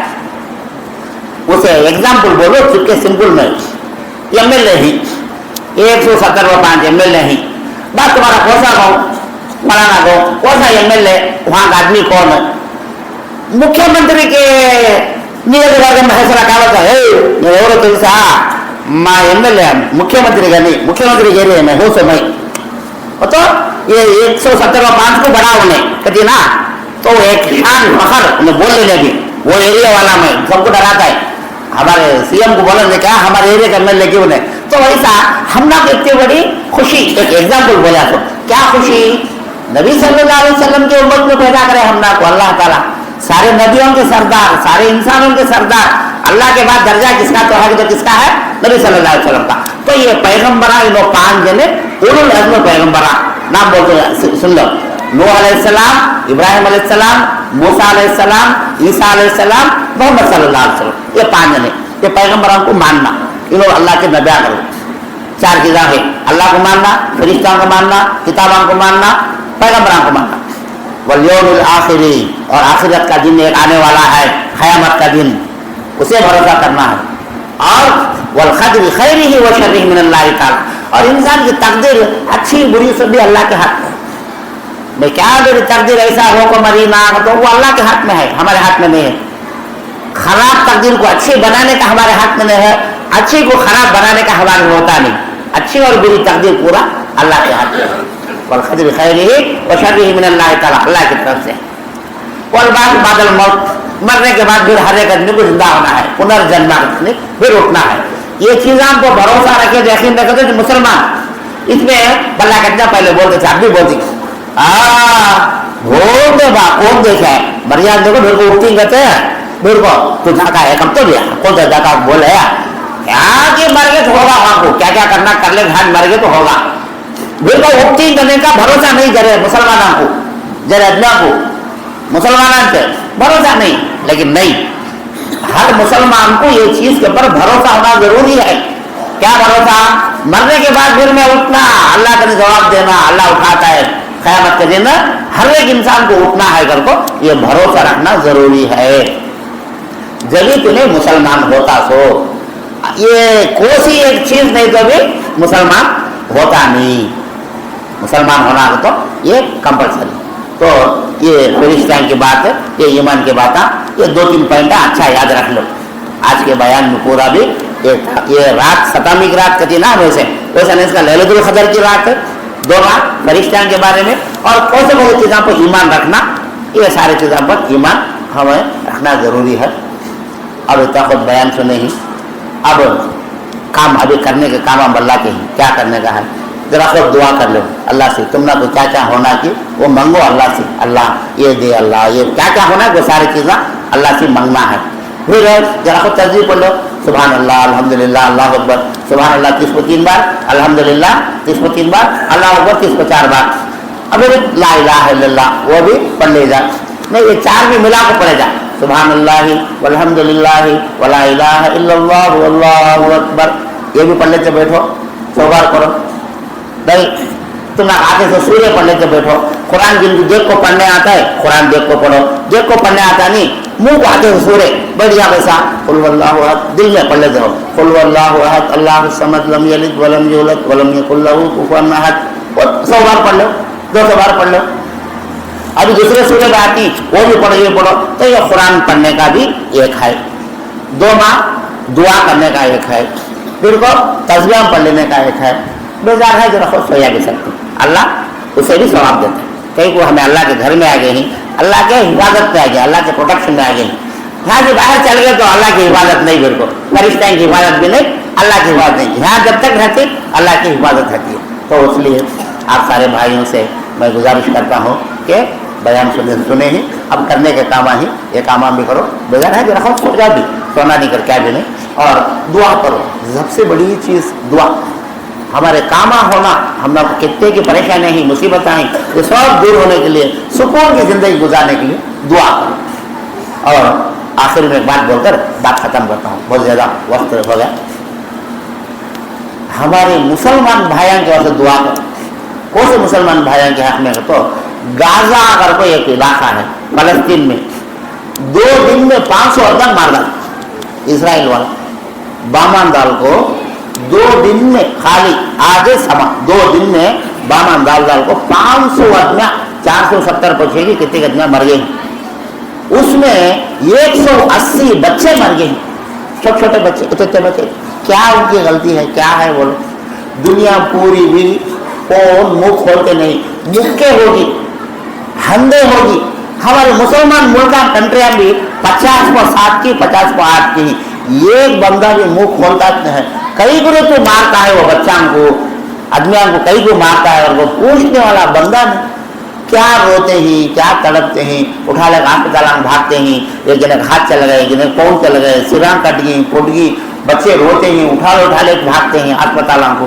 उसे एग्जाम्पल बोलो चुपके सिंपल में, एमएलए ही 170 एमएलए ही, बस तुम्हारा कोसा गाँव मराना गाँव कोसा एमएलए, वहां का आदमी कौन है? मुख्यमंत्री के नियोजकवर्ग में फैसला कावता है ఎవరో తెలుసా మా ఎమ్మెల్యే मुख्यमंत्री का नहीं, मुख्यमंत्री के लिए मैं हूँ सो मैं तो ये 170 को बड़ा होने कहती ना, तो एक शान फखर उन्हें बोल लेने भी, वो एरिया वाला में सबको डराता है। हमारे सीएम को बोला ने कहा हमारे एरिया का एमएलए क्यों नहीं, तो वैसा हम लोग इतनी बड़ी खुशी, एक एग्जाम्पल बोला तो क्या खुशी, नबी सल्लल्लाहु अलैहि वसल्लम के उम्मत में पैदा करे हम लोग को अल्लाह ताला, सारे नबियों के सरदार, सारे इंसानों के सरदार। अल्लाह के बाद दर्जा किसका तो है, तो किसका है? नबी सल्लल्लाहु अलैहि वसल्लम का। तो ये पैगंबरा इन 5 जने उलुल अज़्म पैगंबरा नाम बोलते हैं, सुन लो, नूह अलैहिस्सलाम, इब्राहिम अलैहिस्सलाम, मूसा अलैहिस्सलाम, ईसा अलैहिस्सलाम, मोहम्मद सल्लल्लाहु अलैहि वसल्लम, ये 5 जने, ये पैगंबरों को मानना, इन्होंने अल्लाह के नबिया करो। 4 चीज़ें हैं, अल्लाह को मानना, फरिश्तों को मानना, किताबों को मानना, पैगंबरों को मानना, वल यौमिल आखिरी, और आखिरत का दिन एक आने वाला है, क़यामत का दिन, उसे भरोसा करना है। और वल क़द्रि खैरिही व शर्रिही मिनल्लाहि ताला, और इंसान की तकदीर अच्छी बुरी सब भी अल्लाह के हाथ में। मैं क्या मेरी तकदीर ऐसा हो को मरी ना, तो वो अल्लाह के हाथ में है, हमारे हाथ में नहीं है। खराब तकदीर को अच्छी बनाने का हमारे हाथ में नहीं है, अच्छी को खराब बनाने का हमारे में होता नहीं। अच्छी और बुरी तकदीर पूरा अल्लाह के हाथ में है। वल क़द्रि खैरिही व शर्रिही मिनल्लाहि ताला, अल्लाह की तरफ से। वल बादल मौत, मरने के बाद फिर हर एक आदमी को जिंदा होना है, पुनर्जन्म फिर उठना है। ये चीज़ों को भरोसा रखे, यकीन रखे तो मुसलमान इसमें बल्ला कितना पहले बोलते थे, अब भी बोलती बोलते बा कौन देखा है मरियाम देखो मेरे को उठती कहते हैं मेरे को तो झाका है कब तो दिया कौन सा झाका बोले क्या कि मर गए तो होगा, वहां को क्या क्या करना कर ले, घाट मर गए तो होगा। मेरे को उठती करने का भरोसा नहीं करे मुसलमानों को, जरा अदना को मुसलमानों पे भरोसा नहीं, लेकिन नहीं, हर मुसलमान को ये चीज के ऊपर भरोसा होना जरूरी है। क्या भरोसा? मरने के बाद फिर में उठना, अल्लाह का जवाब देना, अल्लाह उठाता है क़यामत के दिन, हर एक इंसान को उठना है घर को, ये भरोसा रखना जरूरी है। जब तुम्हें मुसलमान होता सो, ये कोई एक चीज नहीं तो भी मुसलमान होता नहीं, मुसलमान होना हो तो ये कंपल्सरी। तो ये फरिश्ता की बात है, ये ईमान की बात है, ये 2-3 पॉइंट अच्छा याद रख लो। आज के बयान में पूरा भी ये रात 7वीं की रात कथी ना वैसे नहीं, इसका लैलतुल क़द्र की रात है, 2 रात फरिश्ता के बारे में, और कौन से बहुत चीज़ों पर ईमान रखना, ये सारी चीज़ों पर ईमान हमें रखना जरूरी है। अब इतना खुद बयान सुने ही, अब काम अभी करने के काम हम अल्लाह के ही, क्या करने का है जरा खुद दुआ कर लो अल्लाह से, तुमने को क्या क्या होना कि वो मांगो अल्लाह से, अल्लाह ये दे, अल्लाह ये क्या क्या होना है वो सारी चीज़ें अल्लाह से मांगना है। फिर जरा खुद तस्बीह पढ़ लो, सुभान अल्लाह, अल्हम्दुलिल्लाह, अल्लाह अकबर, सुभान अल्लाह 30 को 3 बार, अल्हम्दुलिल्लाह 30 को 3 बार, अल्लाह अकबर 30 को 4 बार, अब ला इलाहा इल्लल्लाह वो भी पढ़ ले जा, नहीं ये 4 भी मिला को पढ़े जा, सुभान अल्लाह वल्हम्दुलिल्लाह वला इलाहा इल्लल्लाह वल्लाहु अकबर, ये भी पढ़ लेते बैठो, 100 बार पढ़ो। नहीं तुम आते से सूर्य पढ़ने से बैठो, कुरान जिनको देख को पढ़ने आता है कुरान देख को पढ़ो, देख को पढ़ने आता नहीं मुंह को आते से सूर्य बैठ जा वैसा, कुल वल्लाहु अहद दिल में पढ़ लेते हो, कुल वल्लाहु अहद अल्लाहु समद लम यलिद वलम यूलद वलम यकुल लहू कुफुवन अहद, 100 बार पढ़ लो, 200 बार पढ़ लो। अभी दूसरे सूर्य में आती वो भी पढ़ो, ये पढ़ो, तो ये कुरान पढ़ने का भी एक है, 2 माह दुआ करने का एक है, फिर को तस्बीह पढ़ लेने का एक है, बेजार है जो रखो सोया भी सकते, अल्लाह उसे भी सवाब देते हैं। कहीं को हमें अल्लाह के घर में आ गए ही अल्लाह के हिफाजत में आ गया, अल्लाह के प्रोटेक्शन में आ गए। यहाँ से बाहर चल गए तो अल्लाह की हिफाजत नहीं, मेरे को फरिश्ता की हिफाजत भी नहीं, अल्लाह की हिफाजत नहीं। यहाँ जब तक रहती अल्लाह की हिफाजत रहती है। तो इसलिए आप सारे भाइयों से मैं गुजारिश करता हूँ कि बयान सुने ही, अब करने के काम ही, ये काम भी करो, बेजार है रखो, सो जाओ भी, सोना नहीं कर क्या भी नहीं, और दुआ करो। सबसे बड़ी चीज़ दुआ, हमारे कामा होना, हम लोग कितने की परेशानी ही, मुसीबत आई, ये सब दूर होने के लिए, सुकून की ज़िंदगी गुजारने के लिए दुआ करो। और आखिर में एक बात बोलकर बात खत्म करता हूँ, बहुत ज़्यादा वक्त हो गया। हमारे मुसलमान भाइयों की ओर से दुआ करो। कौन से मुसलमान भाइयों के हक में? तो गाजा अगर कोई एक इलाका है फलस्तीन में, 2 दिन में 500 आदमी मार डाला इसराइल वाला, बामान दाल को 2 दिन में, खाली आधे समा 2 दिन में बामान दाल को 500 आदमी, 470 पहुंचेगी, कितने आदमी मर गए। उसमें 180 बच्चे मर गए, छोटे छोटे बच्चे, छोटे बच्चे। क्या उनकी गलती है? क्या है बोलो? दुनिया पूरी भी कौन मुंह खोलते नहीं, मुक्के होगी, हंदे होगी। हमारे मुसलमान मुल्क कंट्रियां भी 50 को 7 की, 50 को 8 की, एक बंदा भी मुंह खोलता है। कई गुरु तो मारता है वो बच्चा को, आदमियों को कई को मारता है, और वो पूछने वाला बंदा नहीं। क्या रोते ही, क्या तड़पते ही, उठा ले अस्पताल में भागते ही, एक जने हाथ चल गए, जिन्हें पाँव चल गए, सिरा कट गई, फुट गई, बच्चे रोते ही, उठा ले भागते हैं अस्पताल को।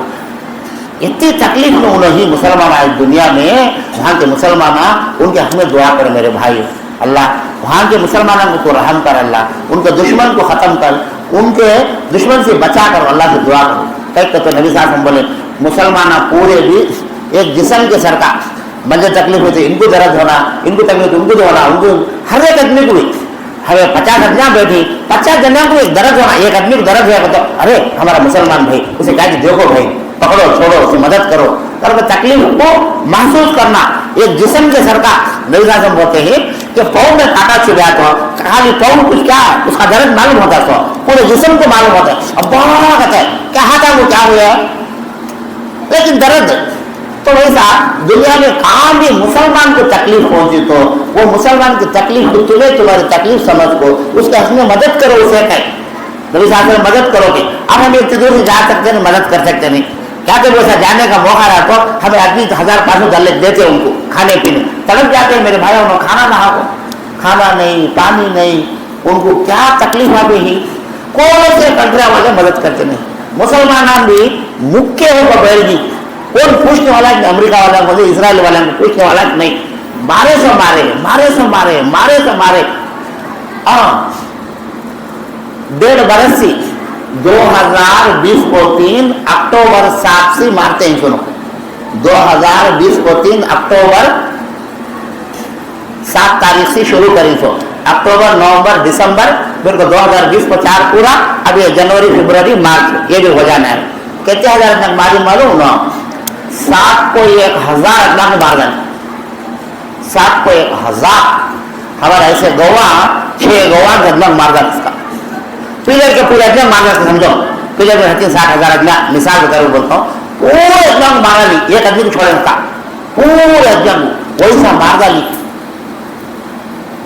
इतनी तकलीफ में उन्हें मुसलमान आए दुनिया में, वहाँ के मुसलमान उनके हक में दुआ कर मेरे भाई। अल्लाह वहाँ के मुसलमानों को तो रहम कर, अल्लाह उनके दुश्मन को ख़त्म कर, उनके दुश्मन से बचा कर, अल्लाह से दुआ करो। कई तो नबी साहब बोले मुसलमान पूरे भी एक जिस्म के सरकार, मुझे तकलीफ होती, इनको दर्द होना, इनको तकलीफ, उनको होना, उनको हर एक आदमी को भी, हमें 50 आदमियाँ बैठी, 50 जनिया को एक दर्द होना, एक आदमी को दर्द है तो अरे हमारा मुसलमान भाई, उसे कहा कि देखो भाई, पकड़ो छोड़ो, उसे मदद करो। तो तकलीफ को महसूस करना एक जिस्म के सरकार। नबी साहब बोलते हैं कि पाँव में कांटा चुभा तो खाली पाँव कुछ क्या, उसका दर्द मालूम होता है, तो पूरे जिस्म को मालूम होता है। अब बड़ा कहता है क्या हाथा को क्या हुआ, लेकिन दर्द। तो वैसा दुनिया में कहाँ भी मुसलमान को तकलीफ पहुंची तो वो मुसलमान की तकलीफ को तुम्हारी तकलीफ समझ को उसके हक में मदद करो। उसे कहे नबी साहब में मदद करोगे। अब हम इतनी दूर से जा सकते नहीं, मदद कर सकते नहीं, क्या तो वैसा जाने का मौका रहा तो हमें आदमी 1000-500 डॉलर देते उनको खाने पीने, तड़प जाते हैं मेरे भाइयों में, खाना ना हो, खाना नहीं, पानी नहीं, उनको क्या तकलीफ आ गई। कौन से कंट्रिया वाले मदद करते नहीं। मुसलमान भी मुख्य होगा बैलगी, कौन पूछने वाला है? अमेरिका वाला को, इसराइल वाला को पूछने वाला नहीं। मारे सो मारे, मारे सो मारे, मारे सो मारे। 1.5 बरस से 2020 को 3 अक्टूबर 7 से मारते हैं। सुनो, 2020 को 3 अक्टूबर 7 तारीख से शुरू करी, सो अक्टूबर, नवंबर, दिसंबर, फिर 2020 को 4 पूरा, अब ये जनवरी, फरवरी, मार्च, ये भी हो जाना है। कितने हजार तक मारी मालूम ना? 7 को 1000 अदना मार गए, 7 को 1000। हमारे ऐसे गोवा 6 गोवा जगमग मार गए, इसका पिलर के पूरे अदना मार गए। समझो पिलर में रहती 60,000 अदना, मिसाल बता बोलता हूँ, पूरे अदना मारा ली, एक आदमी को छोड़े था, पूरे अदना वैसा मार डाली।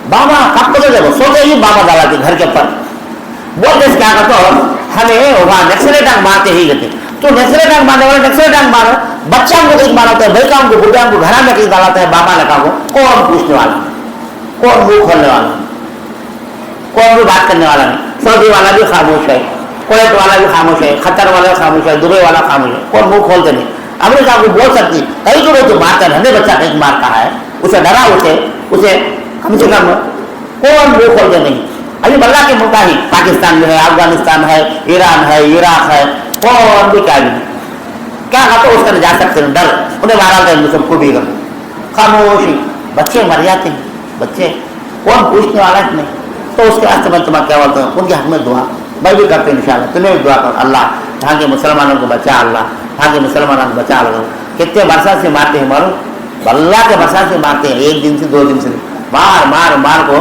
बाबा कब पता जब सोते ही बाबा डाला थी घर के ऊपर, बोलते क्या करते हो, हमें वहाँ नक्सलेट मारते ही गए। तो नक्सलेट मारने वाले नक्सलेट मारो, बच्चा को कहीं मारते हैं, बेटा को, बुढ़िया को घर में कहीं डालते हैं, बाबा लगा को कौन पूछने वाला, कौन मुंह खोलने वाला, कौन भी बात करने वाला नहीं। सऊदी वाला भी खामोश है, कुवैत वाला भी खामोश है, कतर वाला खामोश है, दुबई वाला खामोश है, कौन मुंह खोलते नहीं। अमेरिका को बोल सकती कहीं तो मारता रहने, बच्चा कहीं मारता है, उसे डरा, उसे कम से कम कौन मुंह खोलते नहीं। अभी बल्ला के मुल्क ही पाकिस्तान में है, अफगानिस्तान है, ईरान है, इराक है, कौन भी क्या नहीं, क्या तो उसका जा सकते हैं, डर उन्हें मारा गए, सबको भी खामोशी, बच्चे मर जाते हैं, बच्चे कौन पूछने वाला है नहीं। तो उसके वास्ते मैं तुम्हें क्या बोलता हूँ, उनके हक में दुआ मैं भी करते इंशाल्लाह, तुम्हें भी दुआ करो, अल्लाह यहाँ के मुसलमानों को बचा, अल्लाह यहाँ के मुसलमानों को बचा। लो कितने बरसात से मारते हैं मालूम, अल्लाह के बरसात से मारते हैं, 1 दिन से 2 दिन से मार मार मार को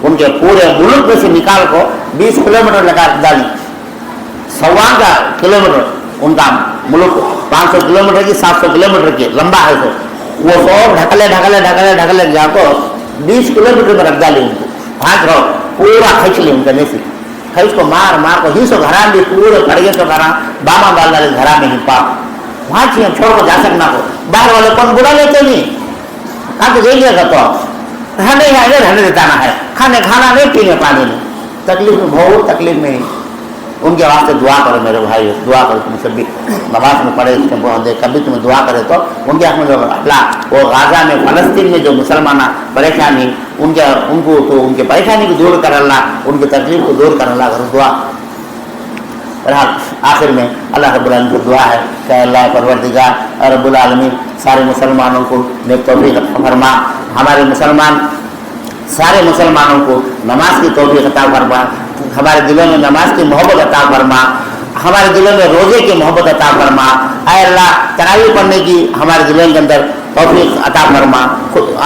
उनके पूरे मुल्क में से निकाल को 20 किलोमीटर लगा डाली, 125 किलोमीटर उनका मुल्क, 500 किलोमीटर की 700 किलोमीटर की लंबा है। तो वो सब ढकले ढकले ढकले ढकले जाको 20 किलोमीटर में रख डाली उनको, भाग रहो पूरा खींच ली उनके नहीं खींच को मार मार को ही सो घरा भी पूरे पड़े तो घरा बामा डाल डाले घरा में ही पाप वहाँ चाहिए छोड़ को जा सकना हो, बाहर वाले कौन बुरा लेते नहीं, कहाँ तो जाइएगा तो रहने देता ना है, खाने खाना नहीं पीने पानी नहीं, तकलीफ में बहुत तकलीफ में ही। उनके वास्ते दुआ करो मेरे भाई, दुआ करो तुम सभी नमाज में पढ़े कभी तुम्हें दुआ करे तो उनके हाथ में जो अल्लाह वो गाजा में फलस्तीन में जो मुसलमान परेशानी उनको तो उनके परेशानी को दूर कर अल्लाह, उनकी तकलीफ को दूर कर अल्लाह करो दुआ। आखिर में अल्लाह रब्बुल आलमीन की दुआ है कि अल्लाह परवरदिगार रब्बुल आलमीन सारे मुसलमानों को नेक तौफीक अता फरमा, हमारे मुसलमान सारे मुसलमानों को नमाज की तौफीक अता फरमा, हमारे दिलों में नमाज की मोहब्बत अता फरमा, हमारे दिलों में रोजे की मोहब्बत अता फरमा। ऐ अल्लाह तरावी पढ़ने की हमारे दिलों के अंदर तौफीक अता फरमा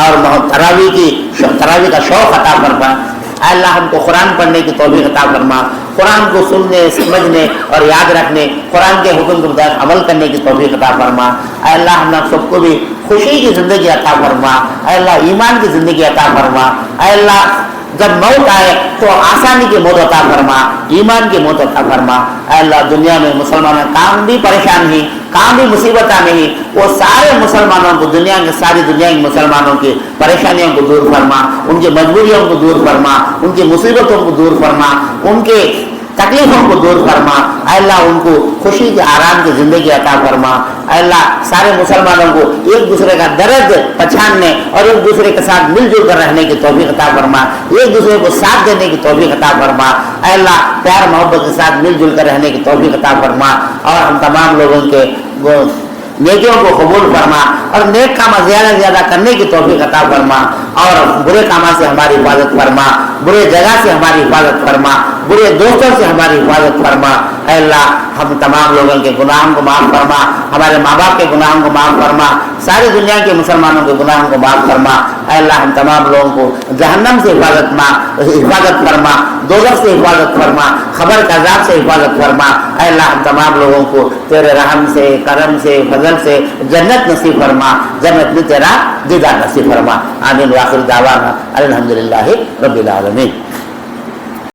और तरावी का शौक़ अता फरमा। ऐ अल्लाह हमको कुरान पढ़ने की तौफीक अता फरमा, कुरान को सुनने समझने और याद रखने, कुरान के हुक्म के मुताबिक अमल करने की तौफीक अता फरमा। ऐ अल्लाह हम सबको भी खुशी की ज़िंदगी अता फरमा, ऐ अल्लाह ईमान की ज़िंदगी अता फरमा। ऐ अल्लाह जब मौत आए तो आसानी की मौत अता फरमा, ईमान की मौत अता फरमा। ऐ अल्लाह दुनिया में मुसलमान काम भी परेशान ही, काम भी मुसीबत नहीं, वो सारे मुसलमानों को दुनिया के सारी दुनिया के मुसलमानों की परेशानियों को दूर फरमा, उनकी मजबूरियों को दूर फरमा, उनकी मुसीबतों को दूर फरमा, उनके तकलीफों को दूर फरमा। अल्लाह उनको खुशी के आराम की ज़िंदगी अता फरमा। अल्लाह सारे मुसलमानों को एक दूसरे का दर्द पहचानने और एक दूसरे के साथ मिलजुल कर रहने की तौफीक अता फरमा, एक दूसरे को साथ देने की तौफीक अता फरमा। अल्लाह प्यार मोहब्बत के साथ मिलजुल कर रहने की तौफीक अता फरमा और हम तमाम लोगों के नेकियों को कबूल फरमा और नेक काम ज़्यादा ज़्यादा करने की तौफीक अता फरमा और बुरे कामों से हमारी हिफाजत फरमा, बुरे जगह से हमारी हिफाजत फरमा, बुरे दोस्तों से हमारी हिफाजत फरमा। अल्लाह हम तमाम लोगों के गुनाहों को माफ़ फरमा, हमारे माँ बाप के गुनाहों को माफ़ फरमा, सारी दुनिया के मुसलमानों के गुनाहों को माफ़ फरमा। अल्लाह हम तमाम लोगों को जहन्नम से हिफाजत फरमा, दोज़ख से हिफाजत फरमा, खबर के अज़ाब से हिफाजत फरमा। अल्लाह हम तमाम लोगों को तेरे रहम से, करम से, फजल से जन्नत नसीब फरमा, जन्नत में तेरा दीदार नसीब फरमा। आमीन व आखिर दावाना अल्हम्दुलिल्लाहि रब्बिल आलमीन।